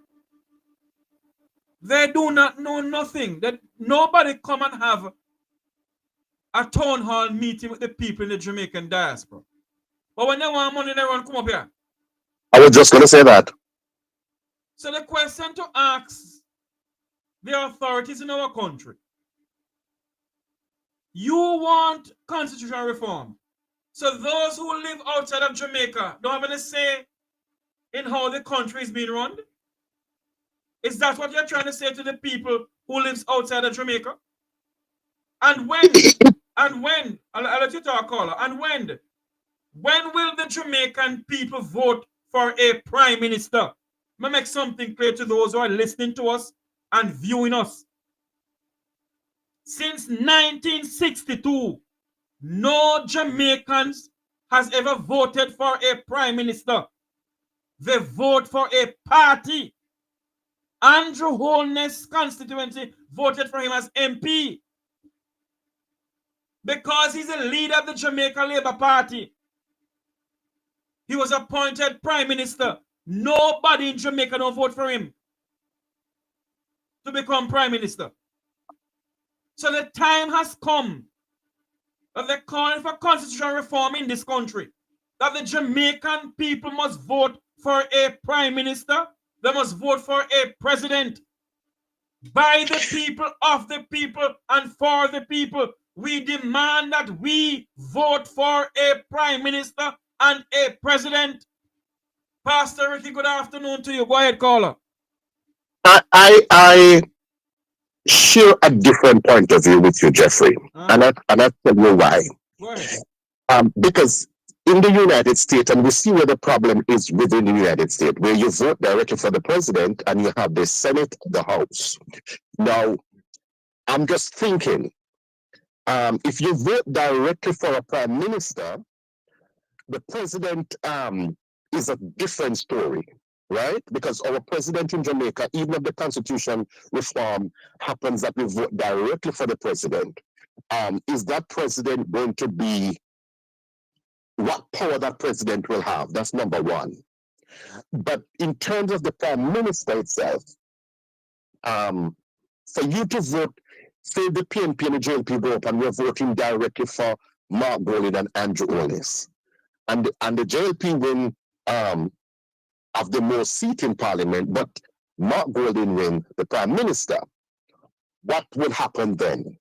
they do not know nothing. That nobody come and have a town hall meeting with the people in the Jamaican diaspora. But when they want money, they want to come up here.
I was just going to say that.
So the question to ask the authorities in our country. You want constitutional reform. So those who live outside of Jamaica don't have any say in how the country is being run? Is that what you're trying to say to the people who lives outside of Jamaica? And when, I'll let you talk, caller, and when will the Jamaican people vote for a prime minister? Let me make something clear to those who are listening to us and viewing us. Since 1962, no Jamaicans has ever voted for a prime minister. They vote for a party. Andrew Holness' constituency voted for him as MP because he's a leader of the Jamaica Labour Party. He was appointed prime minister. Nobody in Jamaica don't vote for him to become prime minister. So the time has come that they're calling for constitutional reform in this country, that the Jamaican people must vote for a prime minister. They must vote for a president. By the people, of the people, and for the people. We demand that we vote for a prime minister and a president. Pastor Ricky, good afternoon to you. Go ahead, caller.
I share a different point of view with you, Jeffrey, and I tell you why.
Go ahead.
Because in the United States, and we see where the problem is within the United States, where you vote directly for the president and you have the Senate, the House. Now, I'm just thinking, if you vote directly for a prime minister, the president is a different story, right? Because our president in Jamaica, even if the constitution reform happens that we vote directly for the president, is that president going to be, what power that president will have? That's number one. But in terms of the prime minister itself, for you to vote, say the PNP and the JLP go up and we're voting directly for Mark Golding and Andrew Holness, and the JLP win of the most seat in parliament, but Mark Golding win the prime minister, what will happen then?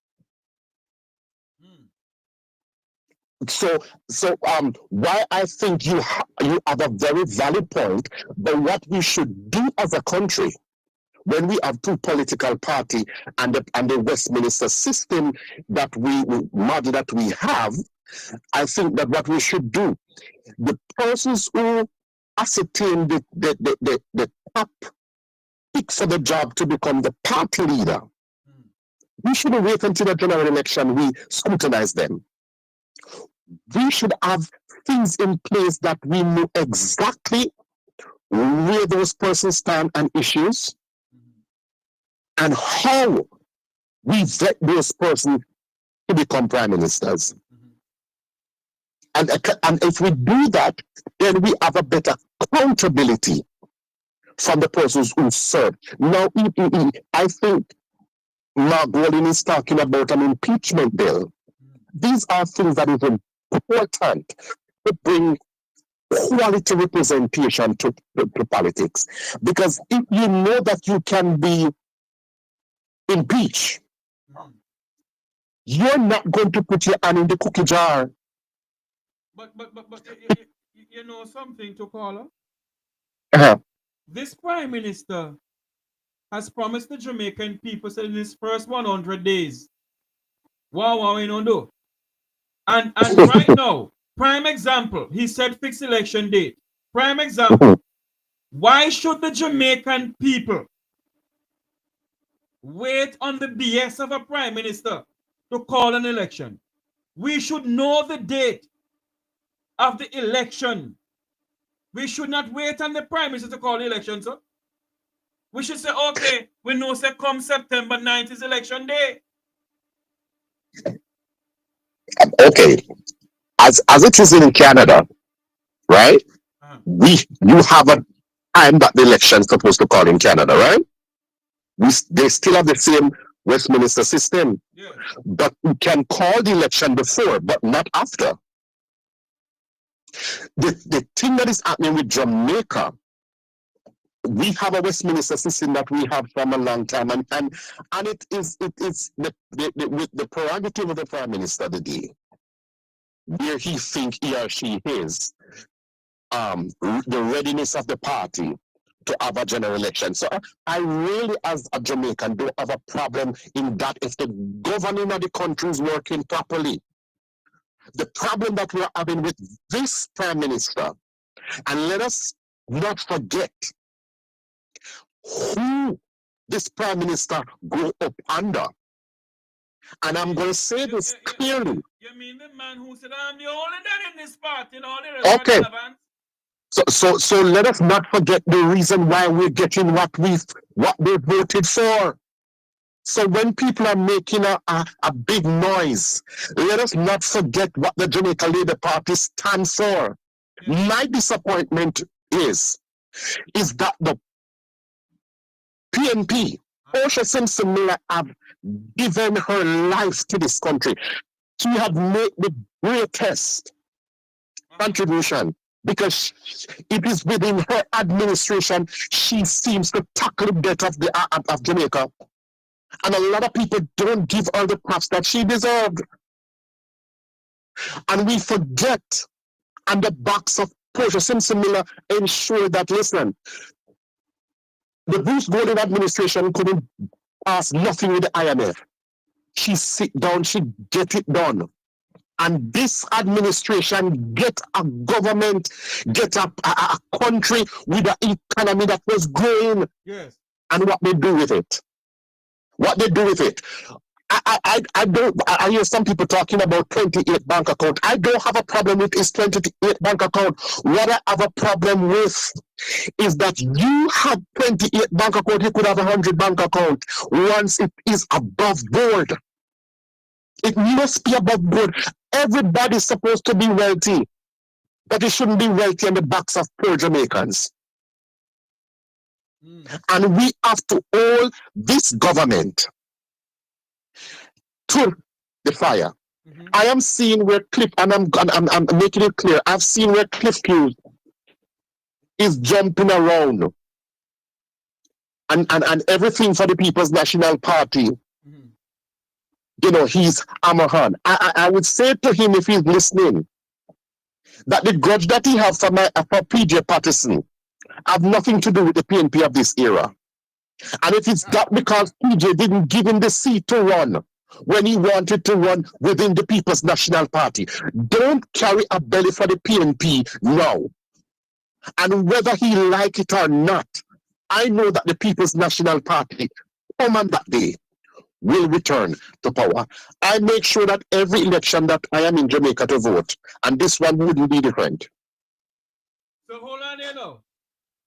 So why I think you have a very valid point, but what we should do as a country, when we have two political parties and the Westminster system that we model that we have, I think that what we should do, the persons who ascertain the top pick for the job to become the party leader, we shouldn't wait until the general election, we scrutinize them. We should have things in place that we know exactly where those persons stand and issues, and how we vet those persons to become prime ministers. And if we do that, then we have a better accountability from the persons who serve. Now, I think Mark Golding is talking about an impeachment bill. These are things that is important to bring quality representation to politics. Because if you know that you can be impeached, you're not going to put your hand in the cookie jar.
But you know something, to caller?
Uh-huh.
This prime minister has promised the Jamaican people that in his first 100 days, what we don't do. And right now, prime example, he said fixed election date. Prime example, why should the Jamaican people wait on the BS of a prime minister to call an election? We should know the date of the election. We should not wait on the prime minister to call the election, sir. We should say, okay, we know say come September 9th is election day.
Okay, as it is in Canada, right? You have a time that the election is supposed to call in Canada, right? They still have the same Westminster system, but we can call the election before, but not after. The thing that is happening with Jamaica, we have a Westminster system that we have from a long time, and it is with the prerogative of the Prime Minister today, where he think he or she is, the readiness of the party to have a general election. So I really, as a Jamaican, don't have a problem in that if the governing of the country is working properly. The problem that we're having with this Prime Minister, and let us not forget who this Prime Minister grew up under. And I'm going to say this clearly.
You mean the man who said, I'm the only dad in this party, all the rest
okay. So let us not forget the reason why we're getting what they voted for. So when people are making a big noise, let us not forget what the Jamaica Labour Party stands for. Yeah. My disappointment is that the PNP, Portia Simpson Miller, have given her life to this country. She had made the greatest contribution because it is within her administration she seems to tackle the debt of Jamaica. And a lot of people don't give her the props that she deserved. And we forget, and the backs of Portia Simpson Miller ensure that, listen, the Bruce Gordon administration couldn't pass nothing with the IMF. She sit down, she get it done. And this administration get a government, get a country with an economy that was growing.
Yes.
And what they do with it. What they do with it. I hear some people talking about 28 bank account. I don't have a problem with his 28 bank account. What I have a problem with is that you have 28 bank account, you could have 100 bank account once it is above board. It must be above board. Everybody's supposed to be wealthy, but it shouldn't be wealthy on the backs of poor Jamaicans. And we have to hold this government to the fire. I am seeing where Cliff, and I'm making it clear, I've seen where Cliff Hughes is jumping around and everything for the People's National Party. You know, he's Amahan. I would say to him, if he's listening, that the grudge that he has for PJ Patterson have nothing to do with the PNP of this era. And if it's that because PJ didn't give him the seat to run when he wanted to run within the People's National Party, don't carry a belly for the PNP now. And whether he like it or not, I know that the People's National Party, come on that day, will return to power. I make sure that every election that I am in Jamaica to vote, and this one wouldn't be different.
So hold on here now.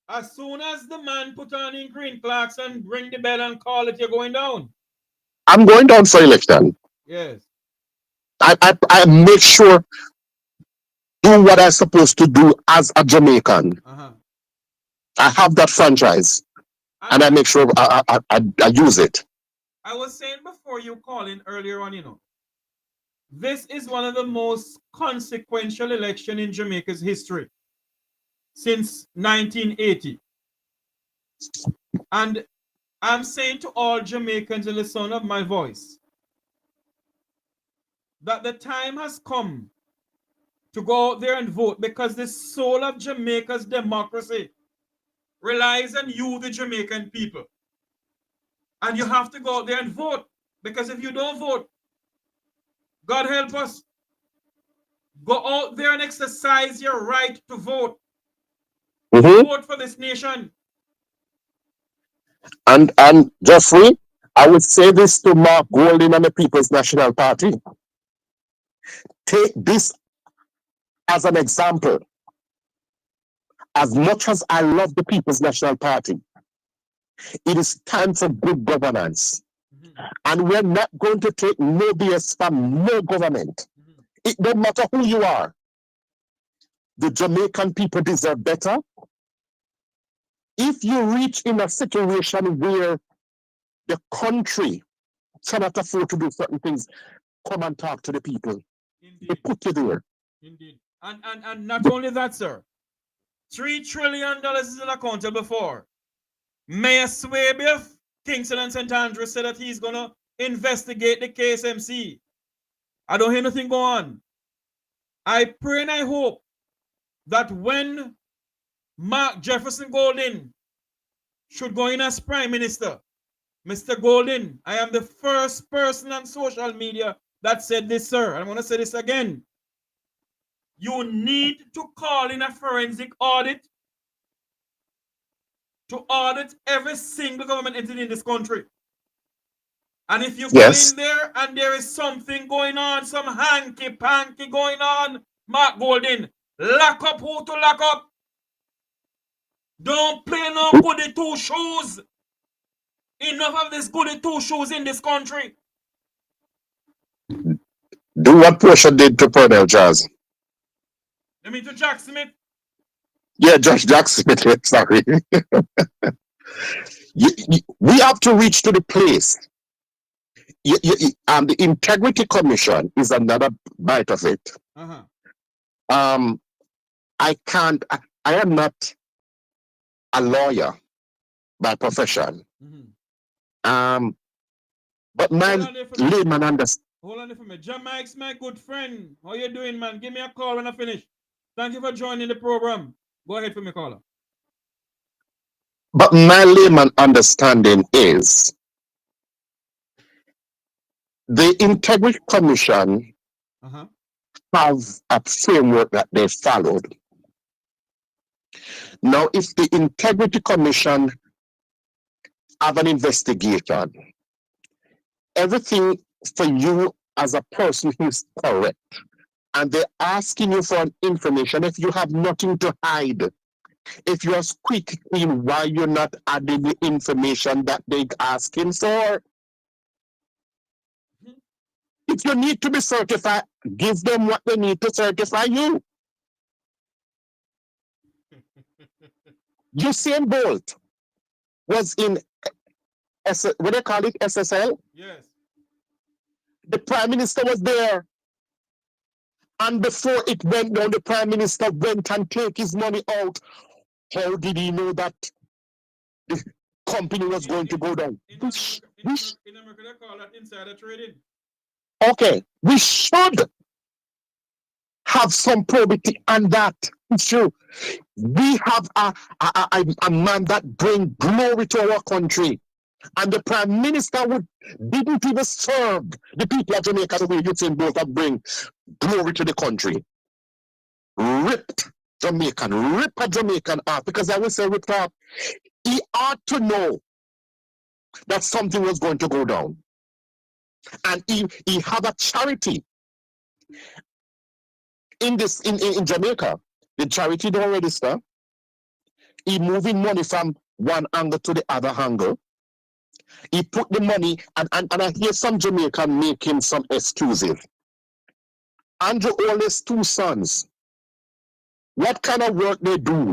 As soon as the man put on in green clocks and ring the bell and call it, you're going down.
I'm going down for election.
Yes.
I make sure do what I'm supposed to do as a Jamaican. I have that franchise, and I make sure I use it.
I was saying before you call in earlier on, you know, this is one of the most consequential elections in Jamaica's history since 1980. And I'm saying to all Jamaicans in the sound of my voice that the time has come to go out there and vote, because the soul of Jamaica's democracy relies on you, the Jamaican people. And you have to go out there and vote, because if you don't vote, God help us, go out there and exercise your right to vote. Vote for this nation.
And Jeffrey, I would say this to Mark Golding and the People's National Party. Take this as an example. As much as I love the People's National Party, it is time for good governance. And we're not going to take no BS from no government. It don't matter who you are. The Jamaican people deserve better. If you reach in a situation where the country cannot afford to do certain things, come and talk to the people. Indeed. They put you there.
Indeed. And not only that, sir. $3 trillion is in account before. Mayor Swaby of Kingston and St. Andrews said that he's going to investigate the KSMC. I don't hear nothing go on. I pray and I hope that when Mark Jefferson Golden should go in as Prime Minister, Mr. Golden, I am the first person on social media that said this, sir. I'm going to say this again. You need to call in a forensic audit to audit every single government entity in this country. And if you go in there and there is something going on, some hanky-panky going on, Mark Golden, lock up who to lock up. Don't play no goody two shoes. Enough of this goody two shoes in this country.
Do what Portia did to Pernell Jazz.
You mean to Jack Smith?
Yeah, Jack Smith, sorry. We have to reach to the place. The Integrity Commission is another bite of it. I am not a lawyer by profession. But my layman understands.
Hold on for me. Jamaica's my good friend. How you doing, man? Give me a call when I finish. Thank you for joining the program. Go ahead for me, caller.
But my layman understanding is the Integrity Commission have a framework that they followed. Now, if the Integrity Commission have an investigation, everything for you as a person is correct, and they're asking you for information. If you have nothing to hide, if you're squeaky clean, why you're not adding the information that they're asking for? If you need to be certified, give them what they need to certify you. Usain Bolt was in, what do they call it, SSL?
Yes.
The Prime Minister was there. And before it went down, the Prime Minister went and take his money out. How did he know that the company was going to go down?
In America, they call that insider trading.
Okay, we should have some probity on that issue. We have a man that brings glory to our country. And the Prime Minister didn't even serve the people of Jamaica the way Usain Bolt have bring glory to the country. Ripped a Jamaican off, because I will say ripped off. He ought to know that something was going to go down. And he have a charity in Jamaica. The charity don't register. He moving money from one angle to the other angle. He put the money, and I hear some Jamaican making some excuses. Andrew Ole's two sons, what kind of work they do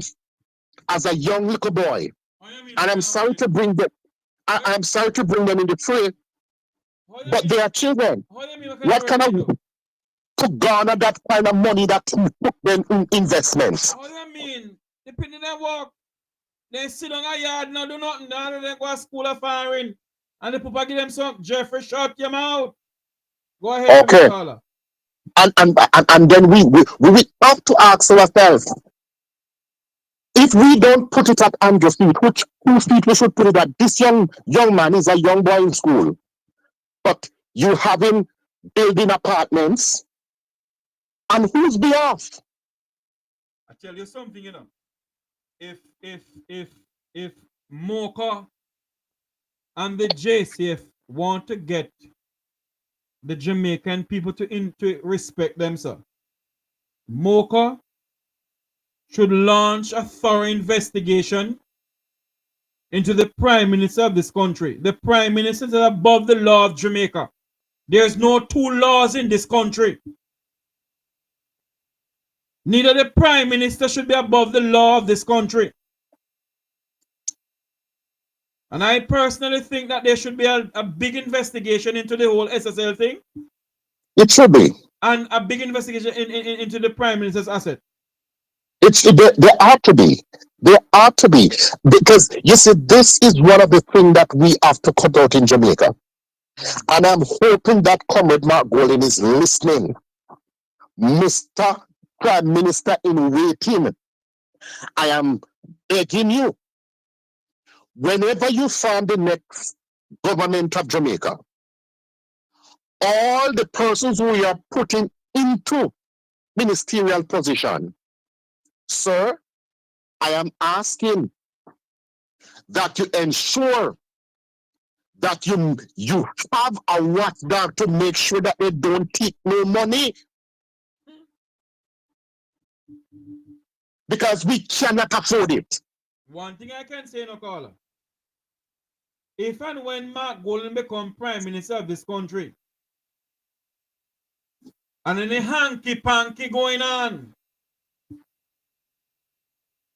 as a young little boy? And I'm sorry to bring them, I'm sorry to bring them in the fray, but they are children. What kind of to garner that kind of money that to put them in investments?
What do you mean? Depending on work, they sit on a yard and do nothing. They go to school of firing, and the people give them some Jeffrey shut them out. Go ahead.
Okay. And then we have to ask ourselves, if we don't put it at Andrew's feet, whose feet we should put it at? This young man is a young boy in school, but you have him building apartments, on whose behalf?
I tell you something, you know. If Mocha and the JCF want to get the Jamaican people to respect themselves, Mocha should launch a thorough investigation into the Prime Minister of this country. The Prime Minister is above the law of Jamaica. There's no two laws in this country. Neither the Prime Minister should be above the law of this country. And I personally think that there should be a big investigation into the whole SSL thing.
It should be.
And a big investigation into the Prime Minister's asset.
There ought to be. There ought to be. Because you see, this is one of the things that we have to cut out in Jamaica. And I'm hoping that Comrade Mark Golding is listening. Mr. Prime Minister in waiting, I am begging you, whenever you form the next government of Jamaica, all the persons who you are putting into ministerial position, sir, I am asking that you ensure that you have a watchdog to make sure that they don't take no money. Because we cannot afford it.
One thing I can say, no caller. If and when Mark Golding become Prime Minister of this country, and any hanky-panky going on,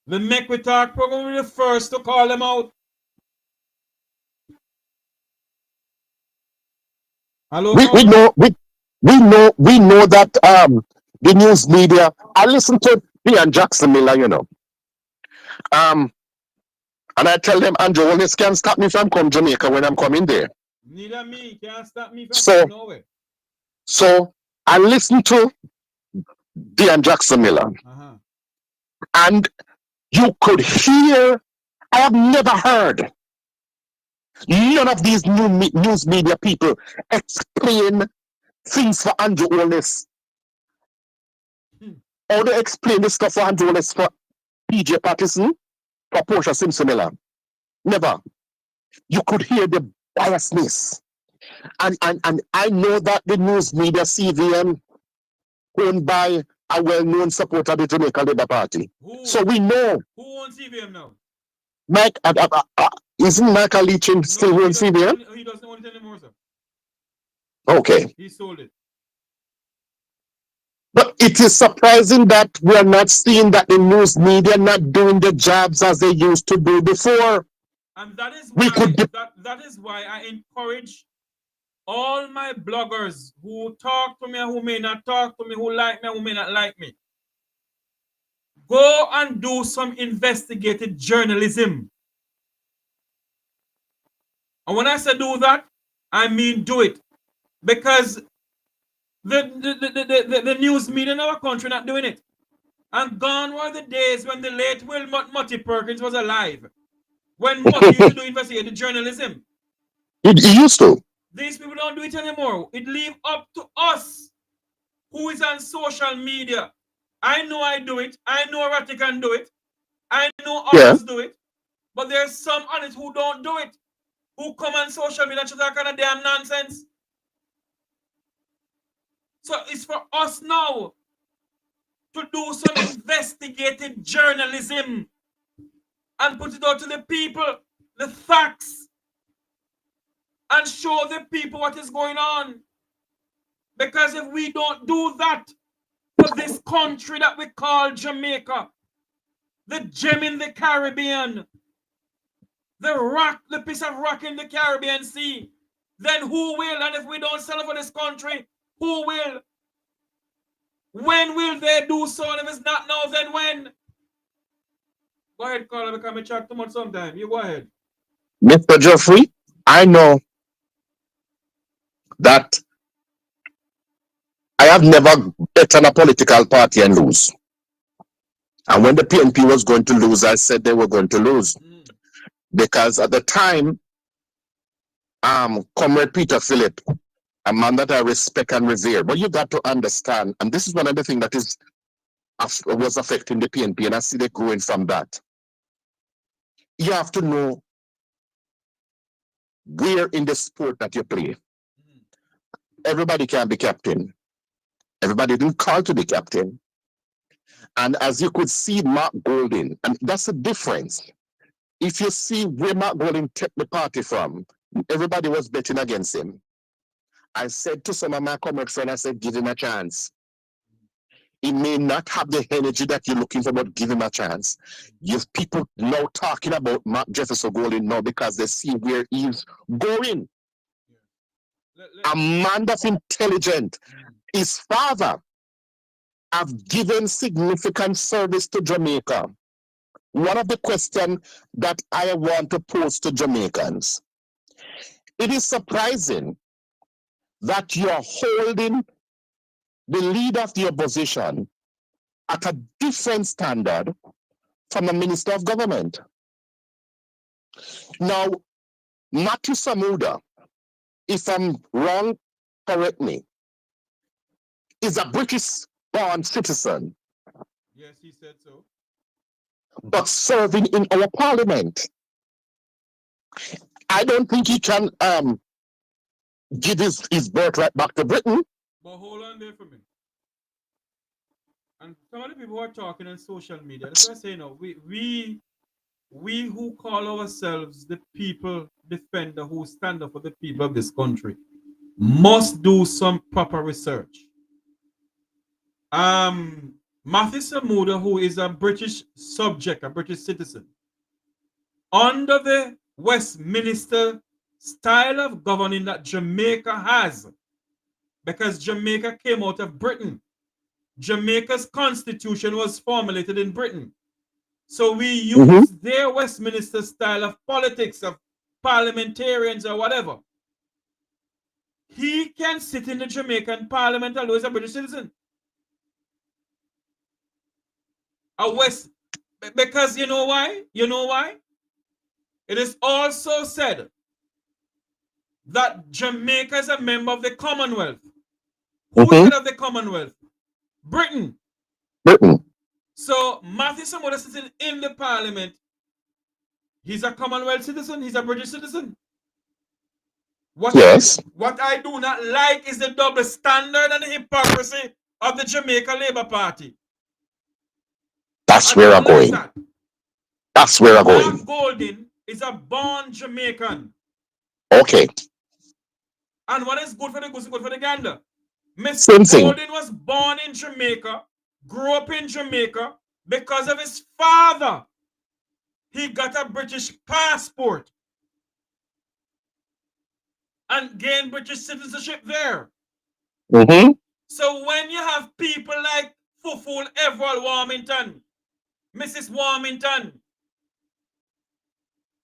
the Mek Wi Talk program will be the first to call them out. Hello,
We know that the news media. I listen to Ian Jackson Miller, you know. And I tell them, Andrew, well, this can't stop me from coming to Jamaica when I'm coming there.
Neither me can't stop me from coming nowhere.
So I listen to Ian Jackson Miller, and you could hear. I have never heard none of these news media people explain things for Andrew Holness. Or they explain this stuff for Andrew Holness for PJ Patterson, for Portia Simpson Miller. Never. You could hear the biasness. And I know that the news media, CVM, owned by a well-known supporter of the Jamaica Labour Party. So we know.
Who owns CVM now?
Mike, isn't Michael Leachin still on CVM?
He doesn't own it anymore, sir.
Okay.
He sold it.
But it is surprising that we are not seeing that the news media not doing the jobs as they used to do before.
And that is why, that is why I encourage all my bloggers who talk to me and who may not talk to me, who like me and who may not like me. Go and do some investigative journalism. And when I say do that, I mean do it. Because the news media in our country not doing it. And gone were the days when the late Wilmot Mutty Perkins was alive. When Mutty used to do investigative journalism.
He used to.
These people don't do it anymore. It leaves up to us who is on social media. I know I do it. I know Ratty can do it. I know others do it. But there's some on it who don't do it. Who come on social media and just that kind of damn nonsense. So it's for us now to do some investigative journalism and put it out to the people, the facts, and show the people what is going on. Because if we don't do that for this country that we call Jamaica, the gem in the Caribbean, the piece of rock in the Caribbean Sea, then who will? And if we don't sell it for this country, who will? When will they do so? And if it's not now, then when? Go ahead, caller, because I chat too much sometime. You go ahead.
Mr. Jeffrey, I know that I have never bet on a political party and lose. And when the PNP was going to lose, I said they were going to lose. Because at the time, Comrade Peter Phillip, a man that I respect and revere, but you got to understand, and this is one of the things that was affecting the PNP, and I see they growing from that. You have to know where in the sport that you play. Everybody can be captain. Everybody didn't call to be captain. And as you could see, Mark Golding, and that's the difference. If you see where Mark Golding took the party from, everybody was betting against him. I said to some of my comrade friends, I said, give him a chance. He may not have the energy that you're looking for, but give him a chance. You have people now talking about Mark Jefferson Golding now because they see where he's going. A man that's intelligent. His father have given significant service to Jamaica. One of the questions that I want to pose to Jamaicans, it is surprising that you're holding the leader of the opposition at a different standard from a minister of government. Now, Matthew Samuda, if I'm wrong, correct me, is a British-born citizen,
Yes, he said so.
but serving in our parliament. I don't think he can give his birthright back to Britain.
But hold on there for me. And some of the people who are talking on social media, that's what I say now. We who call ourselves the people defender who stand up for the people of this country must do some proper research. Matthew Samuda, who is a British subject, a British citizen, under the Westminster style of governing that Jamaica has, because Jamaica came out of Britain. Jamaica's constitution was formulated in Britain. So we use their Westminster style of politics, of parliamentarians or whatever. He can sit in the Jamaican parliament although he's a British citizen. Because you know why? You know why? It is also said that Jamaica is a member of the Commonwealth. Who is head of the Commonwealth? Britain. So Matthew Samuda sitting in the parliament. He's a Commonwealth citizen. He's a British citizen. What I do not like is the double standard and the hypocrisy of the Jamaica Labour Party.
That's where I'm going. That's where I'm going.
Mark Golding is a born Jamaican.
Okay.
And what is good for the goose is good for the gander. Mr. Golding was born in Jamaica, grew up in Jamaica. Because of his father, he got a British passport and gained British citizenship there. So when you have people like Fuful Everall Warmington, Mrs. Warmington,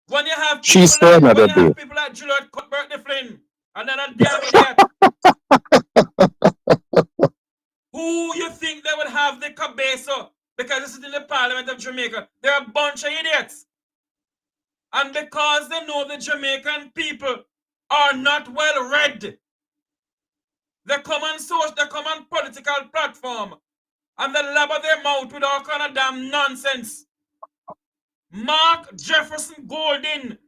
when you have people, like Juliet Cuthbert de Flynn, and then a damn who you think they would have the cabezo because this is in the Parliament of Jamaica? They're a bunch of idiots. And because they know the Jamaican people are not well read, they come on social, they come on political platform, and they labber their mouth with all kind of damn nonsense. Mark Jefferson Golding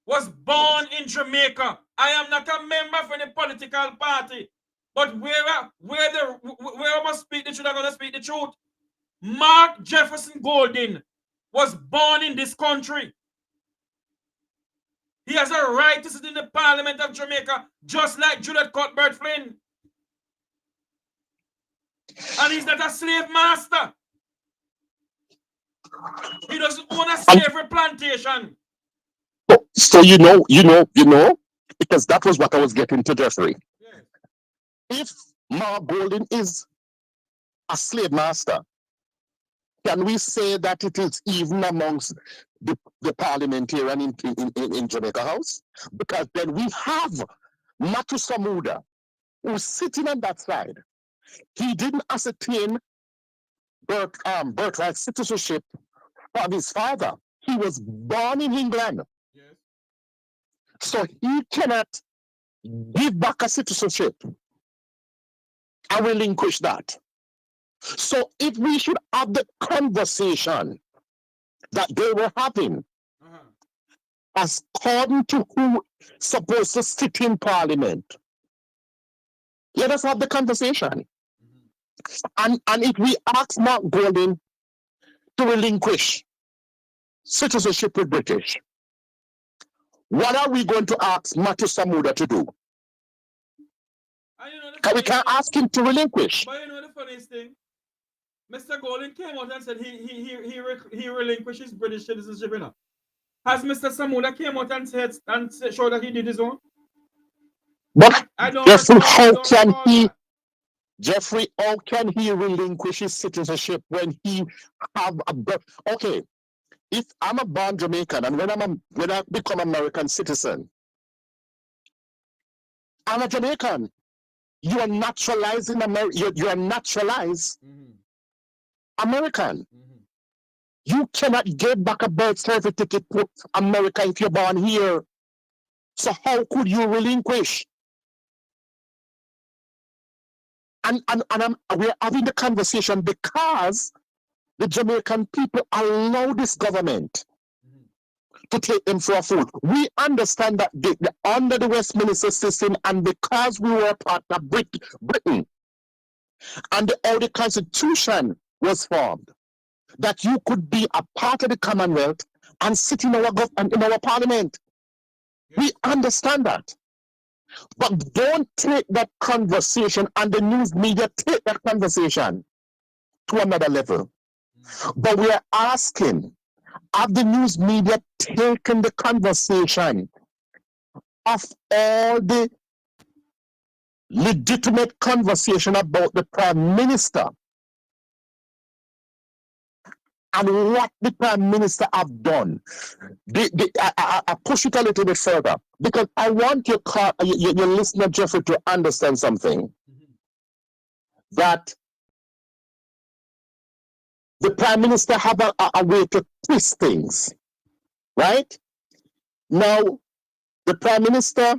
was born in Jamaica. I am not a member of any political party, but where I must speak the truth, I'm going to speak the truth. Mark Jefferson Golding was born in this country. He has a right to sit in the Parliament of Jamaica, just like Juliet Cuthbert Flynn. And he's not a slave master. He doesn't own a slavery plantation.
So you know, because that was what I was getting to, Jeffrey.
Yes.
If Mark Golding is a slave master, can we say that it is even amongst the parliamentarian in Jamaica House? Because then we have Matthew Samuda, who's sitting on that side. He didn't ascertain birthright citizenship of his father. He was born in England.
Yes.
So he cannot give back a citizenship and relinquish that. So if we should have the conversation that they were having, as according to who supposed to sit in parliament, let us have the conversation. And if we ask Mark Golding to relinquish citizenship with British, what are we going to ask Matthew Samuda to do? We can't ask him to relinquish.
But you know the funniest thing? Mr. Golding came out and said he relinquished his British citizenship. You know? Has Mr. Samuda came out and said and showed that he did his own?
But how can he? Jeffrey, how can he relinquish his citizenship when he have a birth? Okay, if I'm a born Jamaican and when I become American citizen, I'm a Jamaican. You are naturalized in America. You are naturalized American. You cannot get back a birth certificate to America if you're born here. So how could you relinquish? And we're having the conversation because the Jamaican people allow this government to take them for a food. We understand that under the Westminster system, and because we were part of Britain, and how the Constitution was formed, that you could be a part of the Commonwealth and sit in our government, in our parliament. We understand that. But don't take that conversation, and the news media take that conversation to another level. But we are asking, have the news media taken the conversation of all the legitimate conversation about the Prime Minister and what the Prime Minister have done? I push it a little bit further because I want your listener, Jeffrey, to understand something. That the Prime Minister have a way to twist things, right? Now, the Prime Minister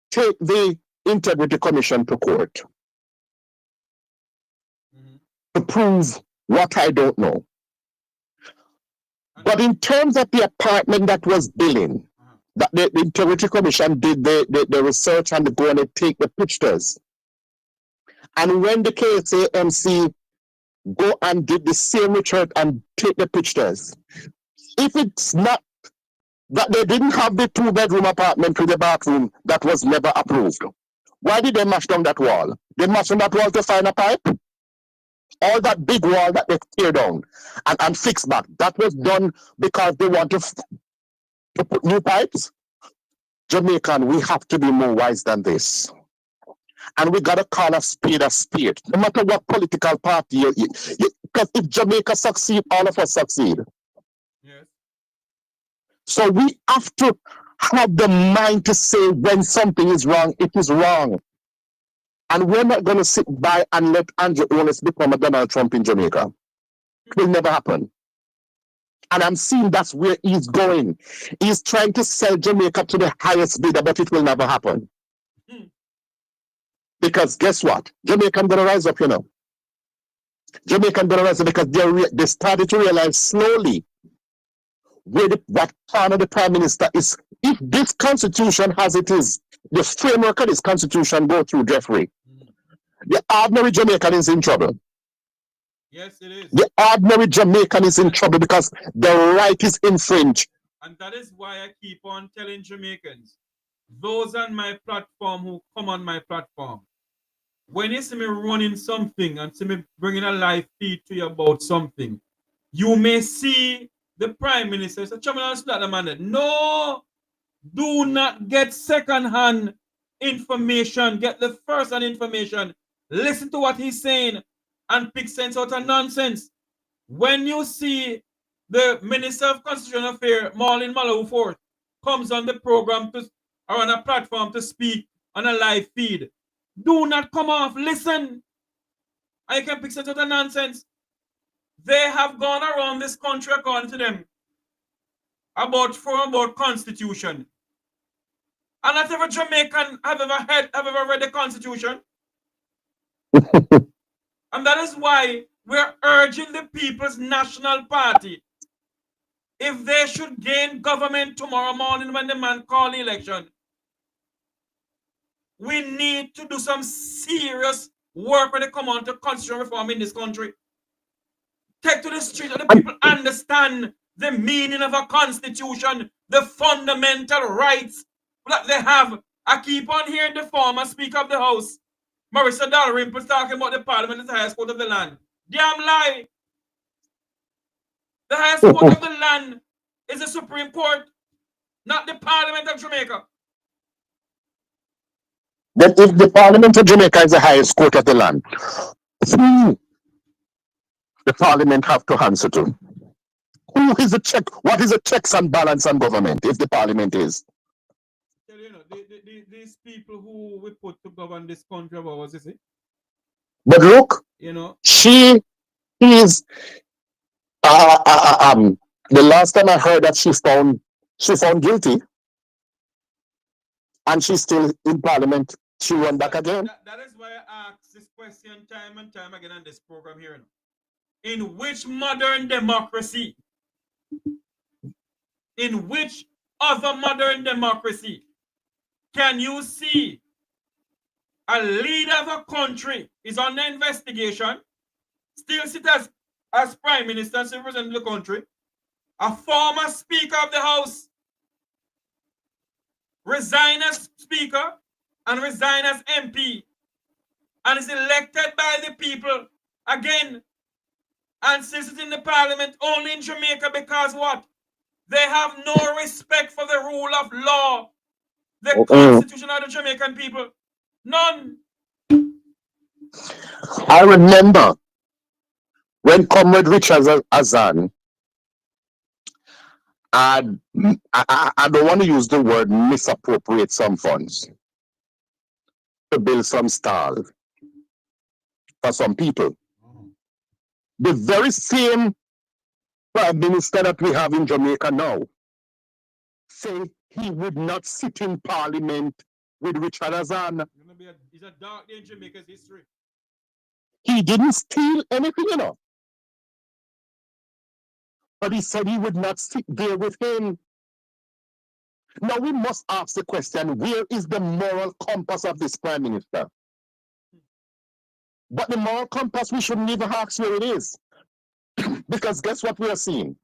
take the Integrity Commission to court to prove what I don't know. But in terms of the apartment that was building, that the Integrity Commission did the research and go and take the pictures. And when the KSAMC go and did the same research and take the pictures, if it's not that they didn't have the 2-bedroom apartment with the bathroom, that was never approved. Why did they mash down that wall? They mashed down that wall to find a pipe? All that big wall that they tear down and fix back, that was done because they want to put new pipes? Jamaican, we have to be more wise than this. And we got to call a spade, no matter what political party because if Jamaica succeed, all of us succeed.
Yes.
So we have to have the mind to say when something is wrong, it is wrong. And we're not going to sit by and let Andrew Holness become a Donald Trump in Jamaica. It will never happen. And I'm seeing that's where he's going. He's trying to sell Jamaica to the highest bidder, but it will never happen. Because guess what? Jamaican going to rise up, you know. Jamaican going to rise up because they started to realize slowly what part of the Prime Minister is. If this constitution as it is, the framework of this constitution go through Jeffrey, the ordinary Jamaican is in trouble.
Yes, it is.
The ordinary Jamaican is in trouble because the right is infringed.
And that is why I keep on telling Jamaicans, those on my platform who come on my platform, when you see me running something and see me bringing a live feed to you about something, you may see the Prime Minister say, no, do not get second-hand information. Get the first-hand information. Listen to what he's saying and pick sense out of nonsense. When you see the Minister of Constitutional Affairs, Marlene Malou Forth, comes on the program or on a platform to speak on a live feed, do not come off. Listen. I can pick sense out of nonsense. They have gone around this country, according to them, about Constitution. And not every Jamaican have ever read the Constitution. And that is why we're urging the People's National Party, if they should gain government tomorrow morning when the man call the election, we need to do some serious work when they come on to constitutional reform in this country. Take to the street and the people understand the meaning of a constitution, the fundamental rights that they have. I keep on hearing the former Speaker of the House, Marissa Dalrymple, talking about the Parliament as the highest court of the land. Damn lie. The highest court of the land is the Supreme Court, not the Parliament of Jamaica.
Then if the Parliament of Jamaica is the highest court of the land, who the Parliament have to answer to? Who is the check? What is the checks and balance on government if the Parliament is?
You know, these people who we put to govern this country of ours, you see?
But look,
You know,
she is. The last time I heard that she found guilty, and she's still in Parliament. She went back again.
That is why I ask this question time and time again on this program here. In which modern democracy, in which other modern democracy can you see a leader of a country is under investigation, still sit as prime minister and represent the country, a former speaker of the house resign as speaker and resign as MP and is elected by the people again and sits in the parliament only in Jamaica because what? They have no respect for the rule of law, the constitution of the Jamaican people. None.
I remember when Comrade Richard Azan, I don't want to use the word misappropriate some funds to build some stall for some people. The very same prime minister that we have in Jamaica now say he would not sit in parliament with Richard Azan.
It's a dark day in Jamaica's history.
He didn't steal anything, you know. But he said he would not sit there with him. Now we must ask the question, where is the moral compass of this prime minister? But the moral compass, we shouldn't even ask where it is. Because guess what we are seeing?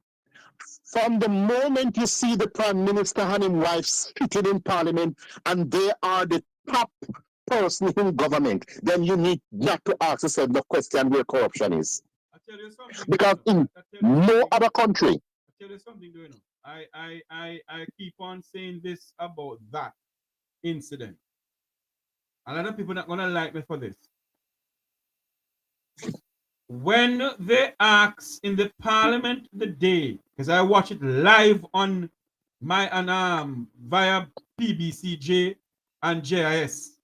From the moment you see the prime minister and his wife sitting in parliament and they are the top person in government, then you need not to ask yourself the question where corruption is. Because in no other country.
I tell you something, do you know? I keep on saying this about that incident. A lot of people not gonna like me for this. When they ask in the parliament the day, because I watch it live on my via PBCJ and JIS.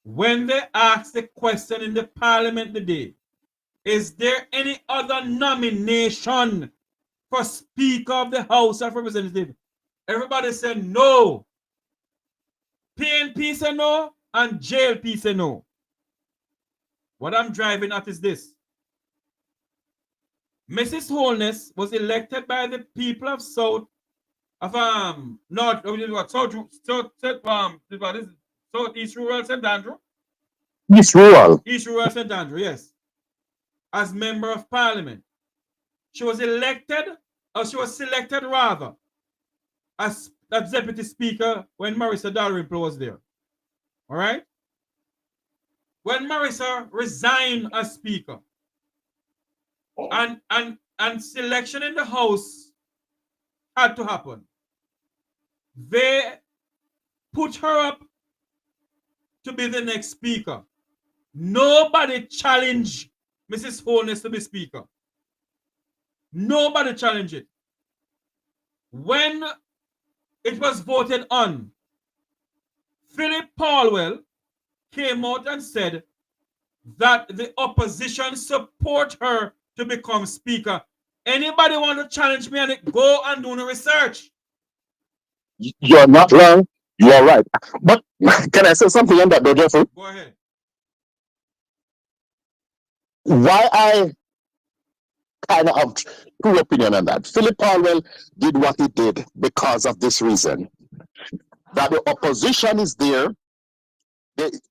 When they ask the question in the parliament the day, is there any other nomination for Speaker of the House of Representatives? Everybody said no. PNP said no, and JLP said no. What I'm driving at is this. Mrs. Holness was elected by the people of South East Rural St. Andrew.
East Rural.
East Rural St. Andrew, yes. As member of parliament. She was elected, or she was selected rather, as deputy speaker when Marissa Dalrymple was there. All right? When Marissa resigned as speaker and selection in the house had to happen, they put her up to be the next speaker. Nobody challenged Mrs. Holness to be speaker. Nobody challenged it. When it was voted on, Philip Paulwell came out and said that the opposition support her to become speaker. Anybody want to challenge me and go and do the research?
You're not wrong. You're right. But can I say something on that, though, Jeffrey?
Go ahead.
Why I kind of have two opinions on that. Philip Paulwell did what he did because of this reason. That the opposition is there.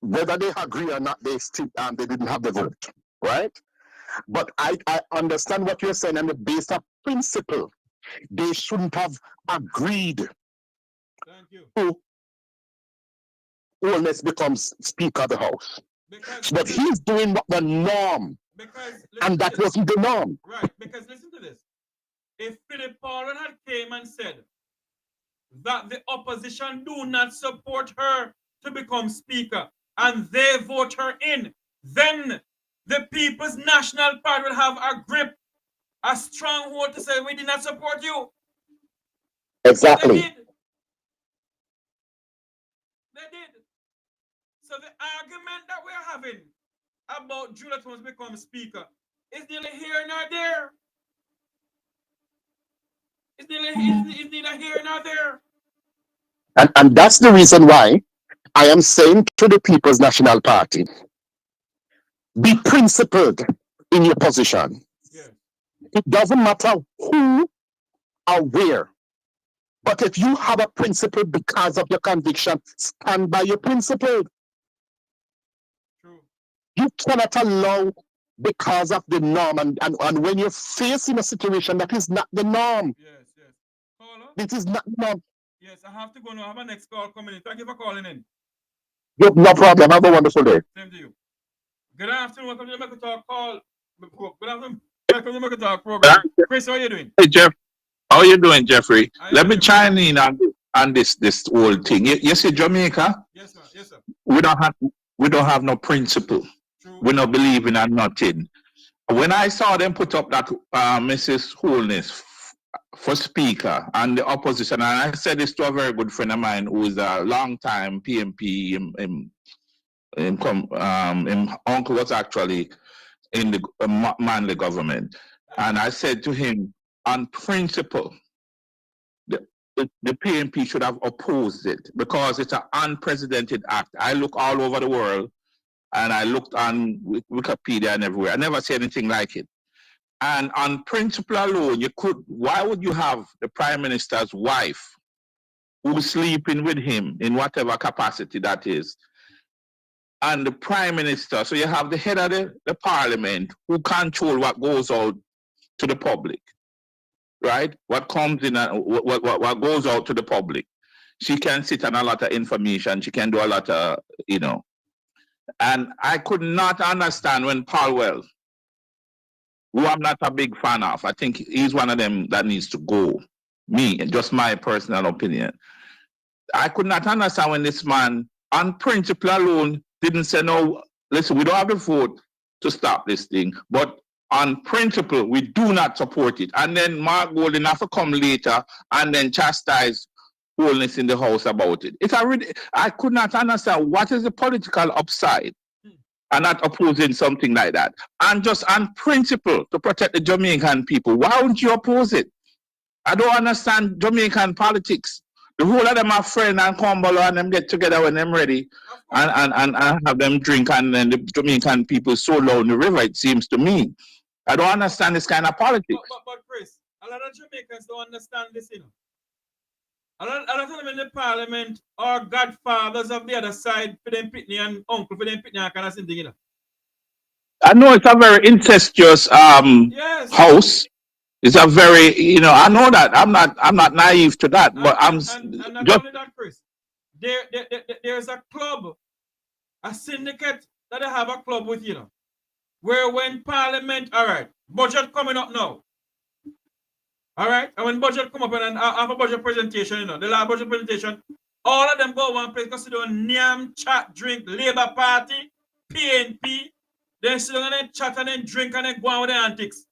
Whether they agree or not, they still they didn't have the vote, right? But I understand what you're saying, and the base of principle, they shouldn't have agreed.
Thank you.
To Holness becomes Speaker of the House. But he's doing what the norm, and that wasn't the norm.
Right, because listen to this. If Philip Paulwell had came and said that the opposition do not support her to become speaker and they vote her in, then the People's National Party will have a grip, a stronghold to say we did not support you.
Exactly.
They did. So the argument that we're having about Juliet must become speaker is neither here nor there. It's neither here nor there.
And that's the reason why I am saying to the People's National Party, be principled in your position.
Yeah.
It doesn't matter who or where. But if you have a principle because of your conviction, stand by your principle.
True.
You cannot allow because of the norm. And when you're facing a situation that is not the norm.
Yes. Caller?
This is not the norm.
Yes, I have to go now. I have a next call coming in. Thank you for calling in.
No problem. Have a wonderful day.
Same to you. Good afternoon. Welcome to the Mek Wi Talk call. Good afternoon. Welcome to the Mek Wi Talk program. Chris, how are you doing?
Hey, Jeff. How are you doing, Jeffrey? Let me
doing?
chime in on this whole thing. You see, Jamaica,
Yes, sir. Yes, sir.
we don't have no principle.
True.
We not believe in nothing. When I saw them put up that Mrs. Holness for speaker and the opposition, and I said this to a very good friend of mine who is a long time PMP. Him uncle was actually in the Manley government, and I said to him, on principle, the PMP should have opposed it because it's an unprecedented act. I look all over the world and I looked on Wikipedia and everywhere. I never see anything like it. And on principle alone, why would you have the Prime Minister's wife who's sleeping with him in whatever capacity that is, and the Prime Minister, so you have the head of the Parliament who control what goes out to the public, right? What comes in, what goes out to the public. She can sit on a lot of information. She can do a lot of, And I could not understand when Powell, who I'm not a big fan of, I think he's one of them that needs to go. Me, just my personal opinion. I could not understand when this man, on principle alone, didn't say, no, listen, we don't have the vote to stop this thing, but on principle, we do not support it. And then Mark Golden have to come later and then chastise Holness in the House about it. I could not understand what is the political upside and not opposing something like that. And just on principle to protect the Jamaican people, why wouldn't you oppose it? I don't understand Jamaican politics. The whole of them are friends and Kumbalo and them get together when they're ready and have them drink, and then the Jamaican people so low in the river, it seems to me. I don't understand this kind of politics.
But Chris, a lot of Jamaicans don't understand this, A lot of them in the Parliament are godfathers of the other side for them pitney and uncle for them pitney and kind of thing,
I know it's a very incestuous house. It's a very, I know that. I'm not naive to that, but
and not only that, Chris. There's a club, a syndicate that they have a club with, where when Parliament, all right, budget coming up now. All right, and when budget come up and have a budget presentation, the last budget presentation, all of them go one place because they don't name, chat, drink, Labour Party, PNP. They sit down and chat and then drink and then go on with their antics.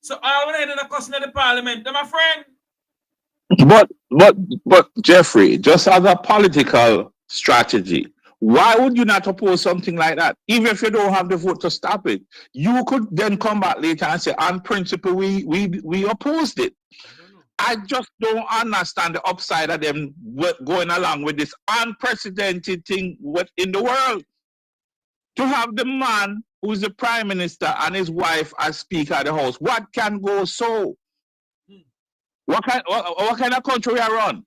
So all when they did a question in the Parliament, they're my friend.
But Jeffrey, just as a political strategy, why would you not oppose something like that? Even if you don't have the vote to stop it, you could then come back later and say, on principle, we opposed it. I just don't understand the upside of them going along with this unprecedented thing in the world. To have the man who's the Prime Minister and his wife as Speaker of the House, what can go so? What kind of country we are run?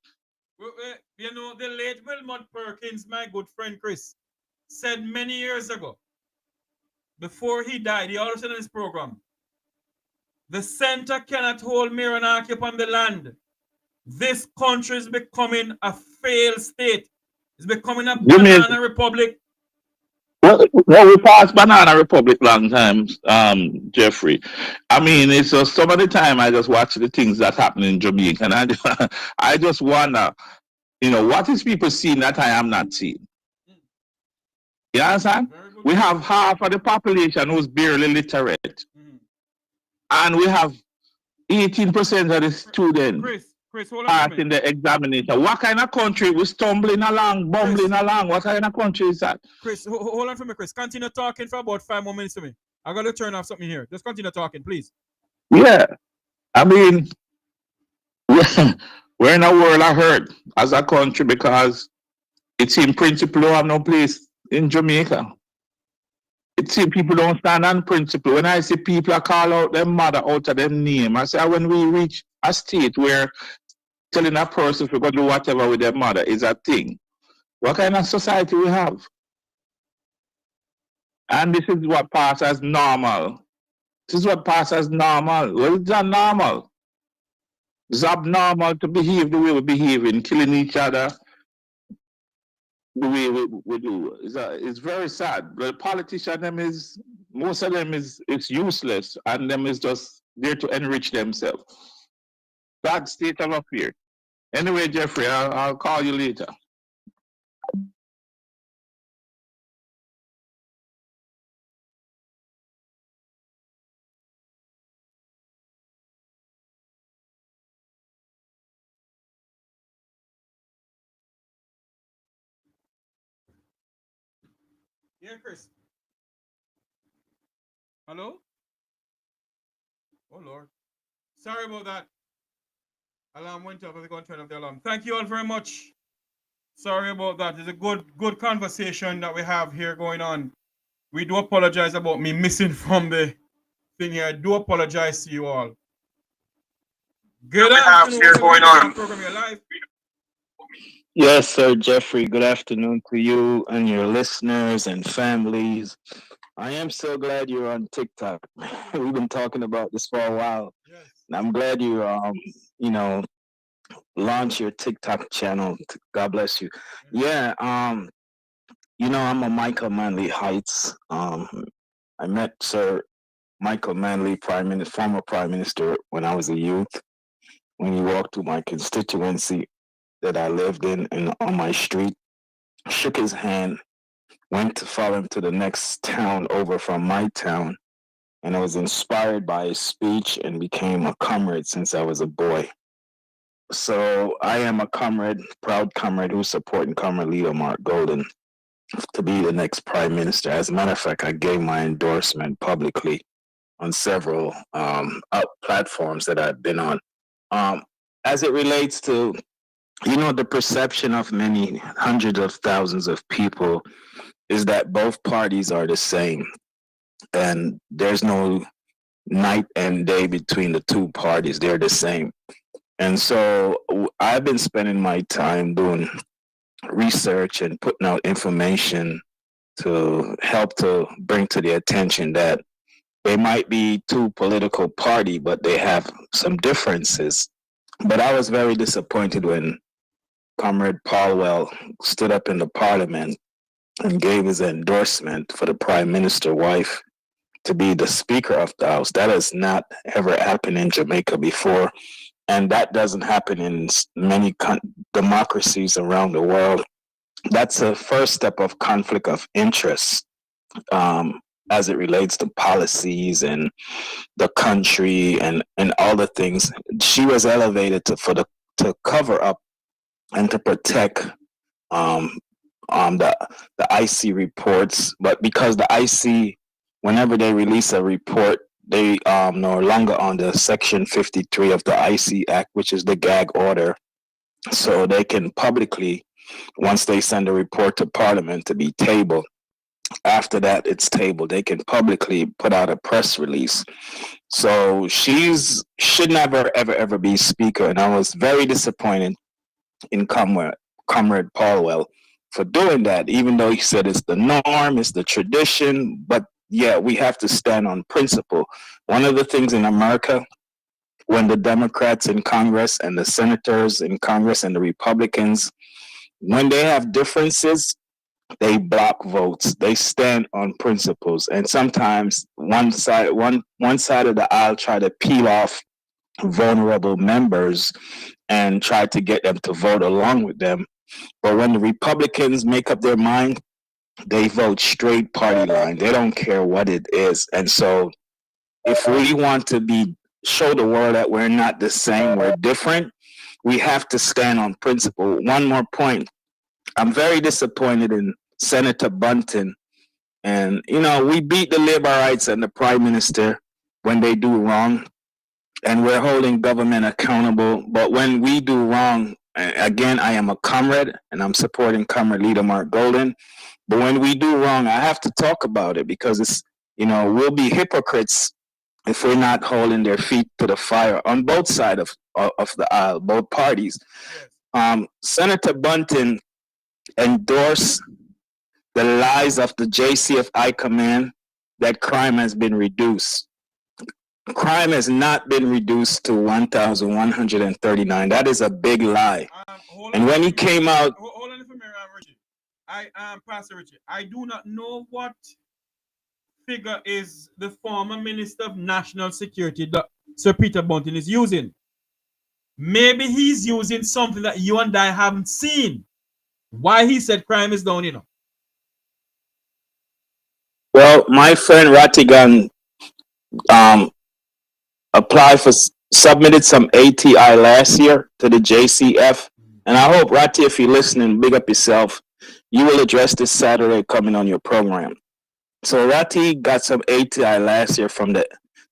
The late Wilmot Perkins, my good friend Chris, said many years ago, before he died, he always said in his program, the center cannot hold monarchy upon the land. This country is becoming a failed state. It's becoming a banana republic.
Well, we passed Banana Republic long time, Jeffrey. I mean, it's just some of the time I just watch the things that happen in Jamaica, and I just wonder, You know, what is people seeing that I am not seeing? You understand? We have half of the population who's barely literate. And we have 18% of the students
Chris, hold on
passing the examination. What kind of country we stumbling along, bumbling along? What kind of country is that?
Chris, hold on for me, Chris. Continue talking for about 5 more minutes for me. I got to turn off something here. Just continue talking, please.
Yeah. I mean, we're in a world of hurt as a country because it seems principle don't have no place in Jamaica. It seems people don't stand on principle. When I see people call out their mother out of their name, I say when we reach a state where telling a person to go do whatever with their mother is a thing, what kind of society we have? And this is what passes as normal. This is what passes as normal. Well, it's not normal. It's abnormal to behave the way we behave in killing each other the way we do. It's very sad. The politician, most of them is useless, and them is just there to enrich themselves. Bad state of affairs. Anyway, Jeffrey, I'll call you later.
Yeah, Chris. Hello? Oh, Lord. Sorry about that. Alarm went off. I was going to turn off the alarm. Thank you all very much. Sorry about that. It's a good conversation that we have here going on. We do apologize about me missing from the thing here. I do apologize to you all. Good afternoon. Here going on. Program your live.
Yes, sir, Jeffrey. Good afternoon to you and your listeners and families. I am so glad you're on TikTok. We've been talking about this for a while.
Yes.
And I'm glad you, launch your TikTok channel. God bless you. Yeah. I'm a Michael Manley Heights. I met Sir Michael Manley, former Prime Minister, when I was a youth. When he walked through my constituency that I lived in on my street, shook his hand, went to follow him to the next town over from my town, and I was inspired by his speech and became a comrade since I was a boy. So I am a comrade, proud comrade who's supporting Comrade Leader Mark Golden to be the next Prime Minister. As a matter of fact, I gave my endorsement publicly on several platforms that I've been on. As it relates to the perception of many hundreds of thousands of people is that both parties are the same, and there's no night and day between the two parties. They're the same. And so I've been spending my time doing research and putting out information to help to bring to the attention that they might be two political parties, but they have some differences. But I was very disappointed when Comrade Paulwell stood up in the parliament and gave his endorsement for the prime minister wife to be the speaker of the house. That has not ever happened in Jamaica before, and that doesn't happen in many democracies around the world. That's a first step of conflict of interest as it relates to policies and the country and all the things. She was elevated to cover up and to protect the IC reports, but because the IC, whenever they release a report, they no longer under Section 53 of the IC Act, which is the gag order, so they can publicly, once they send a report to Parliament to be tabled, after that it's tabled, they can publicly put out a press release. So should never ever be speaker, and I was very disappointed in Comrade Paulwell for doing that, even though he said it's the norm, it's the tradition, but yeah, we have to stand on principle. One of the things in America, when the Democrats in Congress and the senators in Congress and the Republicans, when they have differences, they block votes. They stand on principles, and sometimes one side of the aisle try to peel off vulnerable members and try to get them to vote along with them. But when the Republicans make up their mind, they vote straight party line. They don't care what it is. And so if we want to show the world that we're not the same, we're different, we have to stand on principle. One more point. I'm very disappointed in Senator Bunton. And, you know, we beat the Laborites and the Prime Minister when they do wrong, and we're holding government accountable. But when we do wrong, again, I am a comrade, and I'm supporting Comrade Leader Mark Golden. But when we do wrong, I have to talk about it, because it's, you know, we'll be hypocrites if we're not holding their feet to the fire on both sides of the aisle, both parties. Senator Bunton endorsed the lies of the JCFI command that crime has been reduced. Crime has not been reduced to 1,139. That is a big lie. And when he came out...
Hold on for me, Richie. Pastor Richie, I do not know what figure is the former Minister of National Security, Sir Peter Bunton, is using. Maybe he's using something that you and I haven't seen. Why he said crime is down, you know.
Well, my friend Rattigan submitted some ATI last year to the JCF. And I hope, Ratti, if you're listening, big up yourself, you will address this Saturday coming on your program. So Ratti got some ATI last year from the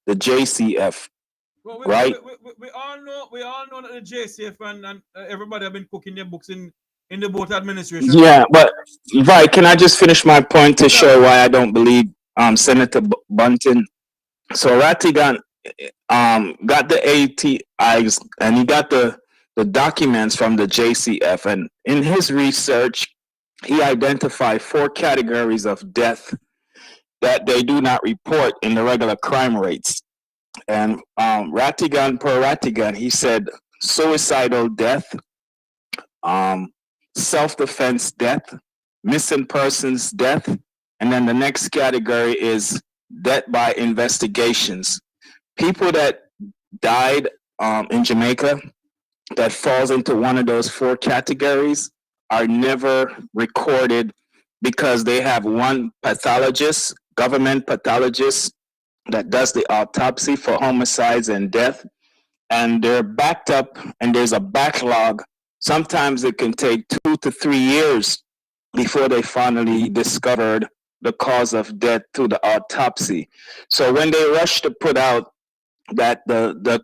JCF,
well,
right?
We all know that the JCF and everybody have been cooking their books in the boat administration.
Yeah, but right, can I just finish my point to show why I don't believe Senator Bunton? So Ratti got the ATIs, and he got the documents from the JCF, and in his research, he identified 4 categories of death that they do not report in the regular crime rates. And Rattigan, he said suicidal death, self-defense death, missing persons death, and then the next category is death by investigations. People that died in Jamaica that falls into one of those 4 categories are never recorded, because they have one pathologist, government pathologist, that does the autopsy for homicides and death, and they're backed up, and there's a backlog. Sometimes it can take 2 to 3 years before they finally discovered the cause of death through the autopsy. So when they rush to put out that the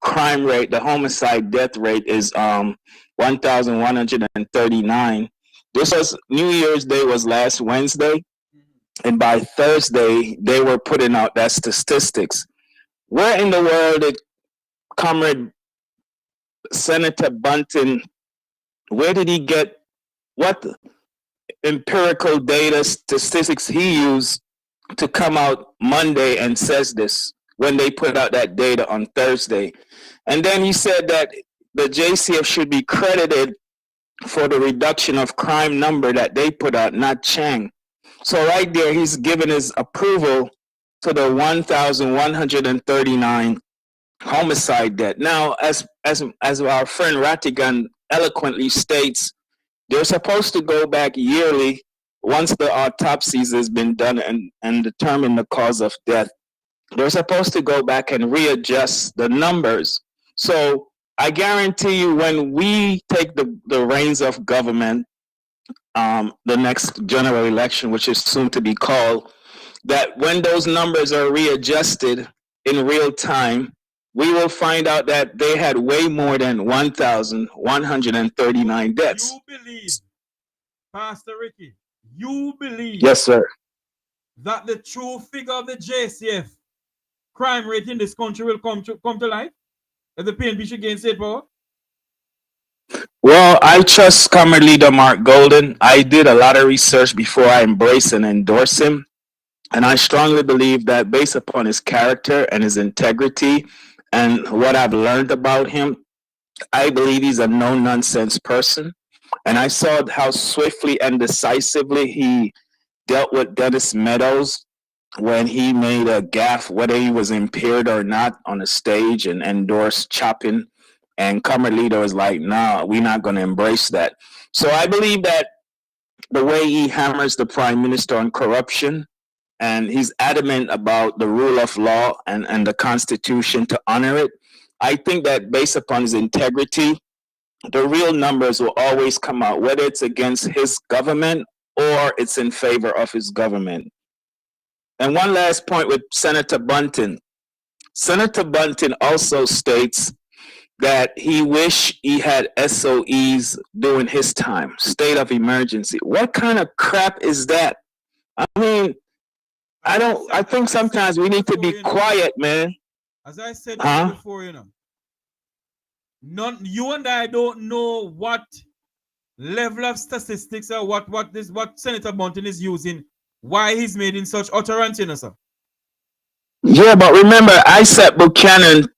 crime rate, the homicide death rate is 1,139. This was New Year's Day was last Wednesday, and by Thursday they were putting out that statistics. Where in the world did Comrade Senator Bunton, where did he get what empirical data statistics he used to come out Monday and says this when they put out that data on Thursday? And then he said that the JCF should be credited for the reduction of crime number that they put out, not Chang. So right there, he's given his approval to the 1,139 homicide death. Now, as our friend Rattigan eloquently states, they're supposed to go back yearly once the autopsies has been done and determine the cause of death. They're supposed to go back and readjust the numbers. So I guarantee you, when we take the reins of government, the next general election, which is soon to be called, that when those numbers are readjusted in real time, we will find out that they had way more than 1,139 deaths.
You believe, Pastor Ricky, you believe,
yes, sir,
that the true figure of the JCF crime rate in this country will come to light if the PNP should gain state power?
Well, I trust Comrade Leader Mark Golden. I did a lot of research before I embrace and endorse him. And I strongly believe that based upon his character and his integrity and what I've learned about him, I believe he's a no-nonsense person. And I saw how swiftly and decisively he dealt with Dennis Meadows when he made a gaffe, whether he was impaired or not, on a stage and endorsed chopping And current leader is like, nah, we're not going to embrace that. So I believe that the way he hammers the prime minister on corruption, and he's adamant about the rule of law and the constitution to honor it, I think that based upon his integrity, the real numbers will always come out, whether it's against his government or it's in favor of his government. And one last point with Senator Bunton. Senator Bunton also states that he wish he had SOEs during his time, state of emergency. What kind of crap is that? I mean, I think sometimes we need to be quiet, man.
As I said before, you know, you and I don't know what level of statistics or what Senator Bunton is using, why he's made in such utterance, you know, sir.
Yeah, but remember, Isaac Buchanan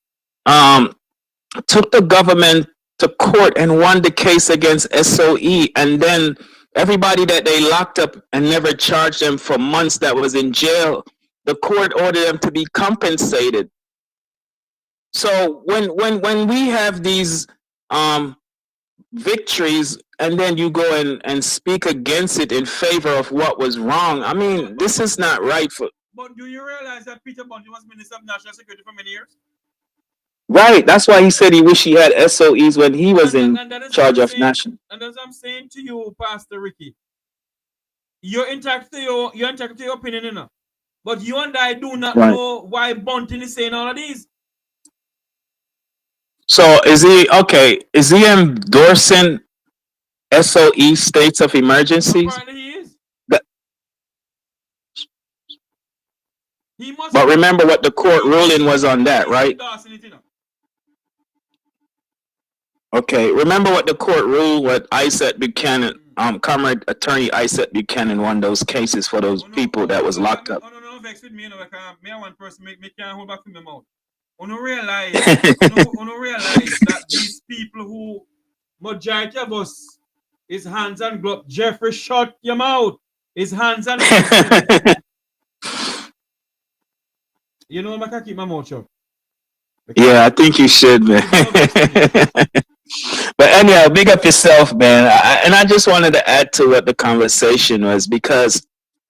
took the government to court and won the case against SOE, and then everybody that they locked up and never charged them for months that was in jail, the court ordered them to be compensated. So when we have these victories and then you go and speak against it in favor of what was wrong, I mean, this is not right for.
But do you realize that Peter Bunton was Minister of National Security for many years?
Right, that's why he said he wished he had SOEs when he was in charge of national.
And as I'm saying to you, Pastor Ricky, you're entitled to your opinion, you know. But you and I do not know why Bunton is saying all of these.
So is he endorsing SOE, states of emergencies?
Apparently he is.
But remember what the court ruling was on that, right? Okay, remember what the court ruled with Isaac Buchanan, Comrade Attorney Isaac Buchanan won those cases for those people that was locked up.
No, vex with me, you know, like me one person me can't hold back from my mouth. You realize that these people who majority of us is hands and gloves. Jeffrey, shut your mouth. His hands and gloves. You know, I can keep my mouth shut.
Yeah, I think you should, man. But anyhow, big up yourself, man. And I just wanted to add to what the conversation was, because,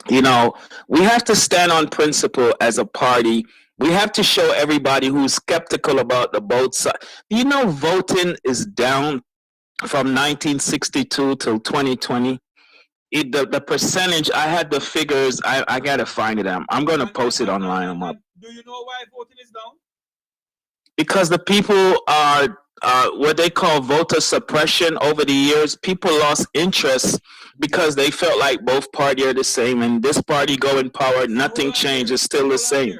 you know, we have to stand on principle as a party. We have to show everybody who's skeptical about the both sides. You know, voting is down from 1962 till 2020. The percentage, I had the figures. I got to find it. I'm going to post it online.
Do you know why voting is down?
Because the people are what they call voter suppression over the years. People lost interest because they felt like both parties are the same, and this party go in power, nothing changed, it's still the same.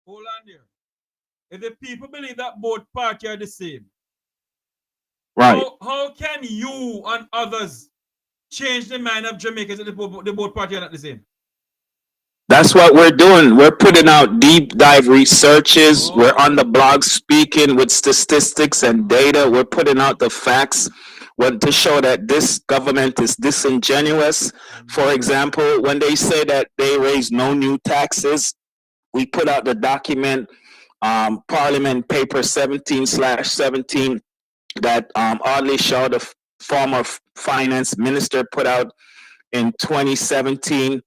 Hold on there. If the people believe that both parties are the same,
right?
How can you and others change the mind of Jamaicans that the both parties are not the same?
That's what we're doing. We're putting out deep dive researches. We're on the blog speaking with statistics and data. We're putting out the facts to show that this government is disingenuous. For example, when they say that they raise no new taxes, we put out the document, Parliament Paper 17/17, that Audley Shaw, the former finance minister, put out in 2017,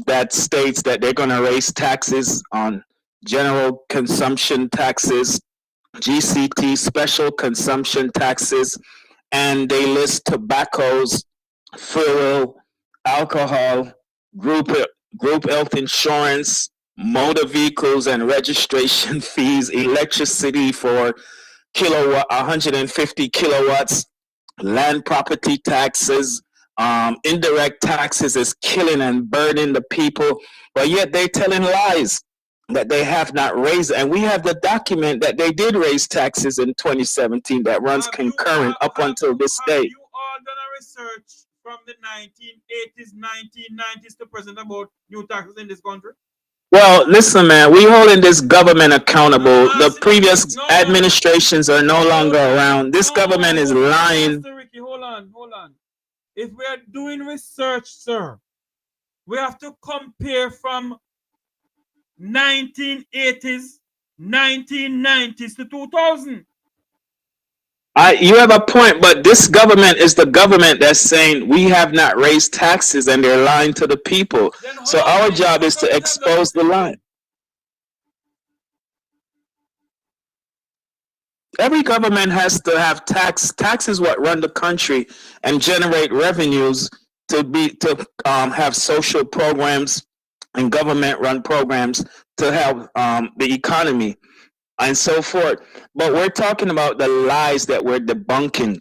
that states that they're going to raise taxes on general consumption taxes, GCT, special consumption taxes, and they list tobaccos, fuel, alcohol, group health insurance, motor vehicles and registration fees, electricity for 150 kilowatts, land property taxes, indirect taxes is killing and burning the people, but yet they're telling lies that they have not raised. And we have the document that they did raise taxes in 2017 that runs concurrent up until this day.
Have you all done a research from the 1980s, 1990s to present about new taxes in this country?
Well, listen, man, we holding this government accountable. The previous administrations are no longer around. This government is lying.
Mr. Ricky, hold on. If we are doing research, sir, we have to compare from 1980s, 1990s to 2000.
You have a point, but this government is the government that's saying we have not raised taxes and they're lying to the people.
Then
So
how
our
many
job is to
governments have done the
expose the
same
lie.
thing?
Every government has to have taxes what run the country and generate revenues to have social programs and government run programs to help the economy and so forth. But we're talking about the lies that we're debunking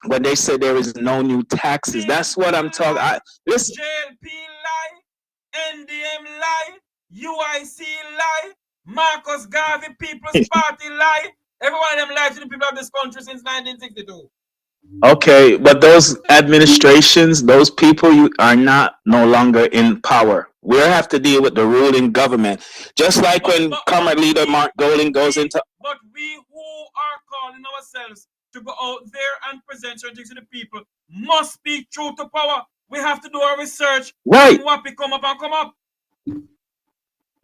when they say there is no new taxes. That's what I'm talking. Listen,
JLP lie, NDM lie, UIC lie, Marcus Garvey People's Party lie. Every one of them lied to the people of this country since 1962.
okay, but those administrations, those people, you are not no longer in power. We have to deal with the ruling government, just like when current leader Mark Golding goes into.
But we who are calling ourselves to go out there and present certain things to the people must speak truth to power. We have to do our research.
Right.
And what we come up and come up.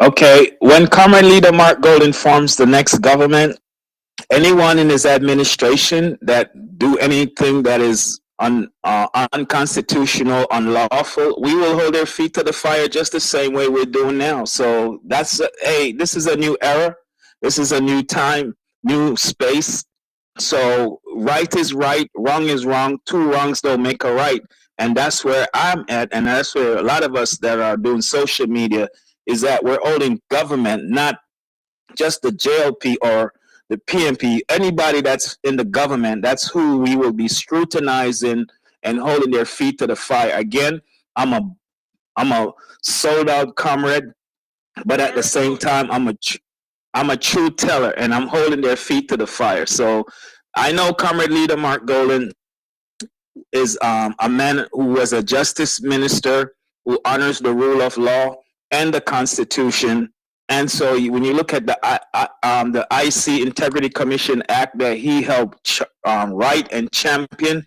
Okay, when current leader Mark Golding forms the next government, anyone in his administration that do anything that is unconstitutional, unlawful, we will hold their feet to the fire just the same way we're doing now. So that's hey, this is a new era. This is a new time, new space. So right is right, wrong is wrong. Two wrongs don't make a right. And that's where I'm at. And that's where a lot of us that are doing social media is that we're holding government, not just the JLP or the PNP, anybody that's in the government, that's who we will be scrutinizing and holding their feet to the fire. Again, I'm a sold out comrade, but at the same time, I'm a true teller, and I'm holding their feet to the fire. So I know comrade leader Mark Golding is a man who was a justice minister who honors the rule of law and the Constitution. And so when you look at the IC Integrity Commission Act that he helped write and champion,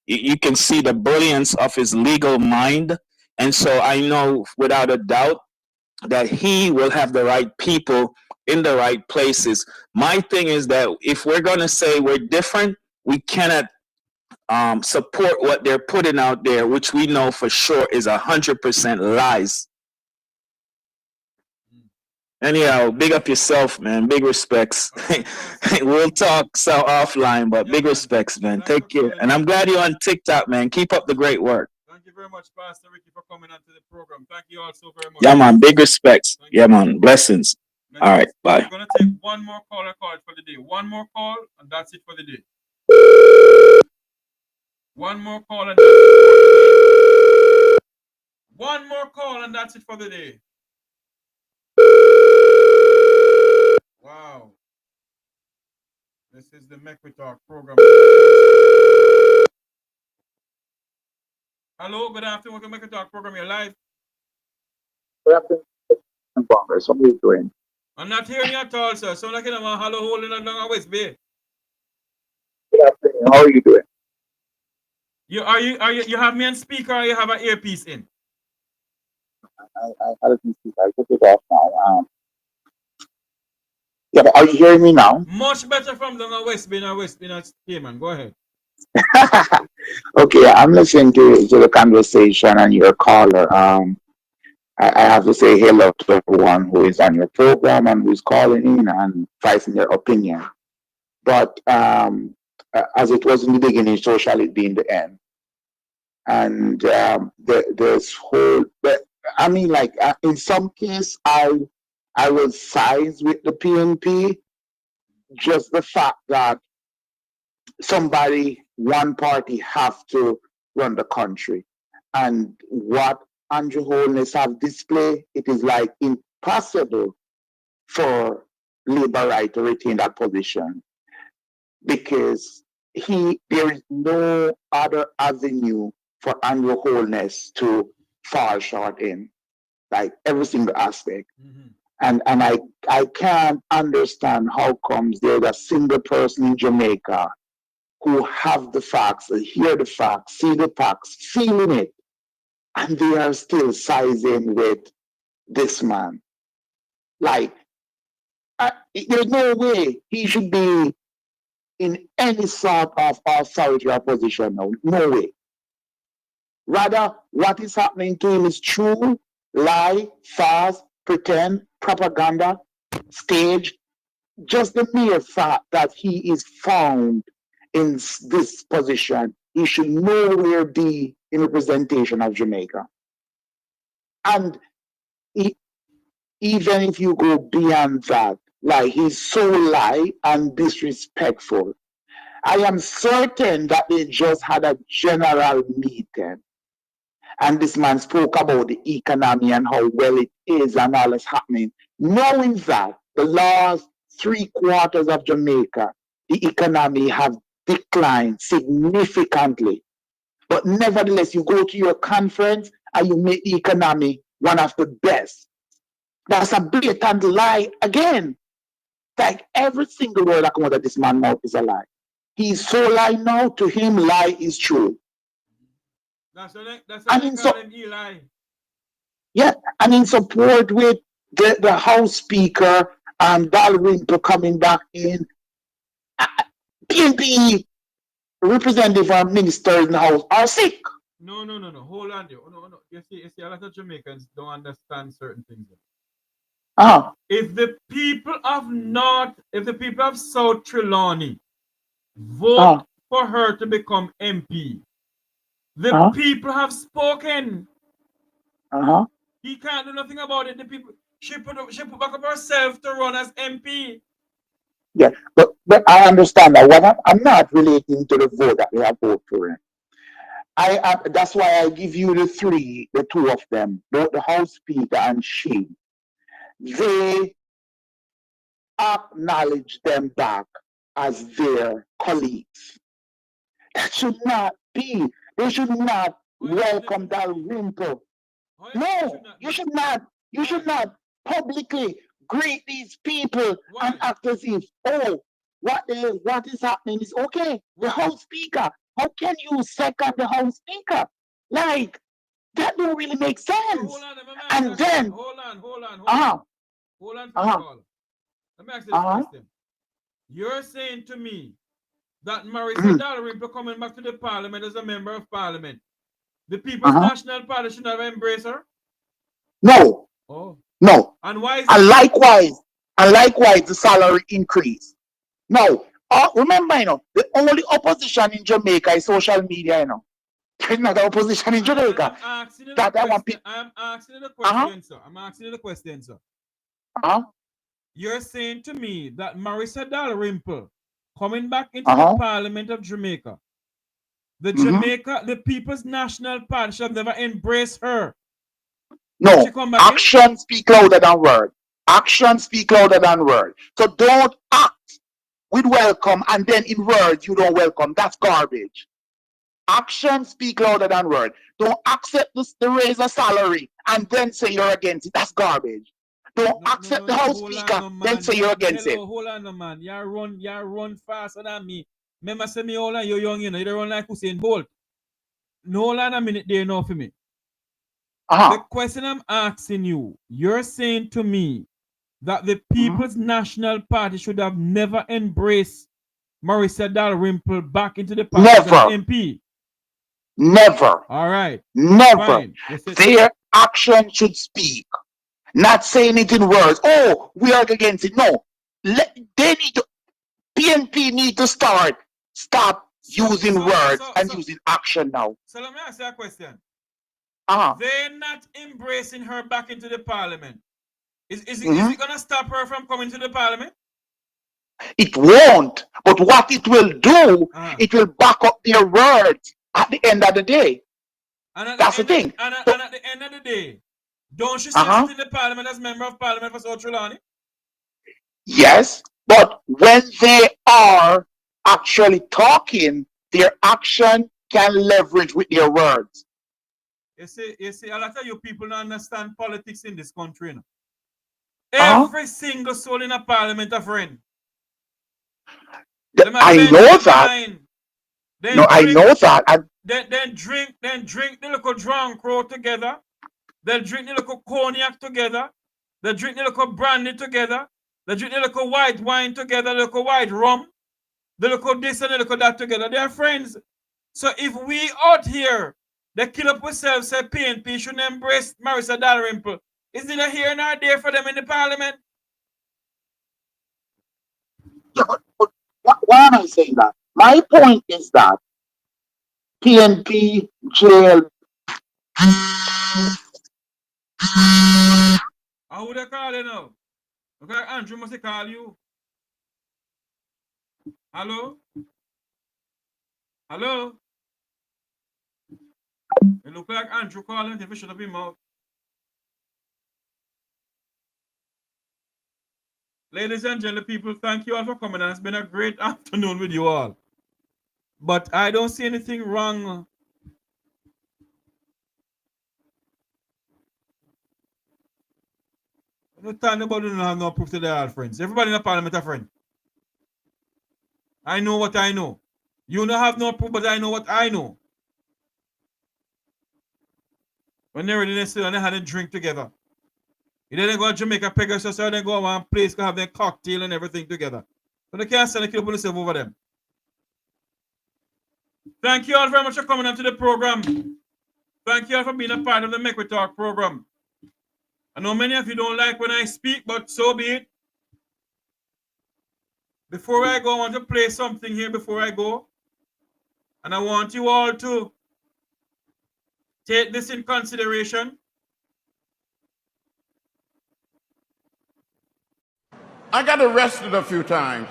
you can see the brilliance of his legal mind. And so I know without a doubt that he will have the right people in the right places. My thing is that if we're going to say we're different, we cannot support what they're putting out there, which we know for sure is 100% lies. Anyhow, big up yourself, man. Big respects. We'll talk so offline, but big respects, man. Take care. And I'm glad you're on TikTok, man. Keep up the great work.
Thank you very much, Pastor Ricky, for coming onto the program. Thank you all so very much.
Yeah, man. Big respects. Yeah, man. Blessings. All right. Bye.
We're going to take one more call and call it for the day. One more call, and that's it for the day. One more call, and that's it for the day. One more call, and that's it for the day. Wow. This is the Mek Wi Talk program. Hello, good afternoon. Welcome to Mek Wi Talk program. You're live.
Good afternoon, Congress. How are you doing?
I'm not hearing you at all, sir. Sound like I'm a hollow hole in a long West Bay.
Good afternoon. How are you doing?
You have me on speaker or you have an earpiece in?
I had a speaker. I took it off now. Yeah, but are you hearing me now?
Much better from the West Bay and West Bay and Cayman. Go ahead.
Okay, I'm listening to the conversation and your caller. I have to say hello to everyone who is on your program and who's calling in and voicing their opinion. But as it was in the beginning, so shall it be in the end. And this whole, I mean, like in some case, I will side with the PNP. Just the fact that one party have to run the country, and what Andrew Holness have displayed, it is like impossible for Labour right to retain that position, because there is no other avenue for Andrew Holness to fall short in, like every single aspect. Mm-hmm. And I can't understand how comes there's a single person in Jamaica who have the facts, hear the facts, see the facts, feeling it, and they are still sizing with this man. Like, there's no way he should be in any sort of authority or position now. No way. Rather, what is happening to him is true, lie, farce, pretend, propaganda, stage. Just the mere fact that he is found in this position, he should nowhere be in representation of Jamaica. And even if you go beyond that, like he's so lie and disrespectful, I am certain that they just had a general meeting. And this man spoke about the economy and how well it is and all that's happening. Knowing that the last 3/4 of Jamaica, the economy have declined significantly. But nevertheless, you go to your conference and you make the economy one of the best. That's a blatant lie again. Like every single word that comes out of this man's mouth is a lie. He's so lying now, to him, lie is true.
That's
And in yeah, and in support with the House Speaker and Dalrymple coming back in, PNP representative and ministers in the House are sick.
No. Hold on there. No. You see, a lot of Jamaicans don't understand certain things. If the people of South Trelawney vote for her to become MP, the people have spoken. He can't do nothing about it. The people, she put back up herself to run as MP.
Yeah, but I understand that. I'm not relating to the vote that they have voted for him. That's why I give you the two of them, both the House Speaker and she. They acknowledge them back as their colleagues. That should not be. They should not welcome Dalrymple. No, you should not. You should not publicly greet these people and act as if, what is happening is okay. The House Speaker. How can you second the House Speaker? Like, that don't really make sense. And then,
hold on. Let me ask you this question. You're saying to me that Marissa Dalrymple coming back to the parliament as a member of parliament, the People's National Party should have embraced her?
No. No.
And why is
and likewise, the salary increase. No. Remember, the only opposition in Jamaica is social media, There's not the opposition in Jamaica.
I'm asking you the question, sir. I'm asking you the question, sir. You're saying to me that Marissa Dalrymple coming back into the Parliament of Jamaica, the People's National Party should never embrace her.
No, action speak louder than word. Action speak louder than word. So don't act with welcome and then in words you don't welcome. That's garbage. Action speak louder than word. Don't accept the raise of salary and then say you're against it. That's garbage. Don't accept the House Speaker, then say you're against it.
Hold on, man. You run faster than me. Remember, say me, hold on, you're young, you don't run like Usain Bolt. No, hold on a minute there now for me. The question I'm asking you, you're saying to me that the People's National Party should have never embraced Marissa Dalrymple back into the party as MP?
Never.
All right.
Never. Their action should speak. Not saying it in words. Oh, we are against it. No. PNP need to stop using words and using action now.
So let me ask you a question. They're not embracing her back into the parliament. Is it going to stop her from coming to the parliament?
It won't. But what it will do, it will back up their words at the end of the day. That's the thing.
And at the end of the day, don't you sit in the parliament as member of parliament for South Trelawney?
Yes, but when they are actually talking, their action can leverage with their words.
You see, a lot of you people don't understand politics in this country. Every single soul in a parliament, a friend.
I know that. I know that.
Then drink the little drunk crow together. They'll drink the little cognac together. They'll drink the little brandy together. They'll drink the little white wine together, the little white rum. They look at this and they look at that together. They're friends. So if we out here, they kill up ourselves, say PNP shouldn't embrace Marissa Dalrymple, is it here nor there for them in the parliament?
Yeah, but why am I saying that? My point is that PNP, jail.
How would they call you now? Okay, Andrew must call you. Hello? Hello? It look like Andrew calling if he should have been out. Ladies and gentlemen, people, thank you all for coming. And it's been a great afternoon with you all. But I don't see anything wrong. No time about don't have no proof to they are friends. Everybody in the parliament are friends. I know what I know. You don't have no proof, but I know what I know. When they're ready, they sit and they had a drink together. You didn't go to Jamaica, Pegasus, so they go to one place to have their cocktail and everything together. So they can't send a kill themselves over them. Thank you all very much for coming on to the program. Thank you all for being a part of the Mek Wi Talk program. I know many of you don't like when I speak, but so be it. Before I go, I want to play something here before I go. And I want you all to take this in consideration.
I got arrested a few times.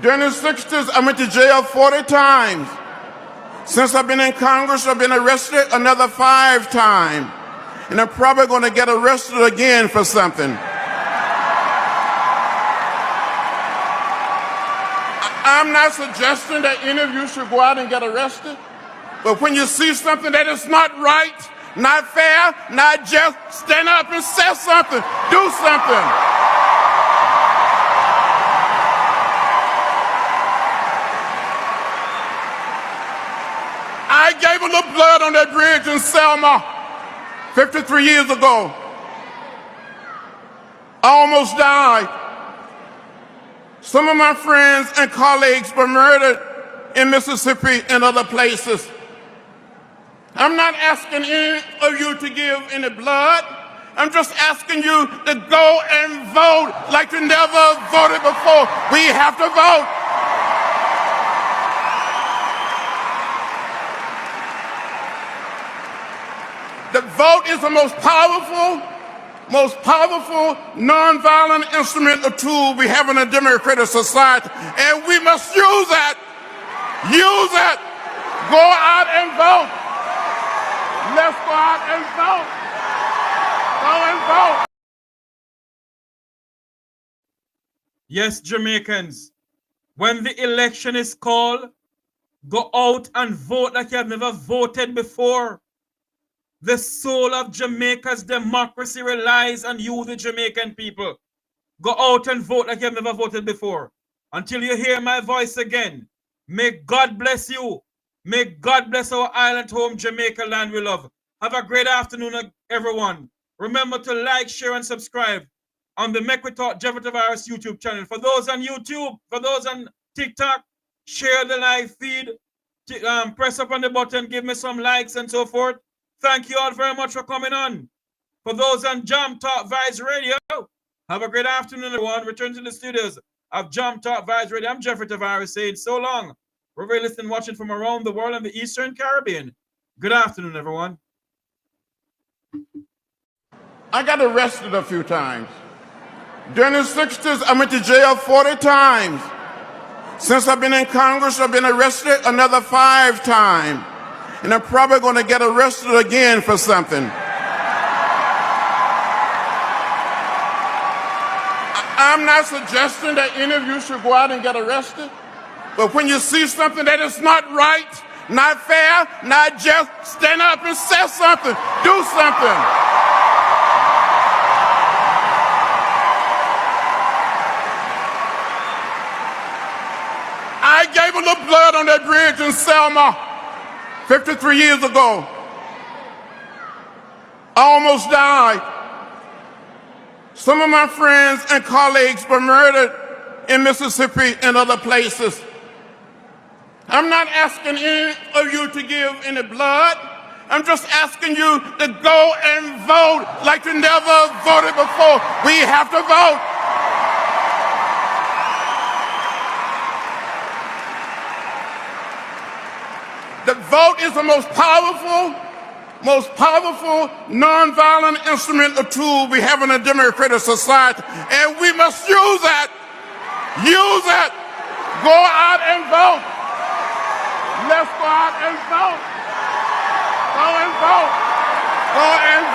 During the 60s, I went to jail 40 times. Since I've been in Congress, I've been arrested another 5 times. And I'm probably going to get arrested again for something. I'm not suggesting that any of you should go out and get arrested. But when you see something that is not right, not fair, not just, stand up and say something. Do something. I gave a little blood on that bridge in Selma 53 years ago. I almost died. Some of my friends and colleagues were murdered in Mississippi and other places. I'm not asking any of you to give any blood. I'm just asking you to go and vote like you never voted before. We have to vote. The vote is the most powerful nonviolent instrument or tool we have in a democratic society, and we must use it. Use it. Go out and vote. Let's go out and vote. Go and vote.
Yes, Jamaicans, when the election is called, go out and vote like you have never voted before. The soul of Jamaica's democracy relies on you, the Jamaican people. Go out and vote like you have never voted before. Until you hear my voice again, may God bless you. May God bless our island home, Jamaica land we love. Have a great afternoon, everyone. Remember to like, share, and subscribe on the Mek Wi Talk Virus YouTube channel. For those on YouTube, for those on TikTok, share the live feed. Press up on the button, give me some likes and so forth. Thank you all very much for coming on. For those on Jam Talk Vibes Radio, have a great afternoon, everyone. Return to the studios of Jam Talk Vibes Radio. I'm Jeffrey Tavares saying so long. We're very listening, watching from around the world and the Eastern Caribbean. Good afternoon, everyone.
I got arrested a few times. During the 60s, I went to jail 40 times. Since I've been in Congress, I've been arrested another 5 times. And I'm probably going to get arrested again for something. I'm not suggesting that any of you should go out and get arrested. But when you see something that is not right, not fair, not just, stand up and say something. Do something. I gave a little blood on that bridge in Selma 53 years ago. I almost died. Some of my friends and colleagues were murdered in Mississippi and other places. I'm not asking any of you to give any blood. I'm just asking you to go and vote like you never voted before. We have to vote. The vote is the most powerful nonviolent instrument or tool we have in a democratic society, and we must use that. Use it. Go out and vote. Let's go out and vote. Go and vote. Go and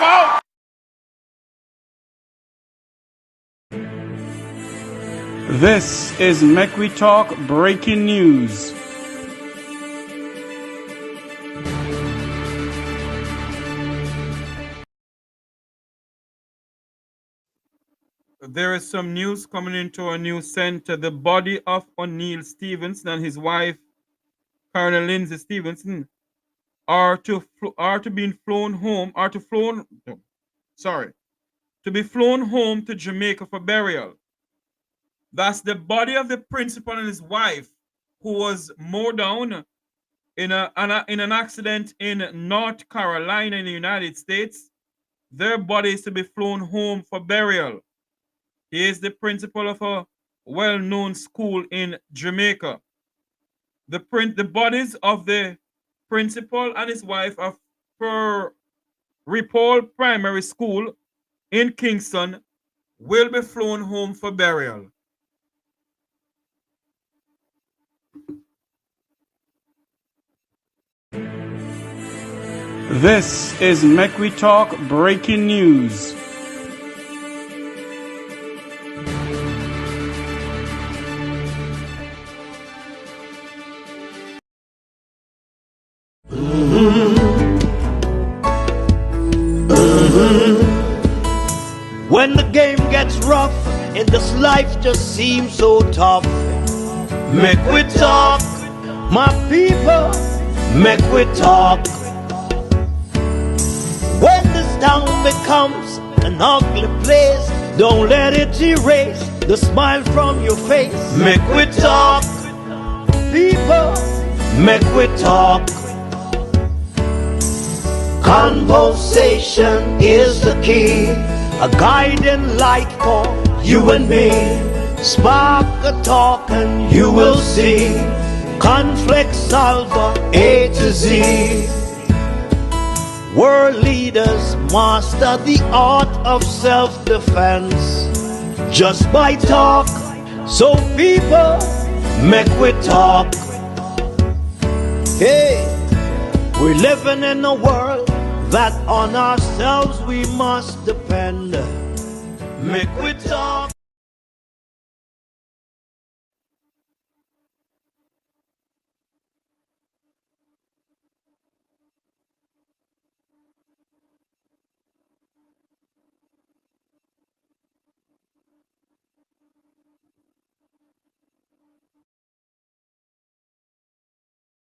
vote.
This is Mek Wi Talk breaking news. There is some news coming into our news center. The body of O'Neill Stevenson and his wife, Colonel Lindsay Stevenson, to be flown home to Jamaica for burial. That's the body of the principal and his wife, who was mowed down in an accident in North Carolina in the United States. Their body is to be flown home for burial. He is the principal of a well-known school in Jamaica. The bodies of the principal and his wife of Repole Primary School in Kingston will be flown home for burial. This is Mek Wi Talk breaking news.
When the game gets rough and this life just seems so tough, Mek Wi Talk, my people, Mek Wi Talk. When this town becomes an ugly place, don't let it erase the smile from your face. Mek Wi Talk, people, Mek Wi Talk. Conversation is the key, a guiding light for you and me. Spark a talk and you will see. Conflict solver A to Z. World leaders master the art of self-defense just by talk. So people, Mek Wi Talk. Hey, we're living in a world that on ourselves we must depend. Mek Wi Talk.